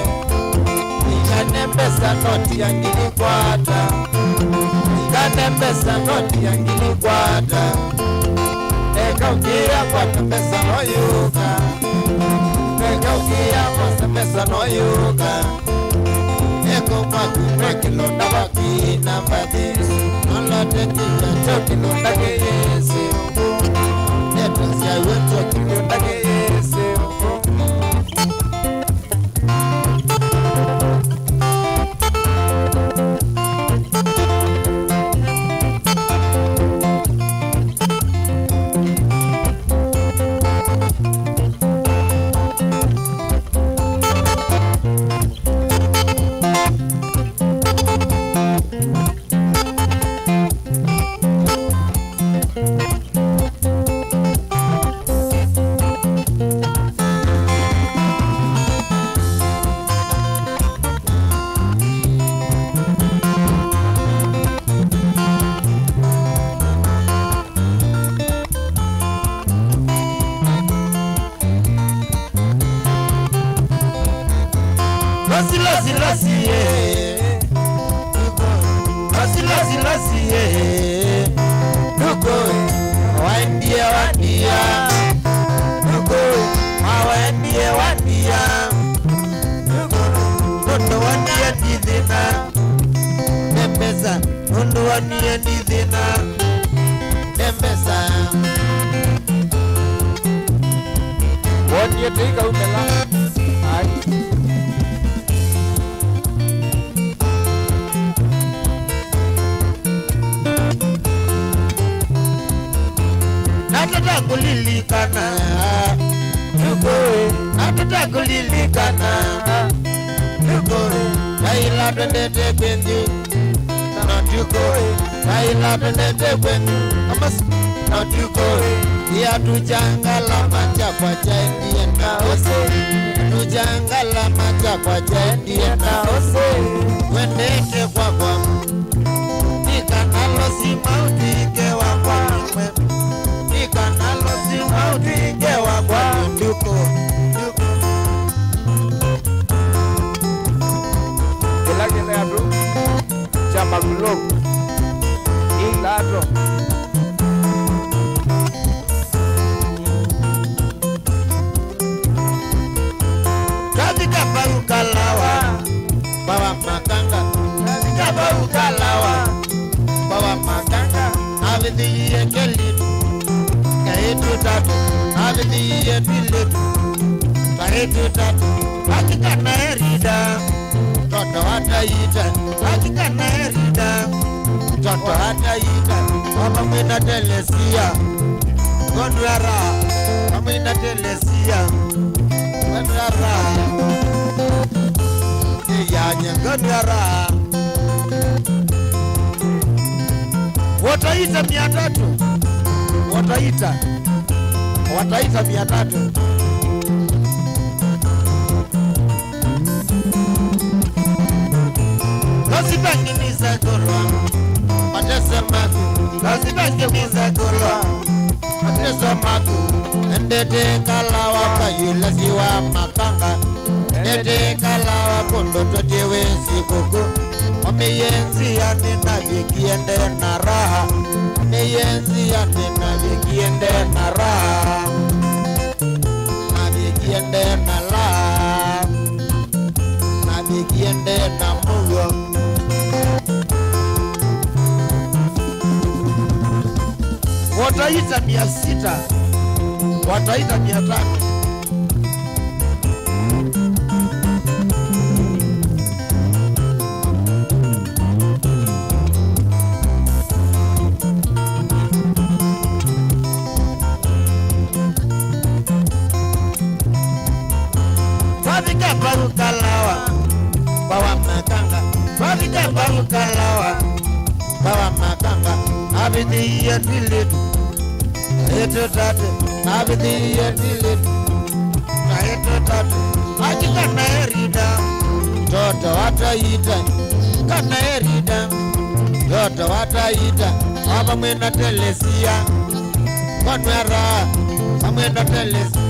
Speaker 7: Ikanembesa noti yangili kwata Ikanembesa noti yangili kwata Eka ukia kwa pesa no yuka Eka ukia kwa pesa no yuka Eko kwa kumreki londa waki na badisi Nolote kika choki londa keyesi Neto siya weto ki londa keyesi Lasi Nuko Wandia Nuko Wandia Nuko Wandia Didina Nembeza Nuko Wandia Didina Nembeza Wandia Tika Umela Nataka kulilikana Nataka kulilikana Naila twendete kwenye Naila twendete kwenye Ya tujangala macha kwa chaindie naose Tujangala macha kwa chaindie naose Wendete kwa Nikanalo si mautike wa kwa Nikanalo si mautike wa kwa nduko Kila ya bro Chama gulo Ilado Katika barukalawa Bawa makanga Katika barukalawa Bawa makanga Avidhiye kelitu Kaetu tatu Avidhiye piletu Kaetu tatu Hakika na erida Toto hataita Hakika na erida Toto hataita Mama mwina telesia Gondwara Mama mwina telesia Gondwara Yanya Gondwara Wataita 300 Wataita 300 Lazibangimiza golwa Matesa maku Lazibangimiza golwa Matesa maku Ndete kalawa kayulasi wa makanga Ndete kalawa kondo totewe sikuku Wameyenzi ya nina vikiende na raha Wameyenzi ya nina vikiende na raha Na vikiende na raha Na vikiende na mugo Wataita 600 Wataita 500 Fafika barukalawa Bawa makanga Fafika barukalawa Bawa makanga Abidhiye dilitu Kaetu tatu Abidhiye dilitu Kaetu tatu Hakika na erida Toto hataita Kana erida Toto hataita Mama mwena telesia Konwera Mama mwena telesia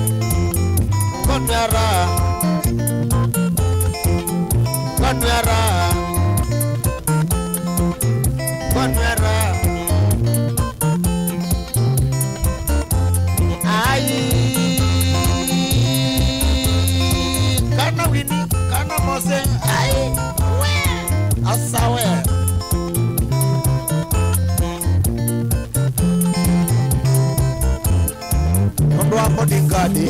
Speaker 7: Konwera Konwera Konwera Ai Kana wini Kana mose Ai We Asawe Kondo wako dingadi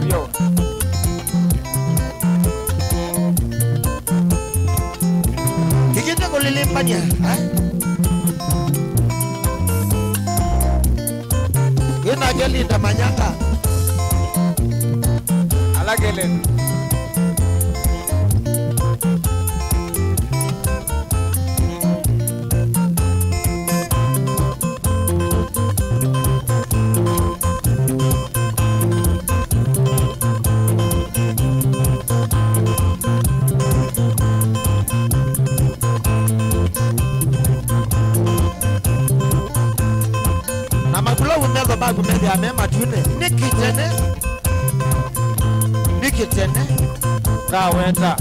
Speaker 7: Vio. Kikita kulilimpanya, Kena jeli ndamanyanga. Alagelen. Nikitene
Speaker 5: Kaweta.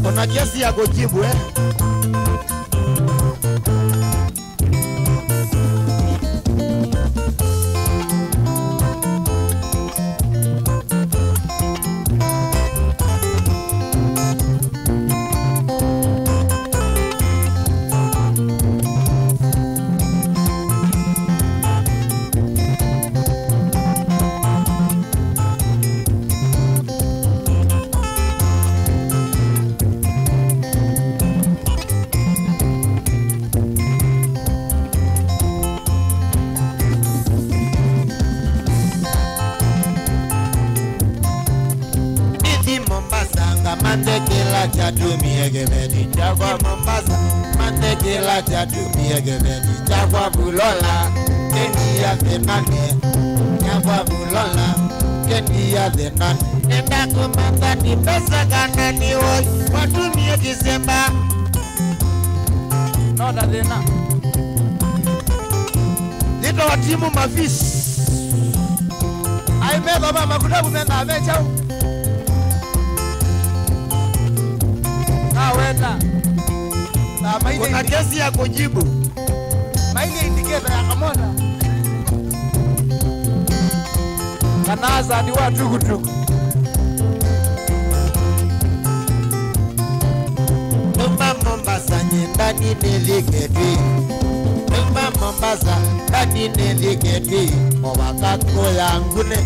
Speaker 7: Kuna kiasi ya kujibu Mandekila chatumie gemeni Jagwa Mombasa Mandekila chatumie gemeni Jagwa Bulola Kendi ya Zenane Jagwa Bulola Kendi ya Zenane Nenda kumanda ni pesa gana ni woi Watumie Disemba
Speaker 5: Noda Zena
Speaker 7: Nito watimu mafisi
Speaker 5: Aime baba makudabu menda amechau Kaweta.
Speaker 7: Kuna kesi ya kujibu.
Speaker 5: Maili indicator ya kamona. Kanaza ni watu kutuku.
Speaker 7: Mumba Mombasa nyendani niliketi. Mumba Mombasa ndani niliketi. Mwakako yangune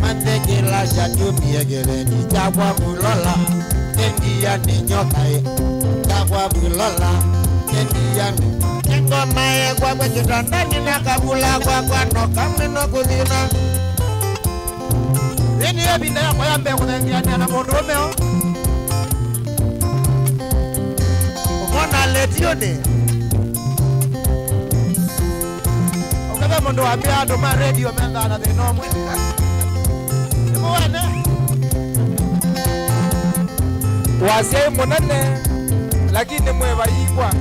Speaker 7: mandekila chatumie gereni Jagwa Bulola. Kendi ya ni nyokae Jagwa Bulola Kendi ya ni Ngoma ye kwa kwa kitandani na kabula kwa noka mino kuzina
Speaker 5: Yeni ya binda ya kwa yambe kunengia ni anamondo omeo
Speaker 7: Umona letione
Speaker 5: Ukebe mondo wambia adoma radio menga na dhinomwe Imu wane Wase munene lakini mwewa yikwa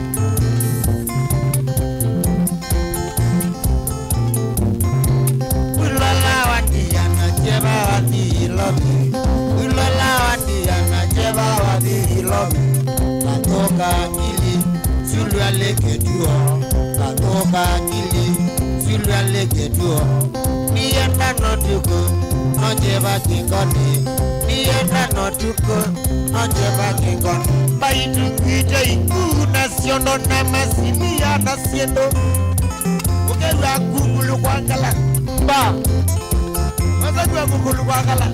Speaker 7: Ulala wati anacheba wati ilomi Ulala wati anacheba wati ilomi Katoka ili Sulu aleke duo Katoka ili Sulu aleke duo Niyenda notuko Nojeba kingoni Niyenda notuko Nojeba kingoni Baitu ngija iku Nasiono na masini ya nasiendo Ukewa kukulu kwa ngala Ba Masajua kukulu kwa ngala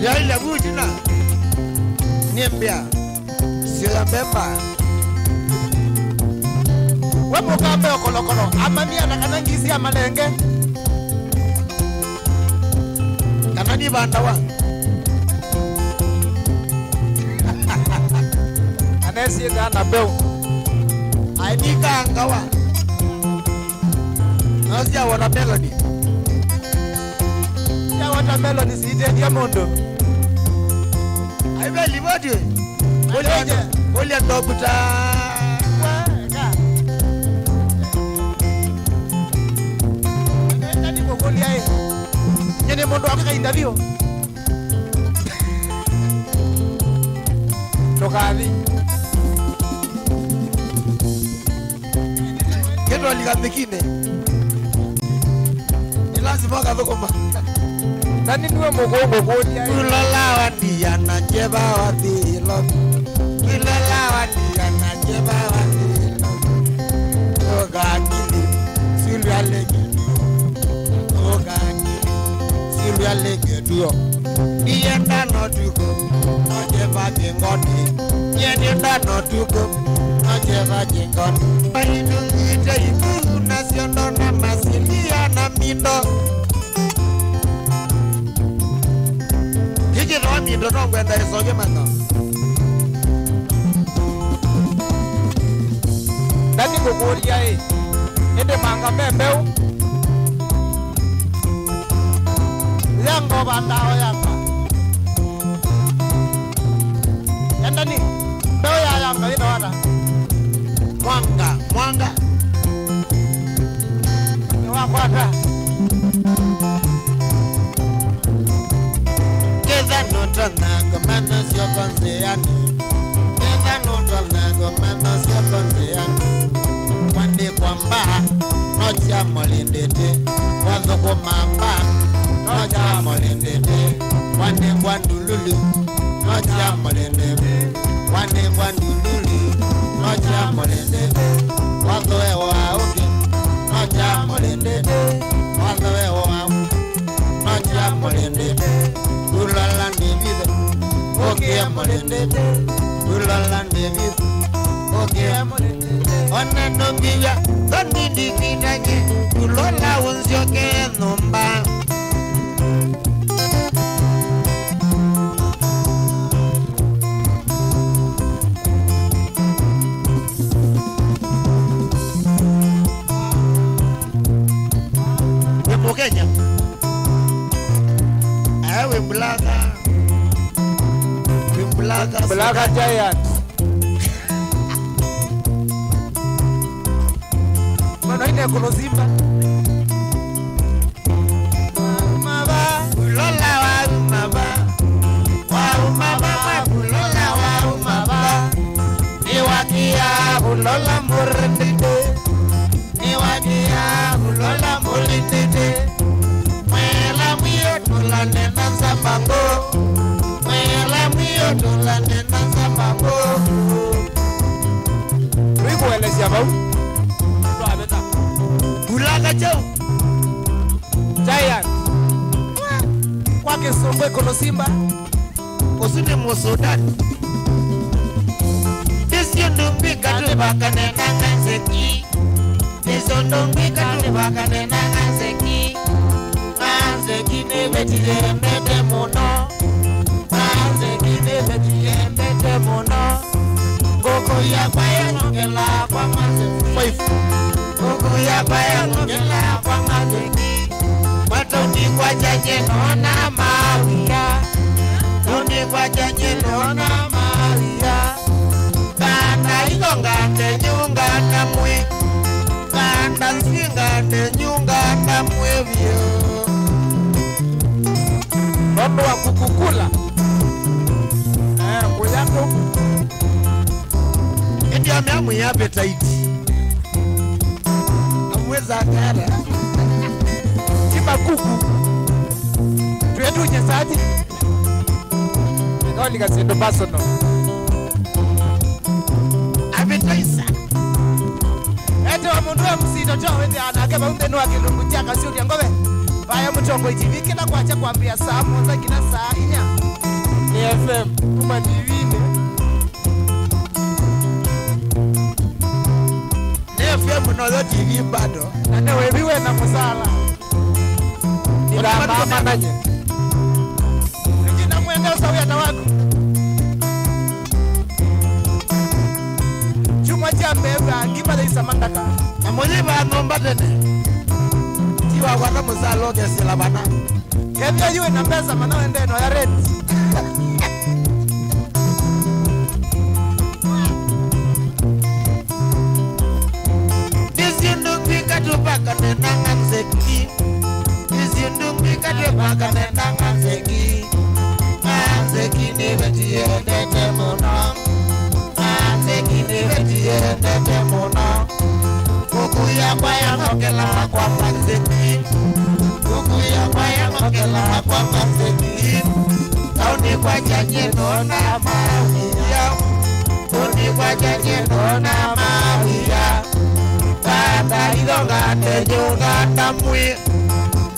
Speaker 7: Ya ila kujina Niembia Sila bemba
Speaker 5: Wemo kambe okolokolo Amamia na kanangisi amalenge
Speaker 7: Kanani bandawa
Speaker 5: Anesi gana beu
Speaker 7: Ainika angawa Nasia wana melody
Speaker 5: Ya wana melody siite diamondo
Speaker 7: Aibe libodi Olia ndobuta
Speaker 5: Weka Nani kokolia e Nyene mondo wakaka indavio Tokavi
Speaker 7: Keto alikapekine Nilazima wakadhokoma
Speaker 5: Nani nuwe mogongo kolia e
Speaker 7: Ulala wati anacheba wati ilomi Ulala wati anacheba wati ilomi Oga akili Sulu aleke Oga akili Sulu aleke duo Niyenda notuko Nojeba kingoni Niyenda notuko Nojeba kingoni Baitu ngita iku Nasiono na masilia na mindo Kiki no mindo no kwenda isoge manda
Speaker 5: Nani kokolia e Ede manga membeu Yango bandao yanga Yandani Beo ya yanga ino wada
Speaker 7: Mwanga
Speaker 5: Ni wakwata
Speaker 7: notona komano sio konseani. Enda notona komano sio konseani. Wande kwamba nocha molendete. Wando komamba nocha molendete. Wande kwandululu nocha molendete. Wande kwandululu nocha molendete. Wando ewa uke nocha molendete. Wando ewa uke nocha molendete. Ulala ndivide oke molendete. Ulala ndivide oke molendete. Ona nongiya toni dikidanye. Ulola unzioke nomba. Kenya awe Blaga Giant mana ine kono Simba maba ulola wa maba ulola wa maba ni wakia ulola murndite ni wakia ulola mulitite. Tola nena sambango, mela mio tola nena sambango. Rico elesia bau, lo abeta. Bulaga chau, Giant. Kwa kesombe kono Simba, osune mosodan. Desiondumbi katu bakane nanganseki. Desiondumbi katu bakane nanganseki. Kine betiye mbete mono, manze kine betiye mbete mono. Gogo ya baya ngela kwa manze faifu. Gogo ya baya ngela kwa manze ki. Matoni kwa jaje nona mawia. Toni kwa jaje nona mawia. Kanda igongate nyunga na mwe. Kanda singate nyunga na mwe vyo. Mambo wa kukukula kuyako eti ameamu ya appetite amweza kara kiba kuku tuetu nyesaji ngao likasendo basono appetite eti wa mundu wa msito cho wende anakeba undenu wa kilungu chaka siuri ya ngobe Vaya Mutongo TV kila kwacha kuambia saa moja kila saa inya. Ni FM kuma divine. Ni FM no TV bado. Na wewe na musala. Ila mama nanye. Nijina mwende usawia na wako. Chuma cha mbeba kibale isamandaka. Na mwenye ba nomba tene. Wa waka musalo kesela bana. Kevya yue na pesa mana ende no ya rent. Disiundung pika tupaka nenangan seki. Disiundung pika tupaka nenangan seki. Seki ni betiye ndete mono. Seki ni betiye ndete mono. Kuku ya kwaya ngokela kwa manzeki. Kuku ya kwaya ngokela kwa manzeki. Tauni kwa janye nona mawia. Tauni kwa janye nona mawia. Kanda idongate nyungata mwi.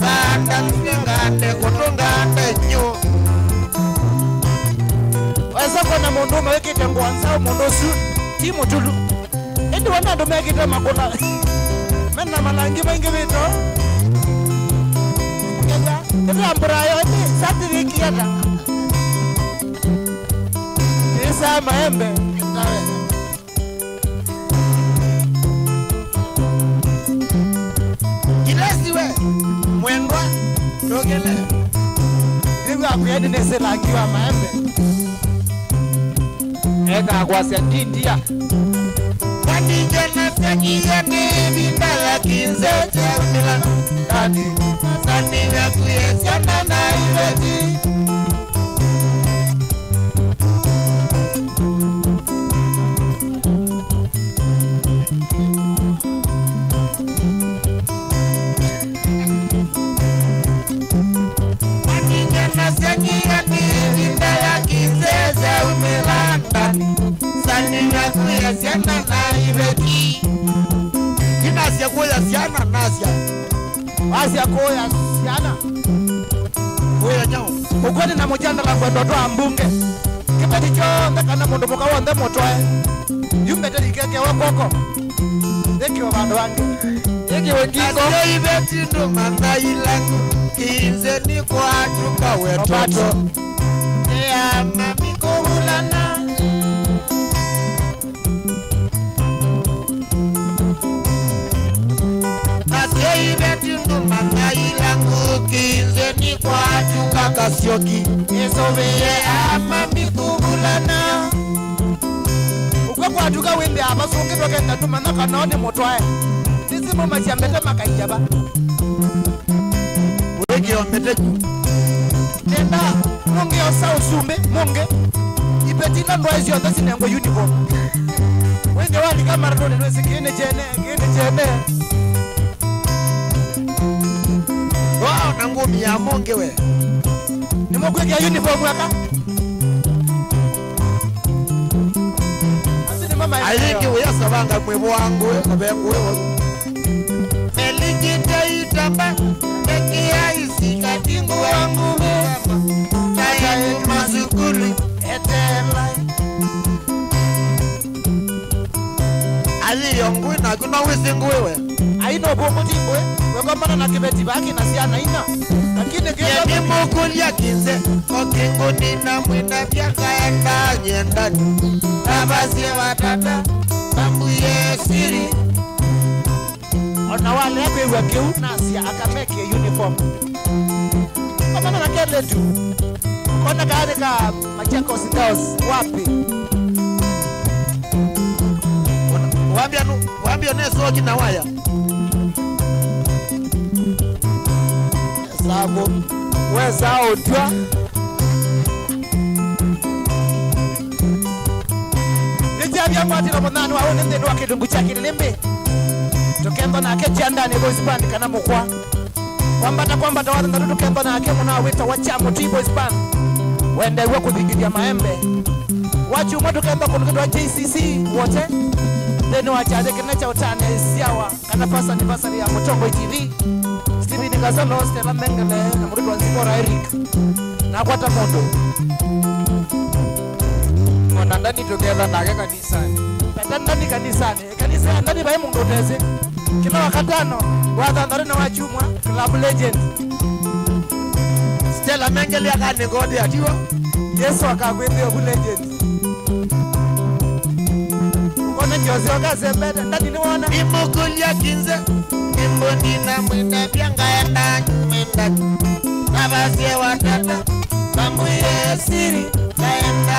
Speaker 7: Kanda ngate kutungate nyu. Wesa kona mundu mawekite nguansa mundu su. Timu tulu. Indi wana ndo mekite makona. Mena malangi mengi vito. Kaya, ito amburayo, iti satiriki yata. Isa maembe. Ilesiwe, mwengwa, dogele. Iwe akuyedi nese langiwa maembe. Eka kwa siandidia. Kati jana seki yote vindala kinze chemila. Kati sani ya kuyesiana na iweti. Enda na ibeti Inasia kuya siana nasia
Speaker 5: Asia koya siana
Speaker 7: Kuya nyao
Speaker 5: Ukwani na mojanda la ndoto ambunge Kipeti chonde kana mundu muka wonde motoe Yumbete likeke wakoko Eki wa bandu wange Eki wengiko
Speaker 7: Asia ibeti ndo manga ilangu Kinze ni kwa chuka wetoto Ea mamiko hulana Asia ibeti ndo manga ilangu Kinze ni kwa chuka kasioki Esoveye ama mikubulana
Speaker 5: Ukwe kwa tuka wende hapa sungi toke ndatuma na kanone motoe Sisi mama chiambete makaijaba
Speaker 7: Uregi omete
Speaker 5: Nenda mungi osa usume mungi Ipetina ndoezi yote sinengo uniform Wende wali kama rotone nwezi kiene jene
Speaker 7: Wao na ngumi ya mungi we
Speaker 5: Ni mungu ya uniform waka
Speaker 7: I think we are savanga mwebu wangu kabengu wewe Melikite itamba Mekia isika tingu wangu Kaya mazukuli etela Ali yongu na kuna wisingu wewe
Speaker 5: Aino bomo tingwe Weko mana na kibeti baki na siana ina Lakini kisa
Speaker 7: Yeni mukuli ya kinze Okingu nina mwina vyaka enda nyendani Nabasi watata Bambu ye siri
Speaker 5: Ona wale epe wekeu Nasia akameke uniform Kama na kele tu Kona kaane ka Machakos Girls wapi
Speaker 7: Wambia neso kina waya
Speaker 5: Sabo Weza otwa Nijabia mwatira mwananu waone mdendo wake dungu chaki nilimbe Tukemba na ake jiandani boys band kana mukwa Kwambata wata ndadu tukemba na ake muna wita wachamu T-Boys band Wende uwa kuthigidia maembe Wachu umo tukemba kunukidu wa JCC wote Deno wachaze kinecha utane siawa Kana first anniversary ya Mutongo TV Stevie Nikazalo, Stella Mengele na muridu wa Nzibora Eric Na kwata mondo Mwana ndani together na ake kanisani Peta ndani kanisani Kanisani ndani bae mungu uteze Kila wakatano Wathandari na wachumwa Club Legend
Speaker 7: Stella Mengele ya kani godi atiwa
Speaker 5: Yesu wakakwende yoku Legend Ukone njozi wakaze mbede Ndani ni wana
Speaker 7: Imukuli ya kinze Imbo nina mwina vyanga enda nyumenda Nabasi watata Bambu ye siri Kaenda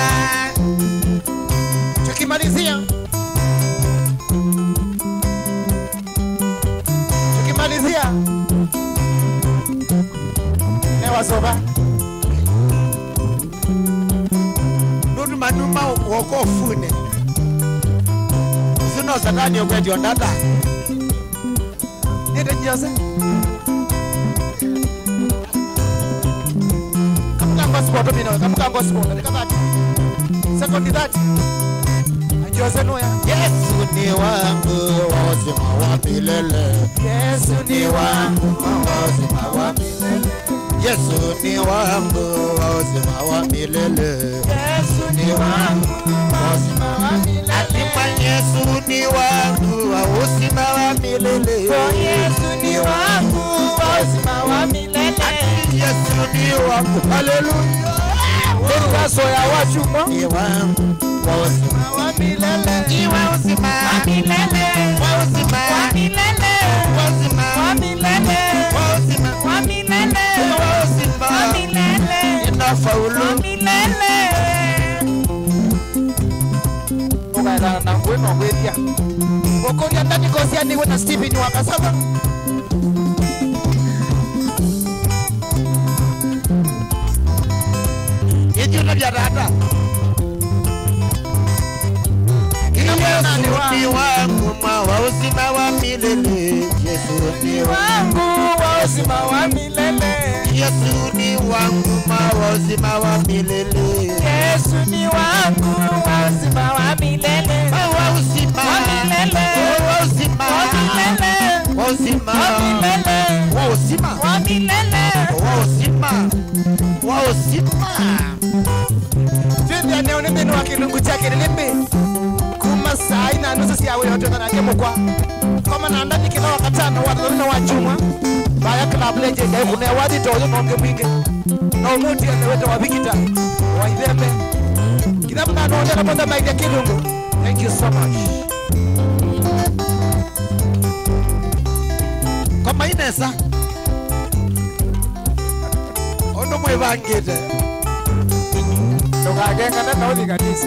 Speaker 5: Tukimalizia Newa soba
Speaker 7: Nunu manuma woko fune Sino satani yokweti ondata
Speaker 5: Nide njose Kamuka sport mino Kamuka sport Nikabati Second that Njose noya
Speaker 7: Yesu ni wangu Wazima wa milele
Speaker 5: Yesu ni wangu
Speaker 7: Wazima wa milele Yesu ni wangu Wazima wa milele
Speaker 5: Yesu ni wangu Wazima wa milele
Speaker 7: Atima Yesu ni wangu Wazima wa milele
Speaker 5: Yesu ni wangu Wazima wa milele
Speaker 7: Yesu ni wangu Hallelujah
Speaker 5: Kaso ya wachumo
Speaker 7: Ni wangu Wazima
Speaker 5: wa milele
Speaker 7: Ni wazima wa milele Wazima wa milele Wazima wa milele Wazima wa milele Wazima wa milele Inafaulu wa milele
Speaker 5: Ugaela na ngweno ngwetia Wokoria ndani kosia niwe na Stephen wakasaba
Speaker 7: Yesu na dada Yesu ni wangu wa uzima wa milele Yesu ni wangu wa uzima wa milele Yesu ni wangu wa uzima wa milele Yesu ni wangu wa uzima wa milele wa uzima uzima uzima
Speaker 5: Twendia neo ni mbinu wa kilungu chake nilimbi kuma saa ina nusu siya yote na nake mkwa kama na ndani kila wakatano wadhurina wa chuma baya club legend ya kuna wadi tozo nonge mwingi na umuti ya wete wa vikita wa idhembe kila mna anaonja na mwanda maidi ya kilungu. Thank you so much.
Speaker 7: Kama inesa ono mwevangite
Speaker 5: Tokagenga na nauli kanisa